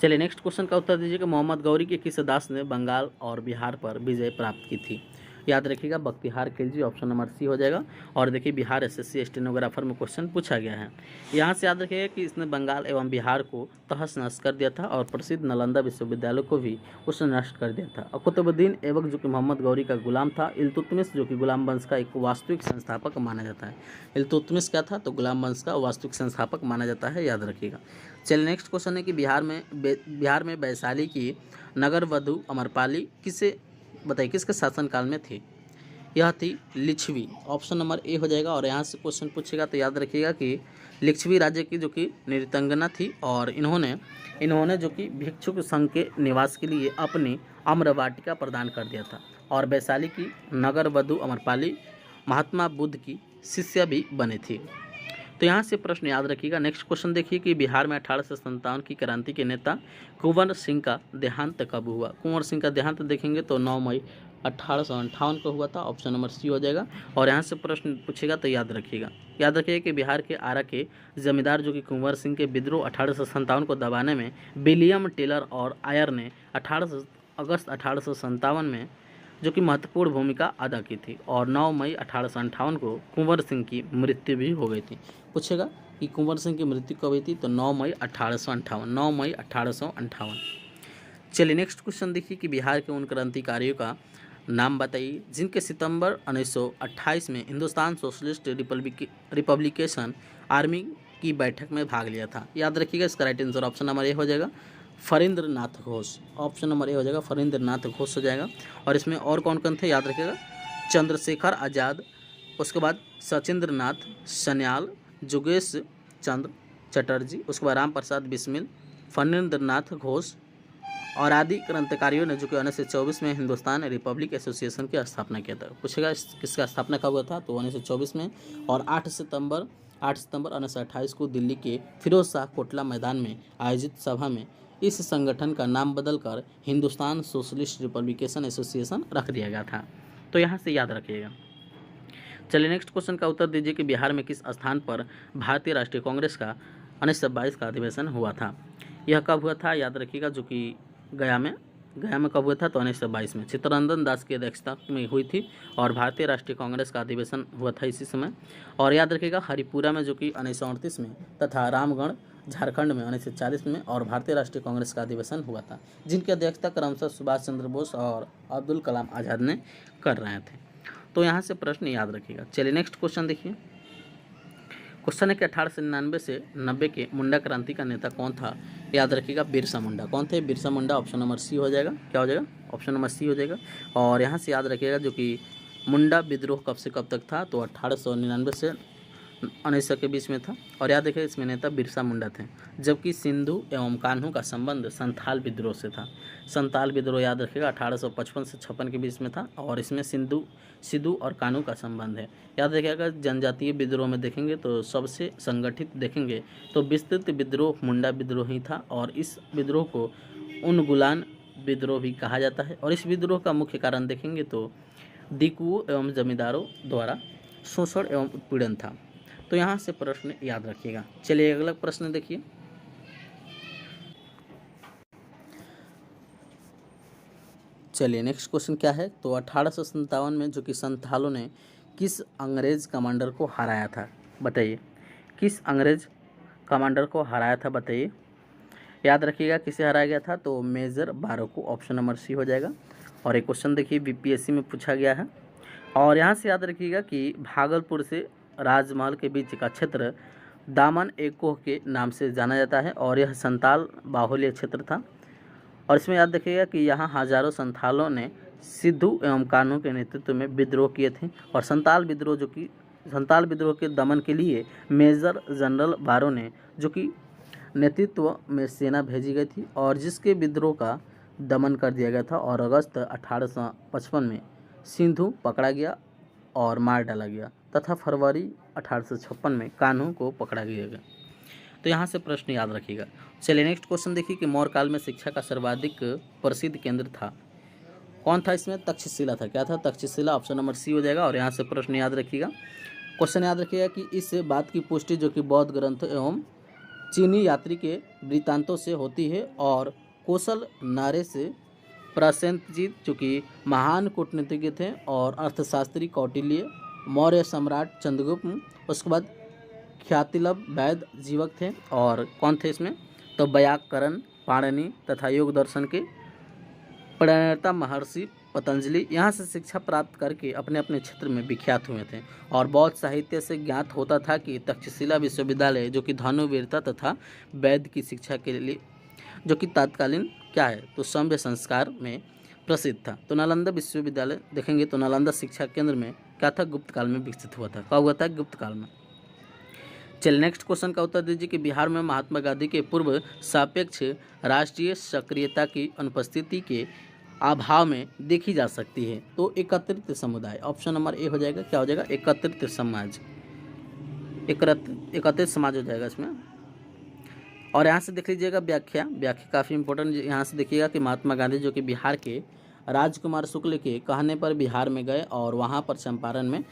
A: चलिए नेक्स्ट क्वेश्चन का उत्तर दीजिएगा। मोहम्मद गौरी के किस दास ने बंगाल और बिहार पर विजय प्राप्त की थी? याद रखिएगा, Bakhtiyar Khilji. Option number C हो जाएगा। और देखिए बिहार एसएससी स्टेनोग्राफर में क्वेश्चन पूछा गया है। यहाँ से याद रखिएगा कि इसने बंगाल एवं बिहार को तहस नहस कर दिया था और प्रसिद्ध नालंदा विश्वविद्यालय को भी उसने नष्ट कर दिया था। और कुतुबुद्दीन ऐबक जो कि मोहम्मद गौरी का गुलाम था। इल्तुतमिश जो कि गुलाम वंश का एक वास्तविक संस्थापक माना जाता है। इल्तुतमिश क्या था? तो गुलाम वंश का वास्तविक संस्थापक माना जाता है, याद रखिएगा। चलिए नेक्स्ट क्वेश्चन है कि बिहार में वैशाली की नगर वधु अमरपाली बताइए किसके शासनकाल में थी? यह थी लिच्छवी। ऑप्शन नंबर ए हो जाएगा। और यहाँ से क्वेश्चन पूछेगा तो याद रखिएगा कि लिच्छवी राज्य की जो कि नृतंगना थी और इन्होंने जो कि भिक्षुक संघ के निवास के लिए अपनी आम्रवाटिका प्रदान कर दिया था। और वैशाली की नगर वधु अमरपाली महात्मा बुद्ध की शिष्या भी बनी थी। तो यहाँ से प्रश्न याद रखिएगा। नेक्स्ट क्वेश्चन देखिए कि बिहार में 1857 की क्रांति के नेता कुंवर सिंह का देहांत कब हुआ? कुंवर सिंह का देहांत देखेंगे तो 9 मई 1858 को हुआ था। ऑप्शन नंबर सी हो जाएगा। और यहाँ से प्रश्न पूछेगा तो याद रखिएगा कि बिहार के आरा के जमींदार जो कि कुंवर सिंह के विद्रोह 1857 को दबाने में विलियम टेलर और आयर ने 18 अगस्त 1857 में जो कि महत्वपूर्ण भूमिका अदा की थी। और 9 मई 1858 को कुंवर सिंह की मृत्यु भी हो गई थी। पूछेगा कि कुंवर सिंह की मृत्यु कब हुई थी? तो 9 मई 1858। 9 मई 1858। चलिए नेक्स्ट क्वेश्चन देखिए कि बिहार के उन क्रांतिकारियों का नाम बताइए जिनके सितंबर 1928 में हिंदुस्तान सोशलिस्ट रिपब्लिकेशन आर्मी की बैठक में भाग लिया था। याद रखिएगा, इसका right answer option number A हो जाएगा, फरींद्र नाथ घोष। ऑप्शन नंबर ए हो जाएगा, फरींद्र नाथ घोष हो जाएगा। और इसमें और कौन कौन थे याद रखिएगा? चंद्रशेखर आज़ाद, उसके बाद सचिंद्र नाथ सन्याल, जोगेश चंद्र चटर्जी, उसके बाद राम प्रसाद बिस्मिल, फणींद्र नाथ घोष और आदि क्रांतिकारियों ने जो कि 1924 में हिंदुस्तान रिपब्लिक एसोसिएशन की स्थापना किया था। पूछेगा किसका स्थापना कब हुआ था? तो 1924 में। और 8 सितंबर 1928 को दिल्ली के फिरोज शाह कोटला मैदान में आयोजित सभा में इस संगठन का नाम बदलकर हिंदुस्तान सोशलिस्ट रिपब्लिकेशन एसोसिएशन रख दिया गया था। तो यहाँ से याद रखिएगा। चलिए नेक्स्ट क्वेश्चन का उत्तर दीजिए कि बिहार में किस स्थान पर भारतीय राष्ट्रीय कांग्रेस का 1922 का अधिवेशन हुआ था? यह कब हुआ था? याद रखिएगा, जो कि गया में कब हुआ था? तो 1922 में चित्तरंजन दास की अध्यक्षता में हुई थी। और भारतीय राष्ट्रीय कांग्रेस का अधिवेशन हुआ था इसी समय। और याद रखिएगा हरिपुरा में जो कि 1938 में तथा रामगढ़ झारखंड में 1940 में और भारतीय राष्ट्रीय कांग्रेस का अधिवेशन हुआ था, जिनकी अध्यक्षता क्रमशः सुभाष चंद्र बोस और अब्दुल कलाम आज़ाद ने कर रहे थे। तो यहाँ से प्रश्न याद रखिएगा। चलिए नेक्स्ट क्वेश्चन देखिए। क्वेश्चन है कि 1899 से 90 के मुंडा क्रांति का नेता कौन था? याद रखिएगा, बिरसा मुंडा। कौन थे? Birsa Munda. Option number C हो जाएगा। क्या हो जाएगा? ऑप्शन नंबर सी हो जाएगा। और यहाँ से याद रखिएगा जो कि मुंडा विद्रोह कब से कब तक था? तो 1899 से 1900 के बीच में था। और याद रखिए इसमें नेता बिरसा मुंडा थे। जबकि सिंधु एवं कान्हू का संबंध संथाल विद्रोह से था। संथाल विद्रोह याद रखिएगा 1855 से 56 के बीच में था। और इसमें सिद्धू और कान्हू का संबंध है। याद रखिएगा जनजातीय विद्रोह में देखेंगे तो सबसे संगठित देखेंगे तो विस्तृत विद्रोह मुंडा विद्रोह ही था। और इस विद्रोह को उनगुलान विद्रोह भी कहा जाता है। और इस विद्रोह का मुख्य कारण देखेंगे तो दिकुओं एवं जमींदारों द्वारा शोषण एवं उत्पीड़न था। तो यहाँ से प्रश्न याद रखिएगा। चलिए अगला प्रश्न देखिए। चलिए नेक्स्ट क्वेश्चन क्या है? तो 1857 में जो कि संथालों ने किस अंग्रेज कमांडर को हराया था? बताइए किस अंग्रेज कमांडर को हराया था? बताइए। याद रखिएगा किसे हराया गया था? तो मेजर बारो को। ऑप्शन नंबर सी हो जाएगा। और एक क्वेश्चन देखिए बीपीएससी में पूछा गया है। और यहाँ से याद रखिएगा कि भागलपुर से राजमहल के बीच का क्षेत्र दामन एकोह के नाम से जाना जाता है। और यह संताल बाहुल्य क्षेत्र था। और इसमें याद रखिएगा कि यहाँ हजारों संथालों ने सिद्धू एवं कान्हू के नेतृत्व में विद्रोह किए थे। और संताल विद्रोह के दमन के लिए मेजर जनरल बारो ने जो कि नेतृत्व में सेना भेजी गई थी और जिसके विद्रोह का दमन कर दिया गया था। और अगस्त 1855 में सिंधु पकड़ा गया और मार डाला गया तथा फरवरी 1856 में कान्हू को पकड़ा गया। तो यहाँ से प्रश्न याद रखिएगा। चलिए नेक्स्ट क्वेश्चन देखिए कि मौर्य काल में शिक्षा का सर्वाधिक प्रसिद्ध केंद्र था, कौन था इसमें? तक्षशिला था। क्या था? तक्षशिला। ऑप्शन नंबर सी हो जाएगा। और यहाँ से प्रश्न याद रखिएगा, क्वेश्चन याद रखिएगा कि इस बात की पुष्टि जो कि बौद्ध ग्रंथ एवं चीनी यात्री के वृत्तांतों से होती है और कौशल नारे से प्रसेनजीत जो कि महान कूटनीतिज्ञ थे और अर्थशास्त्री कौटिल्य, मौर्य सम्राट चंद्रगुप्त, उसके बाद ख्यातिलव वैद्य जीवक थे और कौन थे इसमें? तो व्याकरण पाणिनि तथा योग दर्शन के प्रणेता महर्षि पतंजलि यहाँ से शिक्षा प्राप्त करके अपने अपने क्षेत्र में विख्यात हुए थे। और बौद्ध साहित्य से ज्ञात होता था कि तक्षशिला विश्वविद्यालय जो कि धनुर्वीरता तथा वैद्य की शिक्षा के लिए जो कि तत्कालीन क्या है तो सभ्य संस्कार में प्रसिद्ध था। तो नालंदा विश्वविद्यालय देखेंगे तो नालंदा शिक्षा केंद्र में क्या था? गुप्त काल में विकसित हुआ था। कब हुआ था? गुप्त काल में। चलिए नेक्स्ट क्वेश्चन का उत्तर दीजिए कि बिहार में महात्मा गांधी के पूर्व सापेक्ष राष्ट्रीय सक्रियता की अनुपस्थिति के अभाव में देखी जा सकती है। तो एकत्रित समुदाय, ऑप्शन नंबर ए हो जाएगा। क्या हो जाएगा? एकत्रित समाज, एकत्रित समाज हो जाएगा इसमें। और यहाँ से देख लीजिएगा व्याख्या काफ़ी इंपॉर्टेंट। यहाँ से देखिएगा कि महात्मा गांधी जो कि बिहार के राजकुमार शुक्ल के कहने पर बिहार में गए और वहाँ पर चंपारण में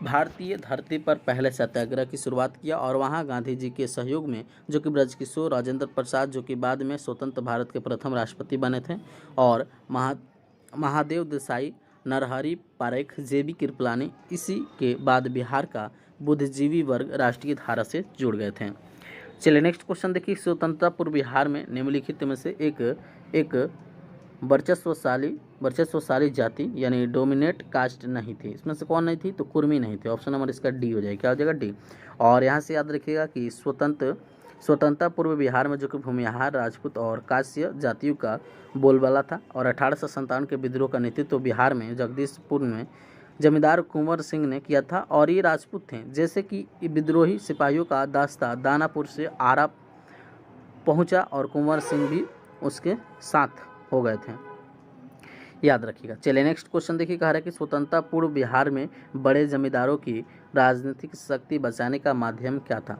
A: भारतीय धरती पर पहले सत्याग्रह की शुरुआत किया और वहाँ गांधी जी के सहयोग में जो कि ब्रजकिशोर राजेंद्र प्रसाद जो कि बाद में स्वतंत्र भारत के प्रथम राष्ट्रपति बने थे और महादेव देसाई, नरहरि पारेख, जेबी कृपलानी, इसी के बाद बिहार का बुद्धिजीवी वर्ग राष्ट्रीय धारा से जुड़ गए थे। चलिए नेक्स्ट क्वेश्चन देखिए, स्वतंत्रता पूर्व बिहार में निम्नलिखित में से एक वर्चस्वशाली जाति यानी डोमिनेट कास्ट नहीं थी। इसमें से कौन नहीं थी? तो कुर्मी नहीं थे। ऑप्शन नंबर इसका डी हो जाएगा। क्या हो जाएगा? डी। और यहाँ से याद रखिएगा कि स्वतंत्रता पूर्व बिहार में जो कि भूमिहार, राजपूत और काश्य जातियों का बोलबाला था और 1857 के विद्रोह का नेतृत्व बिहार में जगदीशपुर में जमींदार कुंवर सिंह ने किया था और ये राजपूत थे। जैसे कि विद्रोही सिपाहियों का दास्ता दानापुर से आरा पहुंचा और कुंवर सिंह भी उसके साथ हो गए थे, याद रखिएगा। चलिए नेक्स्ट क्वेश्चन देखिए, कह रहा है कि स्वतंत्रता पूर्व बिहार में बड़े जमींदारों की राजनीतिक शक्ति बचाने का माध्यम क्या था?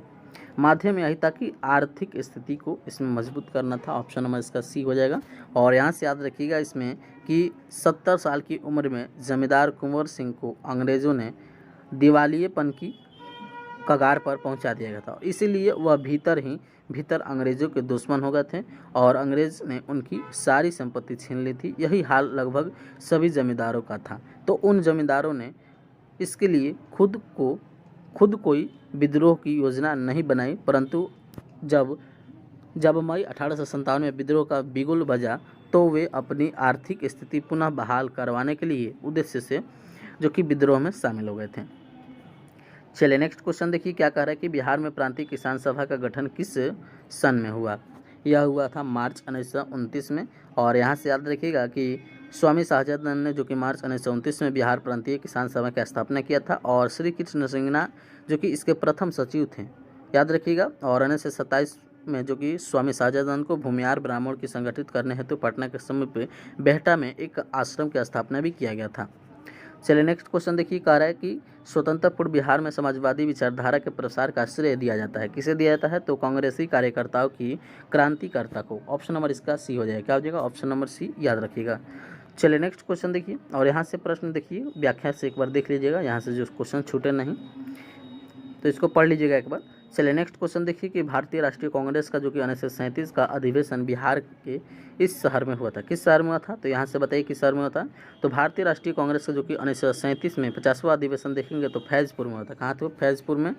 A: माध्यम यही था कि आर्थिक स्थिति को इसमें मजबूत करना था। ऑप्शन नंबर इसका सी हो जाएगा। और यहाँ से याद रखिएगा इसमें कि 70 साल की उम्र में जमींदार कुंवर सिंह को अंग्रेज़ों ने दिवालियेपन की कगार पर पहुंचा दिया गया था, इसीलिए वह भीतर अंग्रेज़ों के दुश्मन हो गए थे और अंग्रेज़ ने उनकी सारी संपत्ति छीन ली थी। यही हाल लगभग सभी जमींदारों का था। तो उन जमींदारों ने इसके लिए खुद कोई विद्रोह की योजना नहीं बनाई, परंतु जब मई 1857 में विद्रोह का बिगुल बजा तो वे अपनी आर्थिक स्थिति पुनः बहाल करवाने के लिए उद्देश्य से जो कि विद्रोह में शामिल हो गए थे। चलिए नेक्स्ट क्वेश्चन देखिए, क्या कह रहा है कि बिहार में प्रांतीय किसान सभा का गठन किस सन में हुआ? यह हुआ था मार्च 1929 में। और यहाँ से याद रखिएगा कि स्वामी सहजानंद ने जो कि मार्च 1929 में बिहार प्रांतीय किसान सभा की स्थापना किया था और श्री कृष्ण सिंगना जो कि इसके प्रथम सचिव थे, याद रखिएगा। और 1927 में जो कि स्वामी सहजानंद को भूमिहार ब्राह्मण की संगठित करने हेतु पटना के समीप बेहटा में एक आश्रम की स्थापना भी किया गया था। चलिए नेक्स्ट क्वेश्चन देखिए, कह रहा है कि स्वतंत्र पूर्व बिहार में समाजवादी विचारधारा के प्रसार का श्रेय दिया जाता है। किसे दिया जाता है? तो कांग्रेसी कार्यकर्ताओं की क्रांतिकर्ता को। ऑप्शन नंबर इसका सी हो जाएगा। क्या हो जाएगा? ऑप्शन नंबर सी, याद रखिएगा। चलिए नेक्स्ट क्वेश्चन देखिए, और यहाँ से प्रश्न देखिए व्याख्या से एक बार देख लीजिएगा, यहाँ से जो क्वेश्चन छूटे नहीं तो इसको पढ़ लीजिएगा एक बार। चलिए नेक्स्ट क्वेश्चन देखिए कि भारतीय राष्ट्रीय कांग्रेस का जो कि 1937 का अधिवेशन बिहार के इस शहर में हुआ था। किस शहर में हुआ था? तो यहाँ से बताइए किस शहर में हुआ था। तो भारतीय राष्ट्रीय कांग्रेस का जो कि 1937 में 50वां अधिवेशन देखेंगे तो फैजपुर में हुआ था। कहाँ था? फैजपुर में,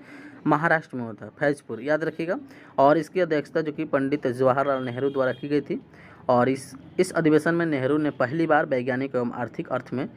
A: महाराष्ट्र में हुआ था, फैजपुर, याद रखिएगा। और इसकी अध्यक्षता जो कि पंडित जवाहरलाल नेहरू द्वारा की गई थी। और इस अधिवेशन में नेहरू ने पहली बार वैज्ञानिक एवं आर्थिक अर्थ में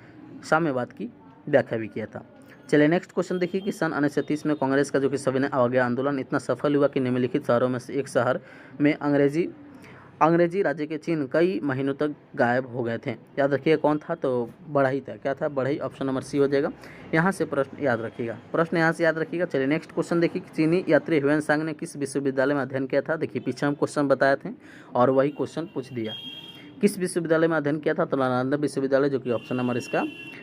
A: साम्यवाद की व्याख्या भी किया था। चलिए नेक्स्ट क्वेश्चन देखिए कि सन 1930 में कांग्रेस का जो कि सविनय अवज्ञा आंदोलन इतना सफल हुआ कि निम्नलिखित शहरों में से एक शहर में अंग्रेजी राज्य के चिन्ह कई महीनों तक गायब हो गए थे। याद रखिए कौन था? तो बढ़ई था। क्या था? बढ़ई। ऑप्शन नंबर सी हो जाएगा। यहाँ से प्रश्न याद रखिएगा, प्रश्न यहाँ से याद रखिएगा। चलिए नेक्स्ट क्वेश्चन देखिए कि चीनी यात्री ह्वेनसांग ने किस विश्वविद्यालय में अध्ययन किया था? देखिए पीछे हम क्वेश्चन बताए थे और वही क्वेश्चन पूछ दिया किस विश्वविद्यालय में अध्ययन किया था? तो नालंदा विश्वविद्यालय, जो कि ऑप्शन नंबर इसका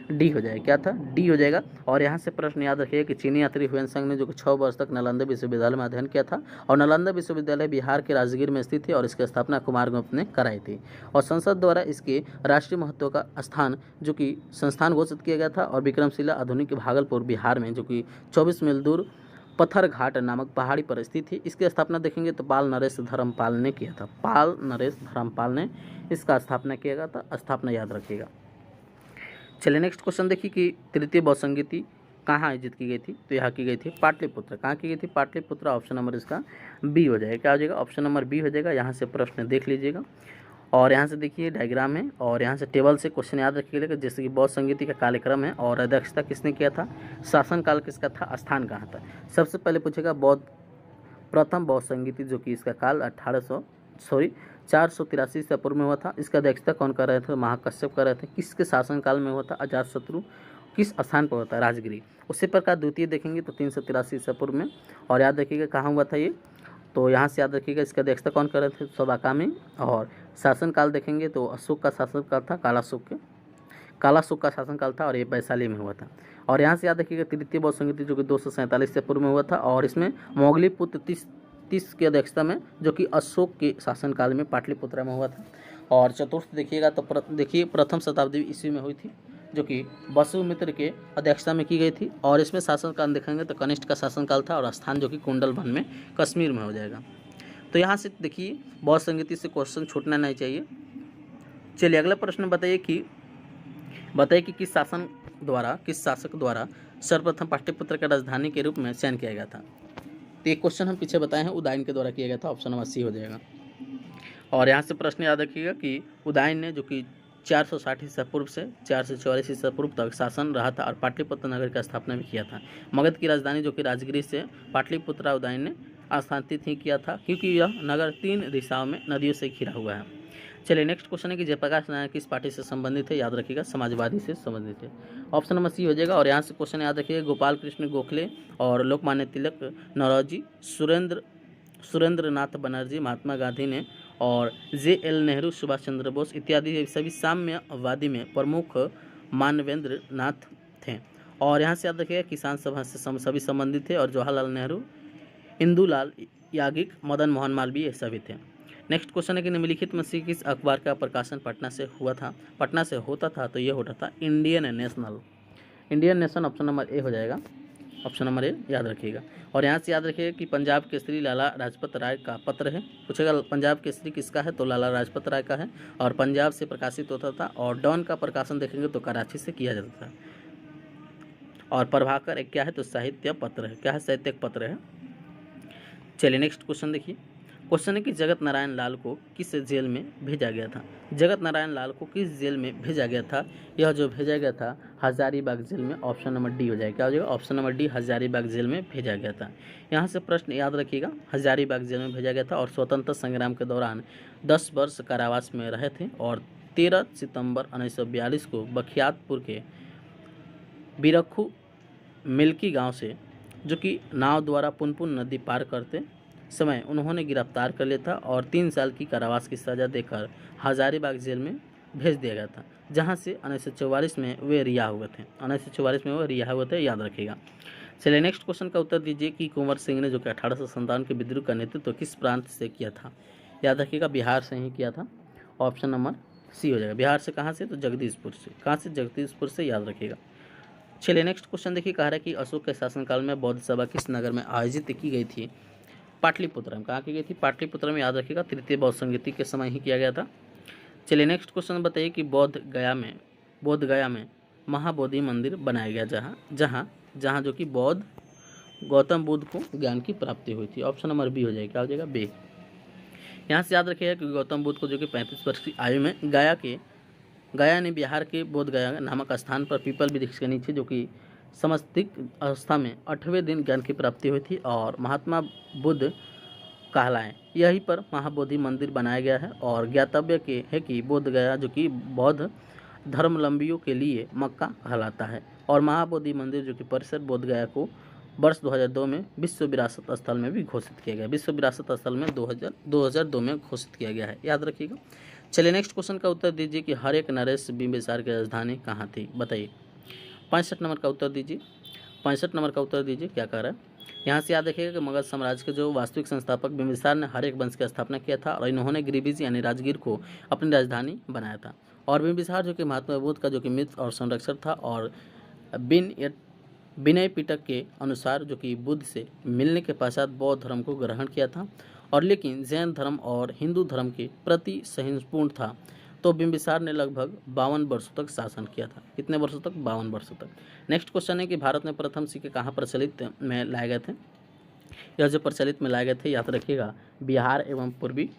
A: डी हो जाएगा। क्या था? डी हो जाएगा। और यहाँ से प्रश्न याद रखिए कि चीनी यात्री हुएनसांग ने जो कि 6 वर्ष तक नालंदा विश्वविद्यालय में अध्ययन किया था, और नालंदा विश्वविद्यालय बिहार के राजगीर में स्थित है और इसकी स्थापना कुमारगुप्त ने कराई थी, और संसद द्वारा इसके राष्ट्रीय महत्व का स्थान जो कि संस्थान घोषित किया गया था। और विक्रमशिला आधुनिक भागलपुर बिहार में, जो कि 24 मील दूर पत्थर घाट नामक पहाड़ी पर स्थित थी। इसकी स्थापना देखेंगे तो पाल नरेश धर्मपाल ने किया था। पाल नरेश धर्मपाल ने इसका स्थापना किया गया था, स्थापना याद रखिएगा। चलिए नेक्स्ट क्वेश्चन देखिए कि तृतीय बहुसंगीति कहाँ आयोजित की गई थी? तो यहाँ की गई थी पाटलिपुत्र। कहाँ की गई थी? पाटलिपुत्र। ऑप्शन नंबर इसका बी हो जाएगा। क्या हो जाएगा? ऑप्शन नंबर बी हो जाएगा। यहाँ से प्रश्न देख लीजिएगा, और यहाँ से देखिए डायग्राम है, और यहाँ से टेबल से क्वेश्चन याद रखिएगा। जैसे कि बौद्ध संगीति का कार्यक्रम है, और अध्यक्षता किसने किया था, शासनकाल किसका था, स्थान कहाँ था। सबसे पहले पूछेगा प्रथम बौद्ध संगीति, जो कि इसका काल 483 ईसा पूर्व में हुआ था। इसका अध्यक्षता कौन कर रहे थे? महाकश्यप कर रहे थे। किसके शासनकाल में हुआ था? अजातशत्रु। किस स्थान पर होता है? राजगिरी। उसी प्रकार द्वितीय देखेंगे तो 383 ईसा पूर्व में, और याद रखिएगा कहाँ हुआ था ये, तो यहाँ से याद रखिएगा इसका अध्यक्षता कौन कर रहे थे? सबाकामी। और शासनकाल देखेंगे तो अशोक का शासनकाल था, कालाशोक का शासनकाल था, और ये वैशाली में हुआ था। और यहाँ से याद रखिएगा तृतीय बौद्ध संगीति, जो कि 247 से पूर्व में हुआ था, और इसमें मोगलीपुत्र 30 की अध्यक्षता में, जो कि अशोक के शासनकाल में पाटलिपुत्र में हुआ था। और चतुर्थ देखिएगा तो देखिए प्रथम शताब्दी ईस्वी में हुई थी, जो कि वसुमित्र के अध्यक्षता में की गई थी। और इसमें शासनकाल देखेंगे तो कनिष्ठ का शासनकाल था, और स्थान जो कि कुंडलवन में कश्मीर में हो जाएगा। तो यहाँ से देखिए बौद्ध संगीति से क्वेश्चन छूटना नहीं चाहिए। चलिए अगला प्रश्न बताइए कि किस शासक द्वारा सर्वप्रथम पाटलिपुत्र का राजधानी के रूप में चयन किया गया था। तो एक क्वेश्चन हम पीछे बताए हैं, उदयन के द्वारा किया गया था। ऑप्शन नंबर सी हो जाएगा। और यहाँ से प्रश्न याद रखिएगा कि उदयन ने, जो कि 460 ईसा पूर्व से 444 ईसा पूर्व तक शासन रहा था, और पाटलिपुत्र नगर की स्थापना भी किया था। मगध की राजधानी जो कि राजगिरी से पाटलिपुत्र उदयन ने स्थानांतरित ही किया था, क्योंकि यह नगर 3 दिशाओं में नदियों से घिरा हुआ है। चलिए नेक्स्ट क्वेश्चन है कि जयप्रकाश नारायण किस पार्टी से संबंधित है? याद रखिएगा समाजवादी से संबंधित है। ऑप्शन नंबर सी हो जाएगा। और यहाँ से क्वेश्चन याद रखिएगा गोपाल कृष्ण गोखले और लोकमान्य तिलक, नौरोजी, सुरेंद्रनाथ बनर्जी, महात्मा गांधी ने, और JL नेहरू, सुभाष चंद्र बोस इत्यादि सभी साम्यवादी में प्रमुख मानवेंद्र नाथ थे। और यहाँ से याद रखिएगा किसान सभा से सभी संबंधित थे, और जवाहरलाल नेहरू, इंदुलाल याज्ञिक, मदन मोहन मालवीय ये सभी थे। नेक्स्ट क्वेश्चन है कि निम्नलिखित में से किस अखबार का प्रकाशन पटना से होता था? तो ये होता था Indian nation. Option number A हो जाएगा। ऑप्शन नंबर ए याद रखिएगा। और यहाँ से याद रखिएगा कि पंजाब केसरी लाला लाजपत राय का पत्र है। पूछेगा पंजाब केसरी किसका है? तो लाला लाजपत राय का है, और पंजाब से प्रकाशित होता था। और डॉन का प्रकाशन देखेंगे तो कराची से किया जाता था। और प्रभाकर एक क्या है? तो साहित्य पत्र है। क्या है? साहित्यिक पत्र है। चलिए नेक्स्ट क्वेश्चन देखिए। क्वेश्चन है कि जगत नारायण लाल को किस जेल में भेजा गया था? जगत नारायण लाल को किस जेल में भेजा गया था? यह जो भेजा गया था हजारीबाग जेल में। ऑप्शन नंबर डी हो जाएगा। क्या हो जाएगा? Option number D Hazaribagh jail में भेजा गया था। यहाँ से प्रश्न याद रखिएगा, हजारीबाग जेल में भेजा गया था, और स्वतंत्रता संग्राम के दौरान 10 वर्ष कारावास में रहे थे। और 13 सितंबर 1942 को बखियातपुर के बिरखू मिल्की गाँव से, जो कि नाव द्वारा पुनपुन नदी पार करते समय उन्होंने गिरफ्तार कर लिया था, और 3 साल की कारावास की सज़ा देकर हजारीबाग जेल में भेज दिया गया था, जहां से 1944 में वे रिहा हुए थे। 1944 में वो रिहा हुए थे, याद रखिएगा। चलिए नेक्स्ट क्वेश्चन का उत्तर दीजिए कि कुंवर सिंह ने, जो कि 1857 के विद्रोह का नेतृत्व किस प्रांत से किया था? याद रखिएगा बिहार से ही किया था। ऑप्शन नंबर सी हो जाएगा। बिहार से कहाँ से? तो जगदीशपुर से। कहाँ से? जगदीशपुर से, याद रखिएगा। चलिए नेक्स्ट क्वेश्चन देखिए, कह रहा है कि अशोक के शासनकाल में बौद्ध सभा किस नगर में आयोजित की गई थी? पाटलिपुत्र में। कहाँ की गई थी? पाटलिपुत्र में, याद रखिएगा। तृतीय बौद्ध संगीति के समय ही किया गया था। चलिए नेक्स्ट क्वेश्चन बताइए कि बोध गया में महाबोधि मंदिर बनाया गया, जहाँ जो कि गौतम बुद्ध को ज्ञान की प्राप्ति हुई थी। ऑप्शन नंबर बी हो जाएगा। क्या हो जाएगा? बी। यहाँ से याद रखिएगा कि गौतम बुद्ध को, जो कि 35 वर्ष की आयु में गया ने बिहार के बोध गया नामक स्थान पर पीपल वृक्ष के नीचे, जो कि समस्तिक अवस्था में 8वें दिन ज्ञान की प्राप्ति हुई थी, और महात्मा बुद्ध कहलाएं। यहीं पर महाबोधि मंदिर बनाया गया है। और ज्ञातव्य के है कि बोध गया, जो कि बौद्ध धर्मावलंबियों के लिए मक्का कहलाता है। और महाबोधि मंदिर, जो कि परिसर बोध गया को वर्ष 2002 में विश्व विरासत स्थल में भी घोषित किया गया। विश्व विरासत स्थल में 2002 में घोषित किया गया है, याद रखिएगा। चलिए नेक्स्ट क्वेश्चन का उत्तर दीजिए कि हर एक नरेश बिंबिसार की राजधानी कहाँ थी, बताइए। 65 नंबर का उत्तर दीजिए। 65 नंबर का उत्तर दीजिए, क्या कह रहा है। यहाँ से याद रखिएगा कि मगध साम्राज्य के जो वास्तविक संस्थापक बिंबिसार ने हर एक वंश की स्थापना किया था और इन्होंने गिरिबीज यानी राजगीर को अपनी राजधानी बनाया था। और बिंबिसार जो कि महात्मा बुद्ध का जो कि मित्र और संरक्षक था और विनय पिटक के अनुसार जो कि बुद्ध से मिलने के पश्चात बौद्ध धर्म को ग्रहण किया था और लेकिन जैन धर्म और हिंदू धर्म के प्रति सहिष्णुपूर्ण था। तो बिंबिसार ने लगभग 52 वर्षों तक शासन किया था। कितने वर्षों तक? 52 वर्षों तक। नेक्स्ट क्वेश्चन है कि भारत में प्रथम सिक्के कहाँ प्रचलित में लाए गए थे। यह जो प्रचलित में लाए गए थे याद रखिएगा बिहार एवं पूर्वी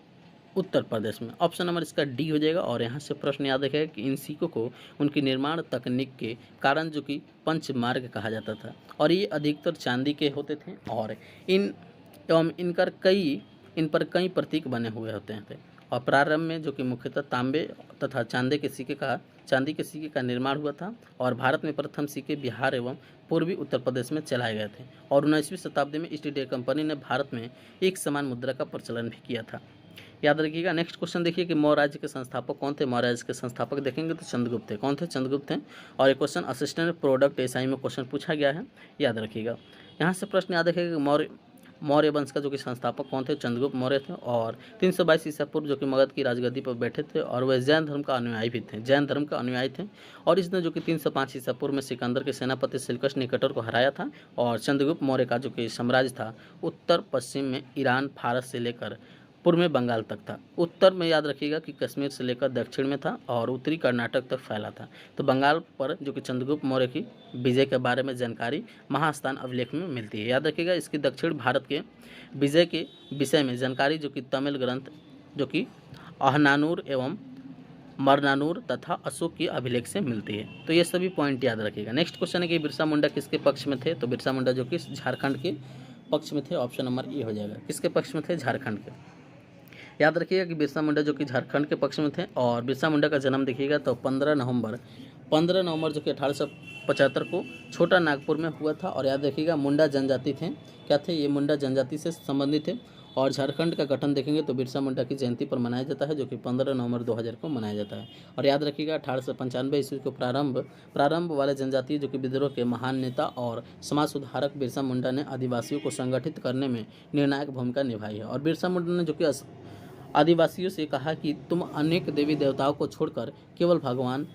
A: उत्तर प्रदेश में। ऑप्शन नंबर इसका डी हो जाएगा। और यहाँ से प्रश्न याद रखेगा कि इन सिक्कों को उनकी निर्माण तकनीक के कारण जो कि पंचमार्ग कहा जाता था और ये अधिकतर चांदी के होते थे और इन पर कई प्रतीक बने हुए होते थे। और प्रारंभ में जो कि मुख्यतः तांबे तथा चांदी के सिक्के का निर्माण हुआ था और भारत में प्रथम सिक्के बिहार एवं पूर्वी उत्तर प्रदेश में चलाए गए थे। और 19वीं शताब्दी में ईस्ट इंडिया कंपनी ने भारत में एक समान मुद्रा का प्रचलन भी किया था। याद रखिएगा। नेक्स्ट क्वेश्चन देखिए कि मौर्य राज्य के संस्थापक कौन थे। मौर्य राज्य के संस्थापक देखेंगे तो चंद्रगुप्त थे। कौन थे? चंद्रगुप्त थे। और ये क्वेश्चन असिस्टेंट प्रोडक्ट एसआई में क्वेश्चन पूछा गया है, याद रखिएगा। यहाँ से प्रश्न याद रखिएगा कि मौर्य वंश का जो कि संस्थापक कौन थे? चंद्रगुप्त मौर्य थे। और 322 ईसा पूर्व जो कि मगध की राजगद्दी पर बैठे थे और वह जैन धर्म का अनुयायी भी थे, जैन धर्म का अनुयायी थे। और इसने जो कि 305 ईसा पूर्व में सिकंदर के सेनापति सिलकस निकटर को हराया था। और चंद्रगुप्त मौर्य का जो कि साम्राज्य था उत्तर पश्चिम में ईरान, फारस से लेकर पूर्व में बंगाल तक था। उत्तर में याद रखिएगा कि कश्मीर से लेकर दक्षिण में था और उत्तरी कर्नाटक तक फैला था। तो बंगाल पर जो कि चंद्रगुप्त मौर्य की विजय के बारे में जानकारी महास्थान अभिलेख में मिलती है। याद रखिएगा इसकी दक्षिण भारत के विजय के विषय में जानकारी जो कि तमिल ग्रंथ जो कि अहनानूर एवं मरनानूर तथा अशोक की अभिलेख से मिलती है। तो ये सभी पॉइंट याद रखिएगा। नेक्स्ट क्वेश्चन है कि बिरसा मुंडा किसके पक्ष में थे। तो बिरसा मुंडा जो कि झारखंड के पक्ष में थे। ऑप्शन नंबर ए हो जाएगा। किसके पक्ष में थे? झारखंड के। याद रखिएगा कि बिरसा मुंडा जो कि झारखंड के पक्ष में थे। और बिरसा मुंडा का जन्म देखिएगा तो 15 नवंबर जो कि 1875 को छोटा नागपुर में हुआ था। और याद रखिएगा मुंडा जनजाति थे। क्या थे? ये मुंडा जनजाति से संबंधित थे। और झारखंड का गठन देखेंगे तो बिरसा मुंडा की जयंती पर मनाया जाता है जो कि 15 नवंबर 2000 को मनाया जाता है। और याद रखिएगा 1895 ईस्वी को प्रारंभ वाले जनजातीय जो कि विद्रोह के महान नेता और समाज सुधारक बिरसा मुंडा ने आदिवासियों को संगठित करने में निर्णायक भूमिका निभाई है। और बिरसा मुंडा ने जो कि आदिवासियों से कहा कि तुम अनेक देवी देवताओं को छोड़कर केवल भगवान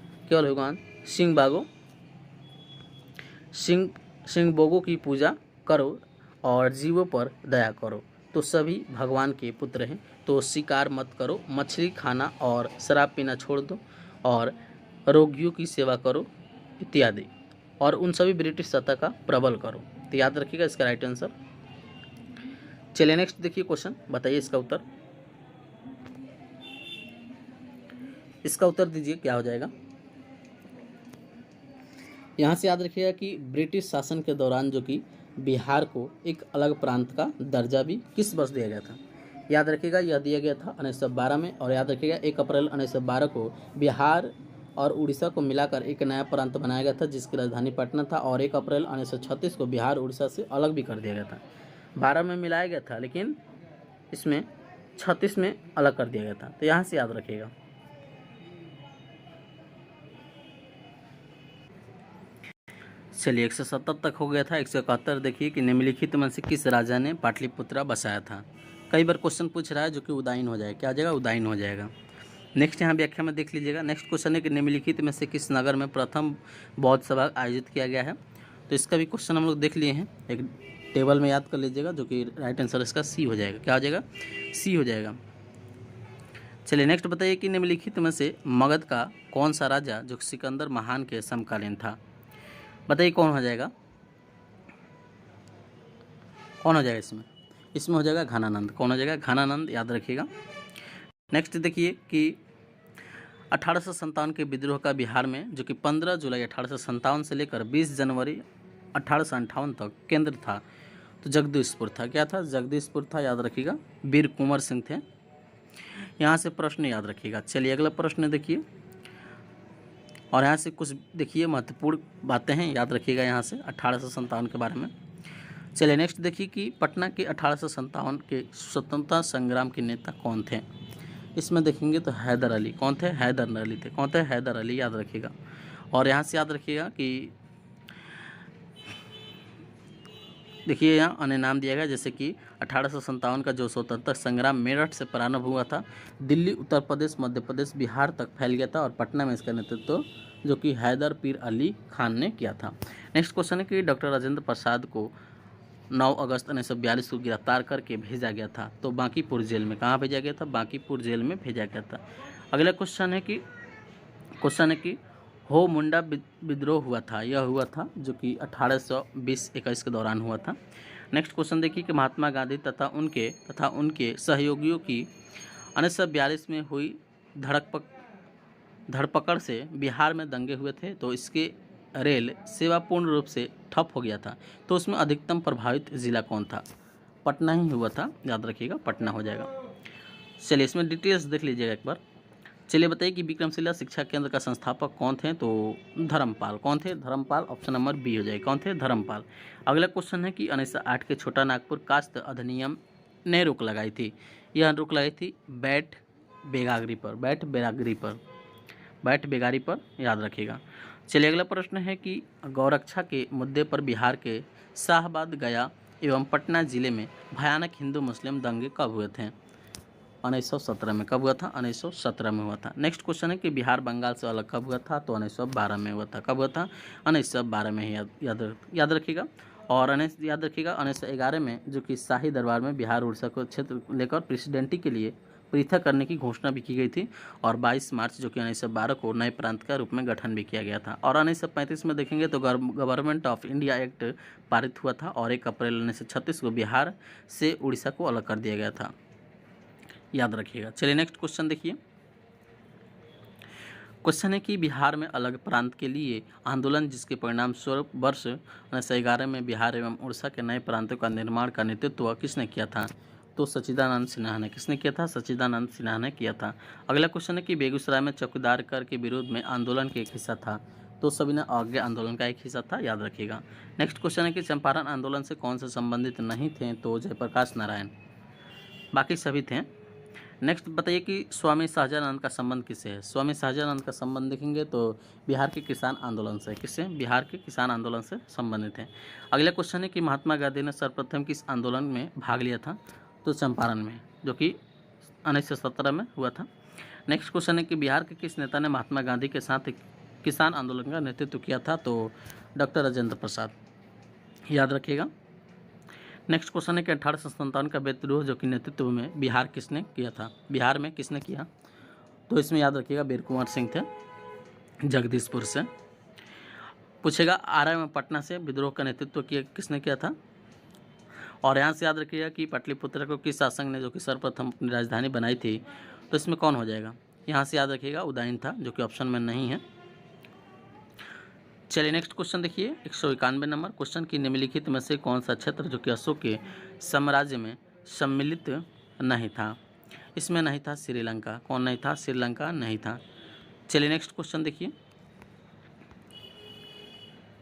A: सिंहबोगो की पूजा करो और जीवों पर दया करो, तो सभी भगवान के पुत्र हैं। तो शिकार मत करो, मछली खाना और शराब पीना छोड़ दो और रोगियों की सेवा करो इत्यादि। और उन सभी ब्रिटिश सत्ता का प्रबल करो। तो याद रखिएगा इसका राइट आंसर। चलिए नेक्स्ट देखिए क्वेश्चन, बताइए इसका उत्तर। इसका उत्तर दीजिए क्या हो जाएगा। यहाँ से याद रखिएगा कि ब्रिटिश शासन के दौरान जो कि बिहार को एक अलग प्रांत का दर्जा भी किस वर्ष दिया गया था। याद रखिएगा यह दिया गया था 1912 में। और याद रखिएगा 1 अप्रैल 1912 को बिहार और उड़ीसा को मिलाकर एक नया प्रांत बनाया गया था जिसकी राजधानी पटना था। और 1 अप्रैल 1936 को बिहार उड़ीसा से अलग भी कर दिया गया था। 12 में मिलाया गया था लेकिन इसमें 36 में अलग कर दिया गया था। तो यहाँ से याद रखिएगा। चलिए 170 तक हो गया था। 171 देखिए कि निम्नलिखित में से किस राजा ने पाटलिपुत्रा बसाया था। कई बार क्वेश्चन पूछ रहा है जो कि उदाईन हो जाएगा। क्या आ जाएगा? उदाईन हो जाएगा। नेक्स्ट यहाँ व्याख्या में देख लीजिएगा। नेक्स्ट क्वेश्चन है कि निम्नलिखित में से किस नगर में प्रथम बौद्ध सभा आयोजित किया गया है। तो इसका भी क्वेश्चन हम लोग देख लिए हैं, एक टेबल में याद कर लीजिएगा जो कि राइट आंसर इसका सी हो जाएगा। क्या हो जाएगा? सी हो जाएगा। चलिए नेक्स्ट बताइए कि निम्नलिखित में से मगध का कौन सा राजा जो सिकंदर महान के समकालीन था। बताइए कौन हो जाएगा? कौन हो जाएगा इसमें हो जाएगा घनानंद। कौन हो जाएगा? घनानंद। याद रखिएगा। नेक्स्ट देखिए कि 1857 के विद्रोह का बिहार में जो कि 15 जुलाई 1857 से लेकर 20 जनवरी 1858 तक केंद्र था तो जगदीशपुर था। क्या था? जगदीशपुर था। याद रखिएगा। वीर कुंवर सिंह थे। यहाँ से प्रश्न याद रखिएगा। चलिए अगला प्रश्न देखिए। और यहाँ से कुछ देखिए महत्वपूर्ण बातें हैं, याद रखिएगा यहाँ से 1857 के बारे में। चलिए नेक्स्ट देखिए कि पटना के 1857 के स्वतंत्रता संग्राम के नेता कौन थे। इसमें देखेंगे तो हैदर अली, कौन थे? हैदर अली थे। कौन थे? हैदर अली, याद रखिएगा। और यहाँ से याद रखिएगा कि देखिए यहाँ अन्य नाम दिया गया, जैसे कि 1857 का जो स्वतंत्रता संग्राम मेरठ से प्रारंभ हुआ था, दिल्ली, उत्तर प्रदेश, मध्य प्रदेश, बिहार तक फैल गया था और पटना में इसका नेतृत्व जो कि हैदर पीर अली खान ने किया था। नेक्स्ट क्वेश्चन है कि डॉक्टर राजेंद्र प्रसाद को 9 अगस्त 1942 को गिरफ्तार करके भेजा गया था, तो बांकीपुर जेल में। कहाँ भेजा गया था? बांकीपुर जेल में भेजा गया था। अगला क्वेश्चन है कि हो मुंडा विद्रोह हुआ था, यह हुआ था जो कि 1820-21 के दौरान हुआ था। नेक्स्ट क्वेश्चन देखिए कि महात्मा गांधी तथा उनके सहयोगियों की 1942 में हुई धरपकड़ से बिहार में दंगे हुए थे, तो इसके रेल सेवा पूर्ण रूप से ठप हो गया था, तो उसमें अधिकतम प्रभावित जिला कौन था? पटना ही हुआ था, याद रखिएगा, पटना हो जाएगा। चलिए इसमें डिटेल्स देख लीजिएगा एक बार। चलिए बताइए कि विक्रमशिला शिक्षा केंद्र का संस्थापक कौन थे? तो धर्मपाल। कौन थे? धर्मपाल, ऑप्शन नंबर बी हो जाएगा। कौन थे? धर्मपाल। अगला क्वेश्चन है कि 1908 के छोटा नागपुर कास्ट अधिनियम ने रोक लगाई थी, यह रोक लगाई थी बैठ बेगारी पर, याद रखिएगा। चलिए अगला प्रश्न है कि गौरक्षा के मुद्दे पर बिहार के शाहाबाद, गया एवं पटना जिले में भयानक हिंदू मुस्लिम दंगे कब हुए थे? 1917 में। कब हुआ था? 1917 में हुआ था। नेक्स्ट क्वेश्चन है कि बिहार बंगाल से अलग कब हुआ था? तो 1912 में हुआ था। कब हुआ था? 1912 में ही, याद रखिएगा। और याद रखिएगा 1911 में जो कि शाही दरबार में बिहार उड़ीसा को क्षेत्र लेकर प्रेसिडेंटी के लिए पृथक करने की घोषणा भी की गई थी, और 22 मार्च जो कि 1912 को नए प्रांत का रूप में गठन भी किया गया था। और 1935 में देखेंगे तो गवर्नमेंट ऑफ इंडिया एक्ट पारित हुआ था, और 1 अप्रैल 1936 को बिहार से उड़ीसा को अलग कर दिया गया था, याद रखिएगा। चलिए नेक्स्ट क्वेश्चन देखिए। क्वेश्चन है कि बिहार में अलग प्रांत के लिए आंदोलन जिसके परिणाम स्वरूप वर्ष 1911 में बिहार एवं उड़ीसा के नए प्रांतों का निर्माण का नेतृत्व किसने किया था? तो सच्चिदानंद सिन्हा ने। किसने किया था? सच्चिदानंद सिन्हा ने किया था। अगला क्वेश्चन है कि बेगूसराय में चौकीदार कर के विरोध में आंदोलन का एक हिस्सा था, तो सविनय अवज्ञा आंदोलन का एक हिस्सा था, याद रखिएगा। नेक्स्ट क्वेश्चन है कि चंपारण आंदोलन से कौन से संबंधित नहीं थे? तो जयप्रकाश नारायण, बाकी सभी थे। नेक्स्ट बताइए कि स्वामी शाहजानंद का संबंध किससे है? स्वामी शाहजानंद का संबंध देखेंगे तो बिहार के किसान आंदोलन से। किससे? बिहार के किसान आंदोलन से संबंधित है। अगला क्वेश्चन है कि महात्मा गांधी ने सर्वप्रथम किस आंदोलन में भाग लिया था? तो चंपारण में, जो कि 1917 में हुआ था। नेक्स्ट क्वेश्चन है कि बिहार के किस नेता ने महात्मा गांधी के साथ किसान आंदोलन का नेतृत्व किया था? तो डॉक्टर राजेंद्र प्रसाद, याद रखिएगा। नेक्स्ट क्वेश्चन है कि 1857 का विद्रोह जो कि नेतृत्व में बिहार में किसने किया? तो इसमें याद रखिएगा वीर कुंवर सिंह थे, जगदीशपुर से। पूछेगा आरा में पटना से विद्रोह का नेतृत्व किसने किया था? और यहाँ से याद रखिएगा कि पाटलिपुत्र को किस शासक ने जो कि सर्वप्रथम अपनी राजधानी बनाई थी, तो इसमें कौन हो जाएगा? यहाँ से याद रखिएगा उदयन था, जो कि ऑप्शन में नहीं है। चलिए नेक्स्ट क्वेश्चन देखिए 191 नंबर क्वेश्चन की निम्नलिखित में से कौन सा क्षेत्र जो कि अशोक के साम्राज्य में सम्मिलित नहीं था? इसमें नहीं था श्रीलंका। कौन नहीं था? श्रीलंका नहीं था। चलिए नेक्स्ट क्वेश्चन देखिए,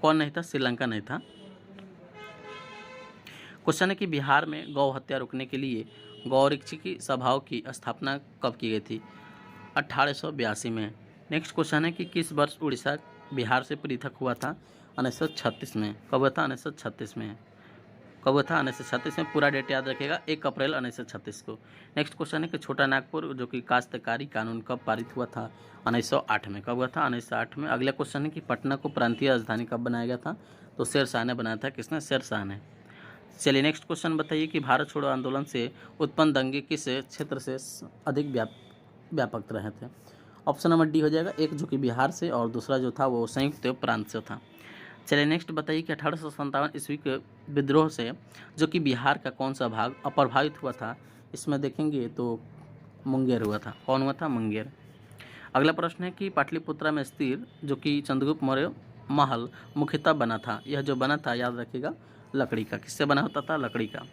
A: कौन नहीं था? श्रीलंका नहीं था। क्वेश्चन है कि बिहार में गौ हत्या रोकने के लिए गौरक्षकी सभाओं की स्थापना कब की गई थी? 1882 में। नेक्स्ट क्वेश्चन है कि किस वर्ष उड़ीसा बिहार से पृथक हुआ था? 1936 में। कब हुआ था? 1936 में। कब हुआ था? 1936 में। पूरा डेट याद रखिएगा, 1 अप्रैल 1936 को। नेक्स्ट क्वेश्चन है कि छोटा नागपुर जो कि काश्तकारी कानून कब पारित हुआ था? 1908 में। कब हुआ था? 1908 में। अगला क्वेश्चन है कि पटना को प्रांतीय राजधानी कब बनाया गया था? तो शेरशाह ने बनाया था। किसने? शेरशाह ने। चलिए नेक्स्ट क्वेश्चन बताइए कि भारत छोड़ो आंदोलन से उत्पन्न दंगे किस क्षेत्र से अधिक व्यापक रहे थे? ऑप्शन नंबर डी हो जाएगा, एक जो कि बिहार से और दूसरा जो था वो संयुक्त प्रांत से था। चलिए नेक्स्ट बताइए कि 1857 ईस्वी के विद्रोह से जो कि बिहार का कौन सा भाग अप्रभावित हुआ था? इसमें देखेंगे तो मुंगेर हुआ था। कौन हुआ था? मुंगेर। अगला प्रश्न है कि पाटलिपुत्रा में स्थिर जो कि चंद्रगुप्त मौर्य महल मुख्यतः बना था, यह जो बना था याद रखिएगा लकड़ी का। किससे बना होता था? लकड़ी का।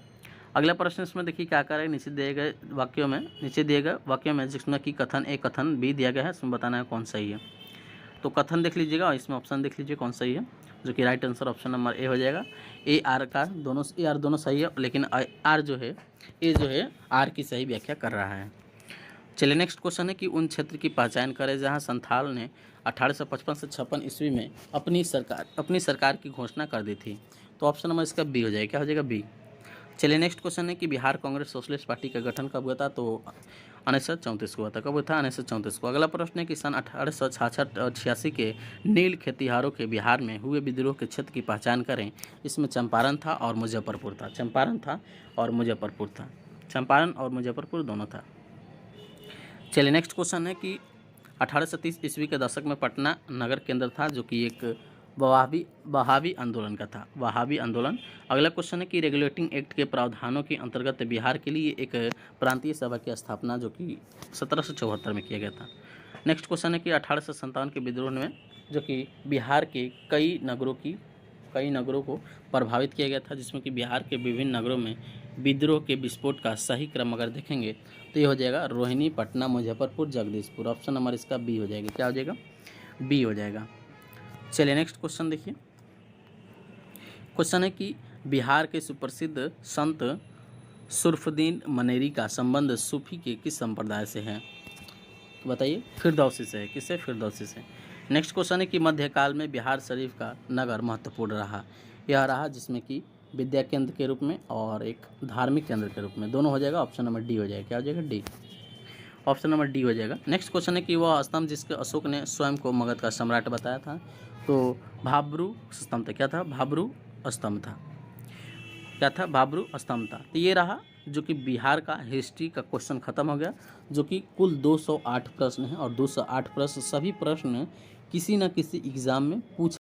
A: अगला प्रश्न इसमें देखिए क्या करें, नीचे दिए गए वाक्यों में जिसमें कि कथन ए कथन बी दिया गया है, इसमें बताना है कौन सही है। तो कथन देख लीजिएगा और इसमें ऑप्शन देख लीजिए कौन सही है, जो कि right answer option number A हो जाएगा। ए आर दोनों सही है, लेकिन आर जो है ए जो है आर की सही व्याख्या कर रहा है। चलिए नेक्स्ट क्वेश्चन है कि उन क्षेत्र की पहचान करें जहां संथाल ने 1855 से 56 ईस्वी में अपनी सरकार की घोषणा कर दी थी। तो ऑप्शन नंबर इसका बी हो जाएगा। क्या हो जाएगा? बी। चलिए नेक्स्ट क्वेश्चन है कि बिहार कांग्रेस सोशलिस्ट पार्टी का गठन कब हुआ था? तो 1934 को हुआ था। कब हुआ था? 1934 को। अगला प्रश्न है कि सन 1866 और 86 के नील खेतिहारों के बिहार में हुए विद्रोह के क्षेत्र की पहचान करें। इसमें चंपारण था और मुजफ्फरपुर था। चंपारण था और मुजफ्फरपुर था। चंपारण और मुजफ्फरपुर दोनों था। चलिए नेक्स्ट क्वेश्चन है कि 1830 ईस्वी के दशक में पटना नगर केंद्र था, जो कि एक वहाबी आंदोलन का था। वहाबी आंदोलन। अगला क्वेश्चन है कि रेगुलेटिंग एक्ट के प्रावधानों के अंतर्गत बिहार के लिए एक प्रांतीय सभा की स्थापना जो कि 1774 में किया गया था। नेक्स्ट क्वेश्चन है कि 1857 के विद्रोह में जो कि बिहार के कई नगरों को प्रभावित किया गया था, जिसमें कि बिहार के विभिन्न नगरों में विद्रोह के विस्फोट का सही क्रम अगर देखेंगे तो ये हो जाएगा रोहिणी, पटना, मुजफ्फरपुर, जगदीशपुर। ऑप्शन नंबर इसका बी हो जाएगा। क्या हो जाएगा? बी हो जाएगा। चलिए नेक्स्ट क्वेश्चन देखिए। क्वेश्चन है कि बिहार के सुप्रसिद्ध संत सुरफुद्दीन मनेरी का संबंध सूफी के किस संप्रदाय से है? तो बताइए। फिरदौसी से है। किससे? फिरदौसी से। नेक्स्ट क्वेश्चन है कि मध्यकाल में बिहार शरीफ का नगर महत्वपूर्ण रहा। यह रहा जिसमें कि विद्या केंद्र के रूप में और एक धार्मिक केंद्र के रूप में। दोनों हो जाएगा। ऑप्शन नंबर डी हो जाएगा। क्या हो जाएगा? डी। ऑप्शन नंबर डी हो जाएगा। नेक्स्ट क्वेश्चन है कि वह स्तंभ जिसके अशोक ने स्वयं को मगध का सम्राट बताया था, तो भाब्रू स्तंभ था। क्या था? भाब्रू स्तंभ था। क्या था? भाब्रू स्तंभ था। तो ये रहा जो कि बिहार का हिस्ट्री का क्वेश्चन खत्म हो गया, जो कि कुल 208 प्रश्न है और 208 प्रश्न सभी प्रश्न किसी न किसी एग्जाम में पूछ